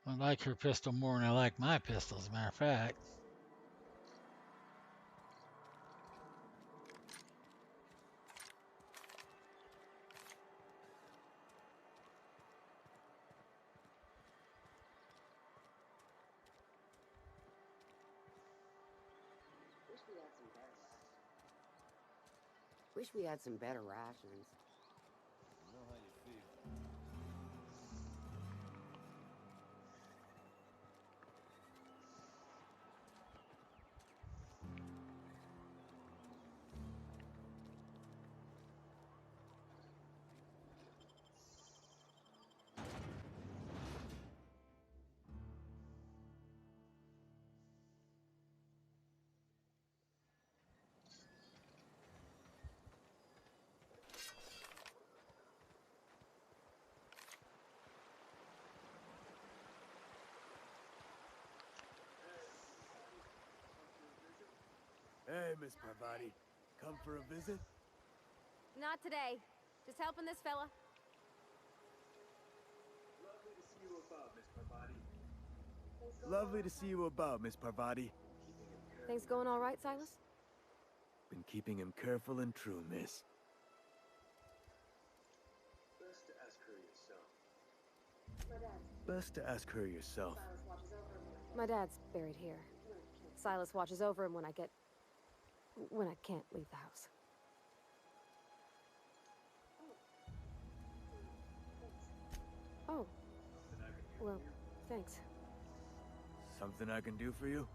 I like her pistol more than I like my pistol, as a matter of fact. Wish we had some better rations. I know how you feel. Hey, Miss Parvati. Come for a visit? Not today. Just helping this fella. Lovely to see you about, Miss Parvati. Things going all right, Silas? Been keeping him careful and true, miss. Best to ask her yourself. My dad's buried here. Silas watches over him when I can't leave the house. Oh. Well, thanks. Something I can do for you?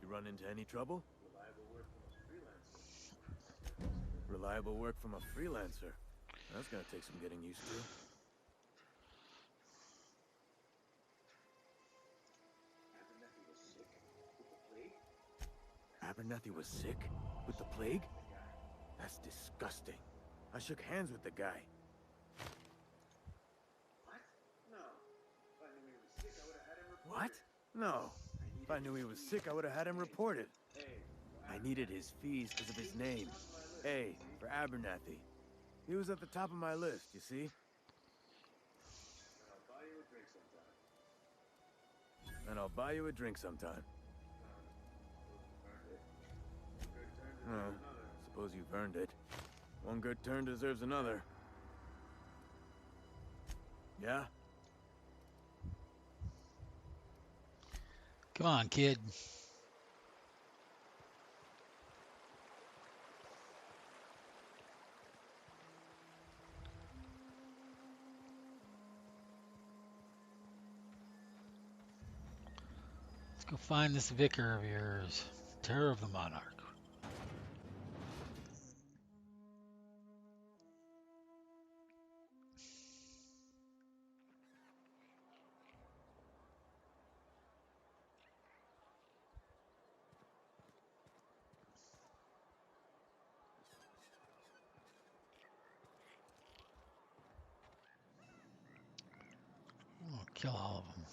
You run into any trouble? Reliable work from a freelancer. That's gonna take some getting used to. Abernathy was sick? With the plague? That's disgusting. I shook hands with the guy. What? No. If I knew he was sick, I would have had him reported. I needed his fees because of his name. A for Abernathy. He was at the top of my list, you see? And I'll buy you a drink sometime. Well, suppose you've earned it. One good turn deserves another. Yeah? Come on, kid. Let's go find this vicar of yours. Terror of the Monarch. Oh, kill all of them.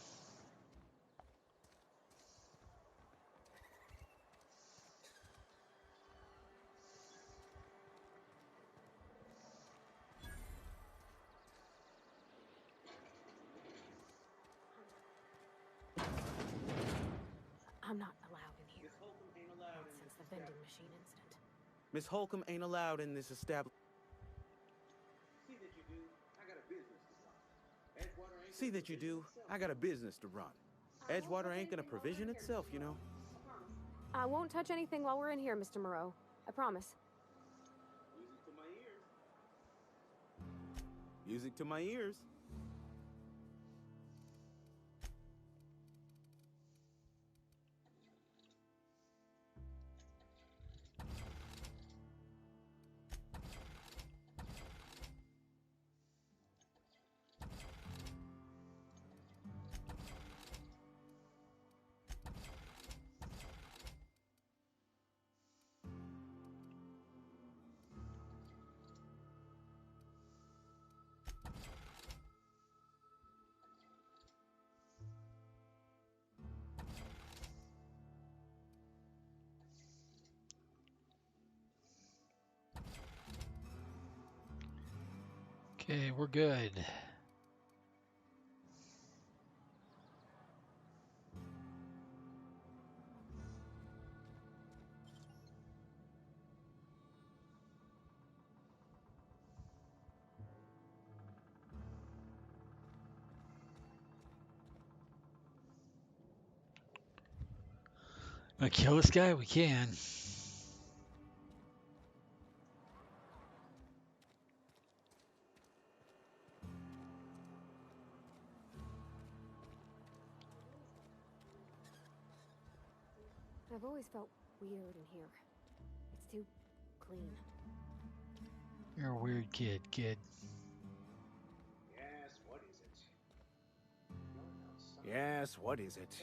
I'm not allowed in here. Not since the vending machine incident. Miss Holcomb ain't allowed in this establishment. See that you do. I got a business to run. Edgewater ain't gonna provision itself, you know. I won't touch anything while we're in here, Mr. Moreau. I promise. Music to my ears. Okay, we're good. Wanna kill this guy? We can. I've always felt weird in here. It's too clean. You're a weird kid. Yes, what is it?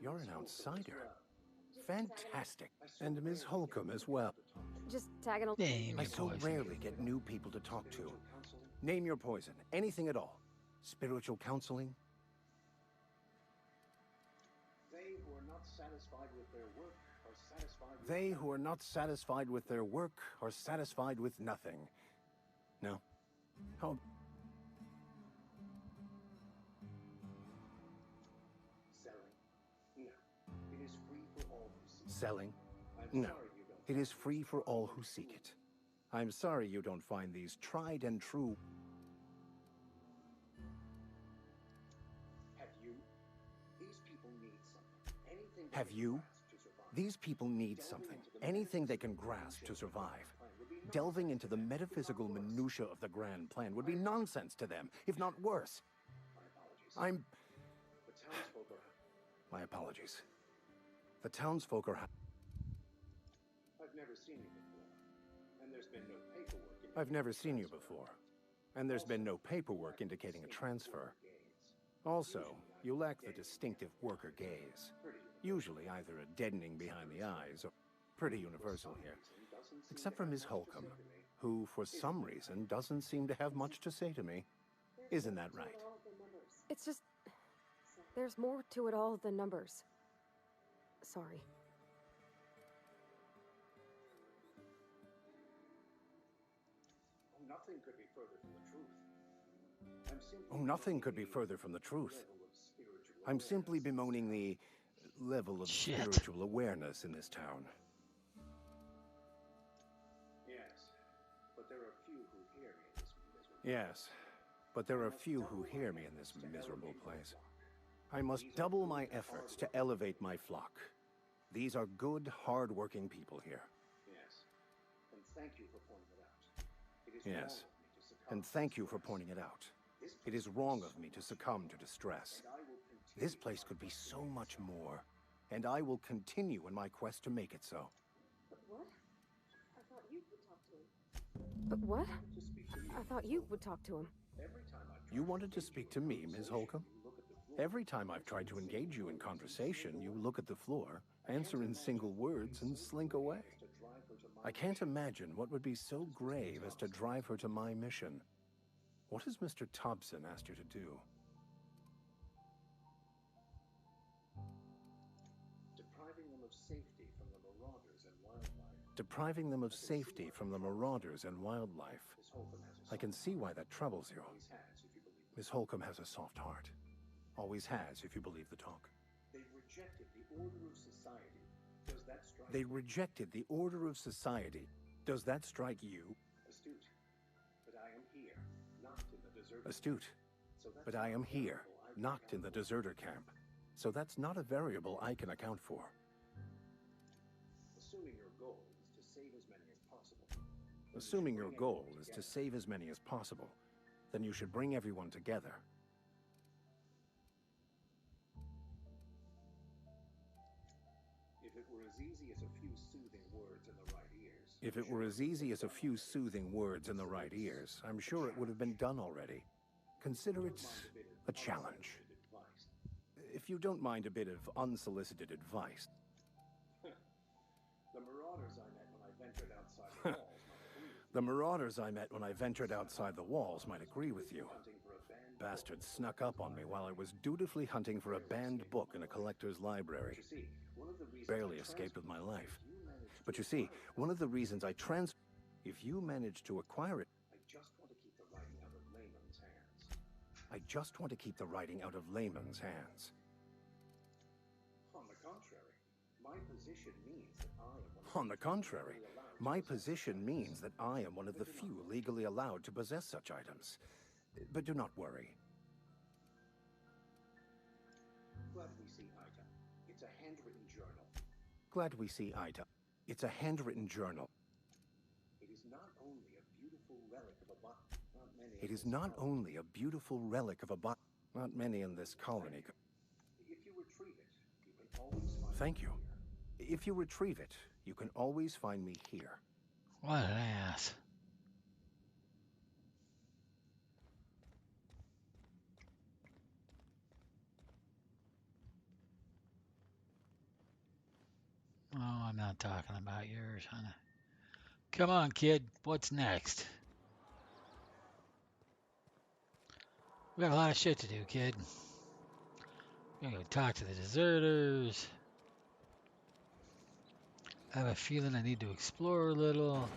You're an outsider. Fantastic. And Ms. Holcomb as well. Just tagging along. Name I your so poison. rarely get new people to talk to. Name your poison. Anything at all. Spiritual counseling? They who are not satisfied with their work are satisfied with They who are not satisfied with their work are satisfied with nothing. No? How... selling? No. It is free for all who seek. Selling? No. It is free for all who seek it. I'm sorry you don't find these tried and true... Have you? These people need something. Anything Have you? These people need something. Anything they can grasp to survive. Delving into the metaphysical minutiae of the grand plan would be nonsense to them, if not worse. I'm... My apologies. The townsfolk are... I've never seen you before, and there's been no paperwork. I've never seen you before, and there's been no paperwork indicating a transfer. Also, you lack the distinctive worker gaze. Usually either a deadening behind the eyes or pretty universal here. Except for Ms. Holcomb, who for some reason doesn't seem to have much to say to me. Isn't that right? It's just... There's more to it all than numbers. Sorry. Nothing could be further from the truth. Oh, nothing could be further from the truth. I'm simply bemoaning the level of spiritual awareness in this town. Yes, but there are few who hear me in this miserable Yes, but there are few who hear me in this miserable place. I must double my efforts to elevate my flock. These are good, hard-working people here. Yes, and thank you for pointing it out. It is Yes, and thank you for pointing it out. It is wrong of me to succumb to distress. This place could be so much more, and I will continue in my quest to make it so. But what? I thought you would talk to him. But what? I thought you would talk to him. You wanted to speak to me, Ms. Holcomb? Every time I've tried to engage you in conversation, you look at the floor, answer in single words, and slink away. I can't imagine what would be so grave as to drive her to my mission. What has Mr. Thompson asked you to do? depriving them of safety from the marauders and wildlife. Depriving them of safety from the marauders and wildlife. Miss Holcomb has a I can see why that troubles you. always has, if you believe. Miss Holcomb has a soft heart. Always has, if you believe the talk. They rejected the order of society. Does that strike They you? rejected the order of society. Does that strike you? Astute. But I am here, knocked in the deserted. Astute. So that's But I am not a here, variable I can knocked in account the deserter camp. So that's not a variable I can account for. for. Assuming your goal is to save as many as possible. Assuming your goal is to save as many as possible, then you should bring everyone together. If it were as easy as a few soothing words in the right ears. If it were as easy as a few soothing words in the right ears, I'm sure it would have been done already. Consider it a challenge. If you don't mind a bit of unsolicited advice. The marauders I met when I ventured outside the walls might agree with The marauders I met when I ventured outside the walls might agree with you. hunting for a banned Bastards snuck up on me while I was dutifully hunting for a banned book in a collector's library. You see, one of the reasons Barely I escaped with my life. you managed But you see, one of the reasons if you manage to acquire it, I just want to keep the writing out of layman's hands. I just want to keep the writing out of layman's hands. On the contrary, my position means that I am one of On the contrary, my position means that I am one of the few legally allowed to possess such items. But do not worry. Glad we see Ida. It's a handwritten journal. Glad we see Ida. It's a handwritten journal. It is not only a beautiful relic of a not many. It is not only a beautiful relic of a not many in this colony. If you retrieve it, you can always find. Thank you. If you retrieve it, you can always find me here. What an ass. Oh, I'm not talking about yours, honey. Come on, kid. What's next? We got a lot of shit to do, kid. We're gonna go talk to the deserters. I have a feeling I need to explore a little.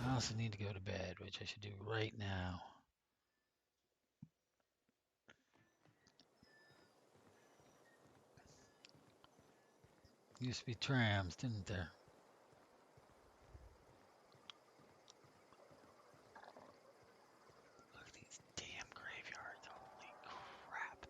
I also need to go to bed, which I should do right now. Used to be trams, didn't there? Look at these damn graveyards. Holy crap.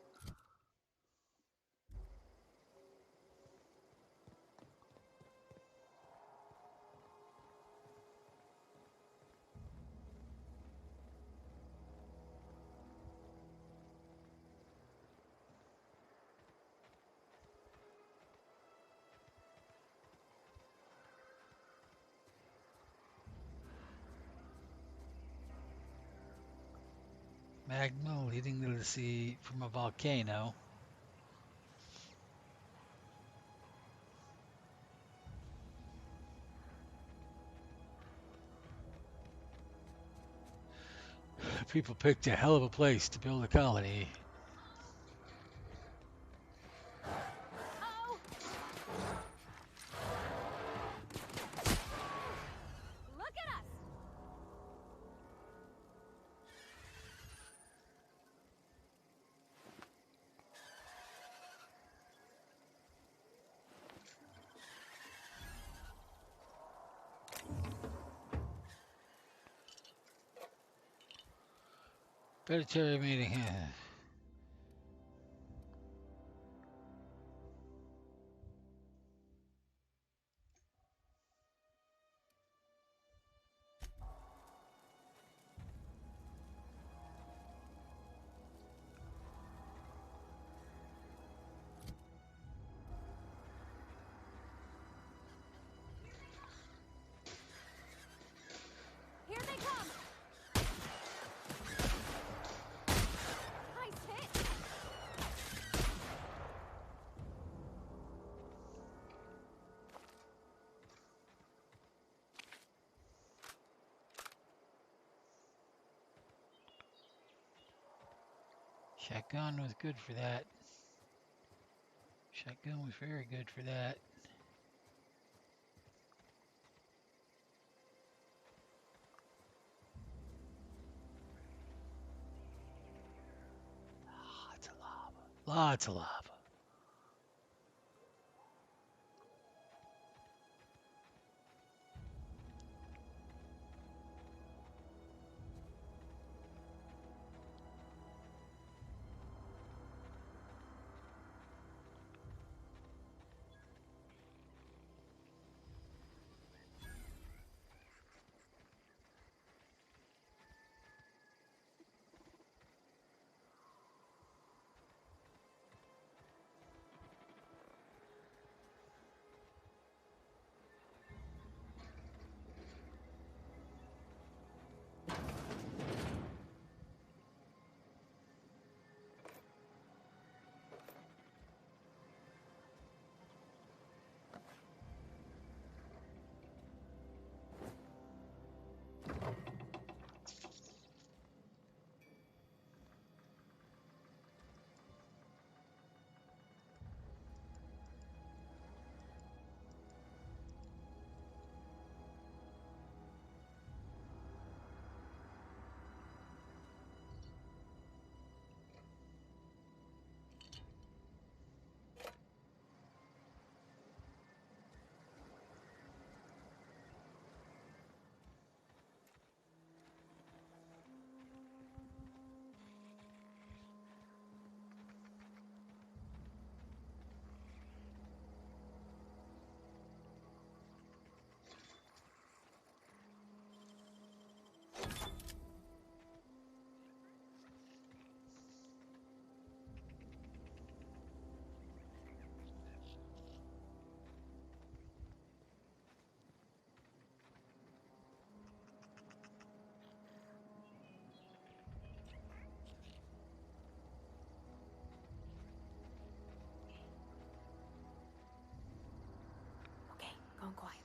Magma leading to the sea from a volcano. People picked a hell of a place to build a colony. Predatory meeting. Here they come! Nice hit! Shotgun was good for that. Shotgun was very good for that. Lots of lava. Lots of lava. Okay, going quiet.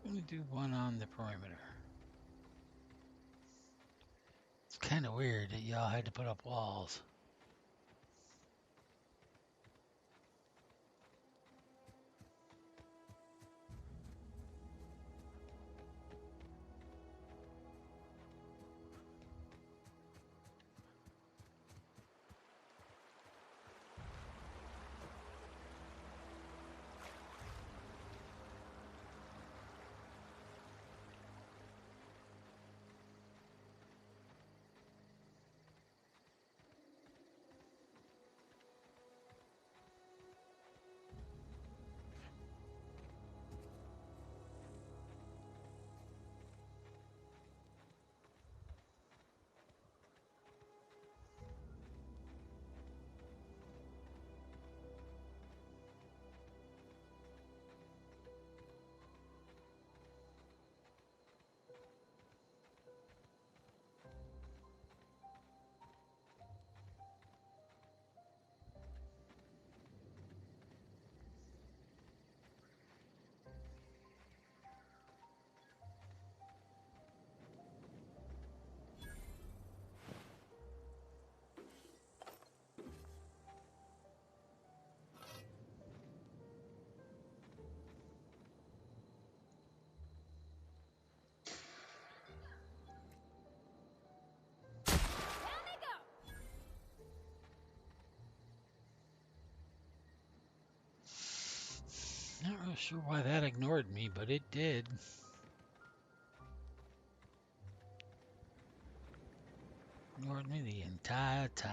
Let me do one on the perimeter. It's kind of weird that y'all had to put up walls. Not sure why that ignored me, but it did. Ignored me the entire time.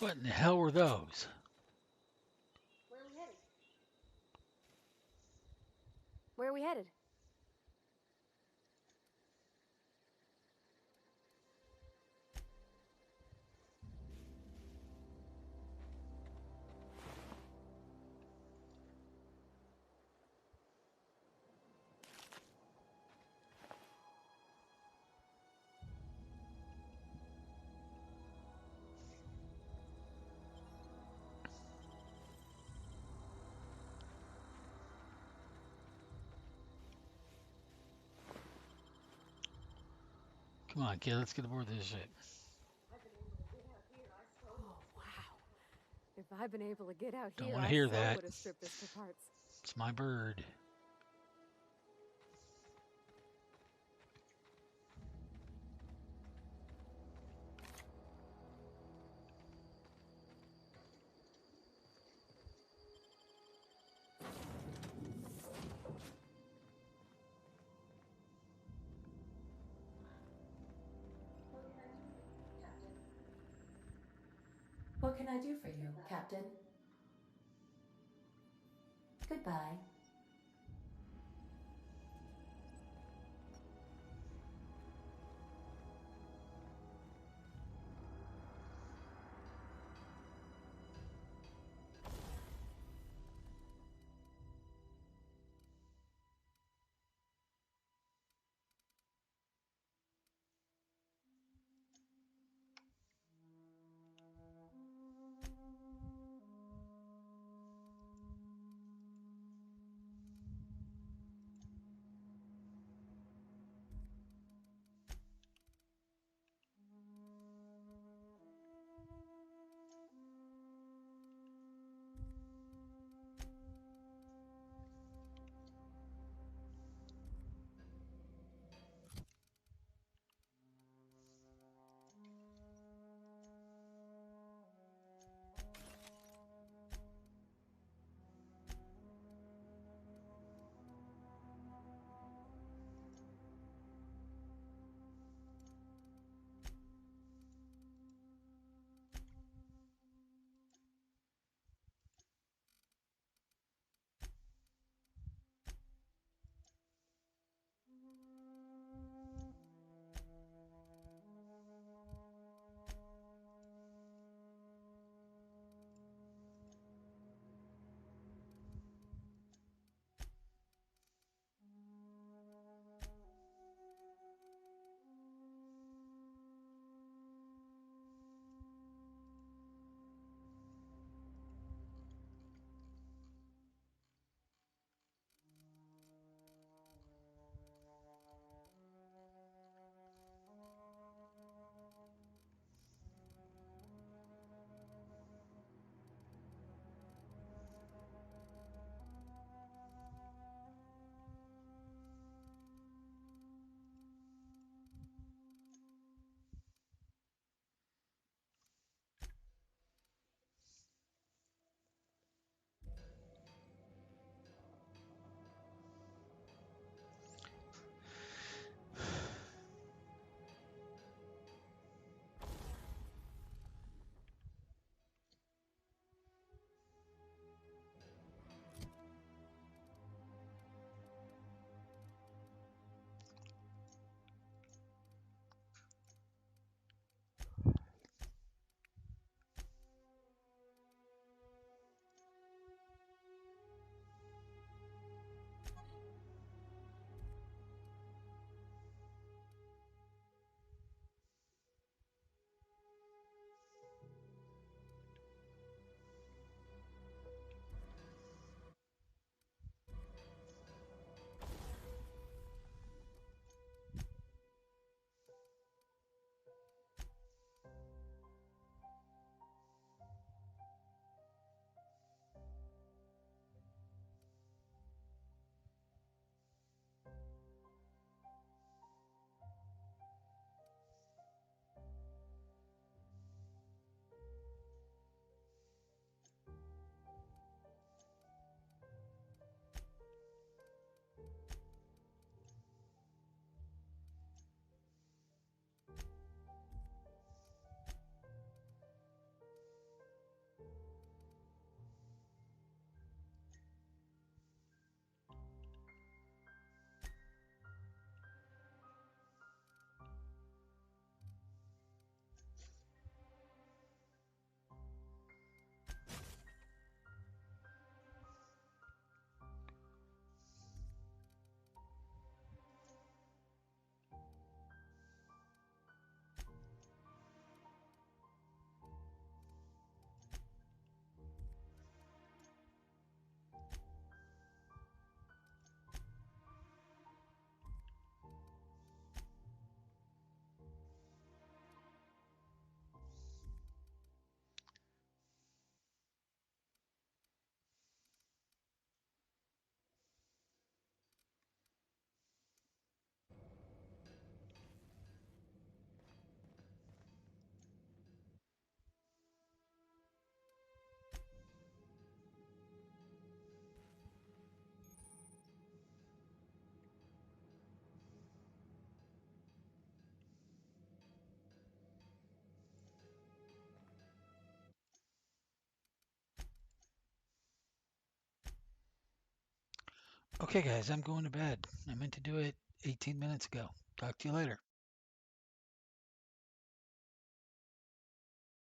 What in the hell were those? Where are we headed? Where are we headed? Come on, kid, let's get aboard this ship. Oh, wow. If I'd been able to get out Don't here, want to I hear so that. would have stripped this for parts. It's my bird. What can I do for you, Captain? Goodbye. Okay, guys, I'm going to bed. I meant to do it 18 minutes ago. Talk to you later.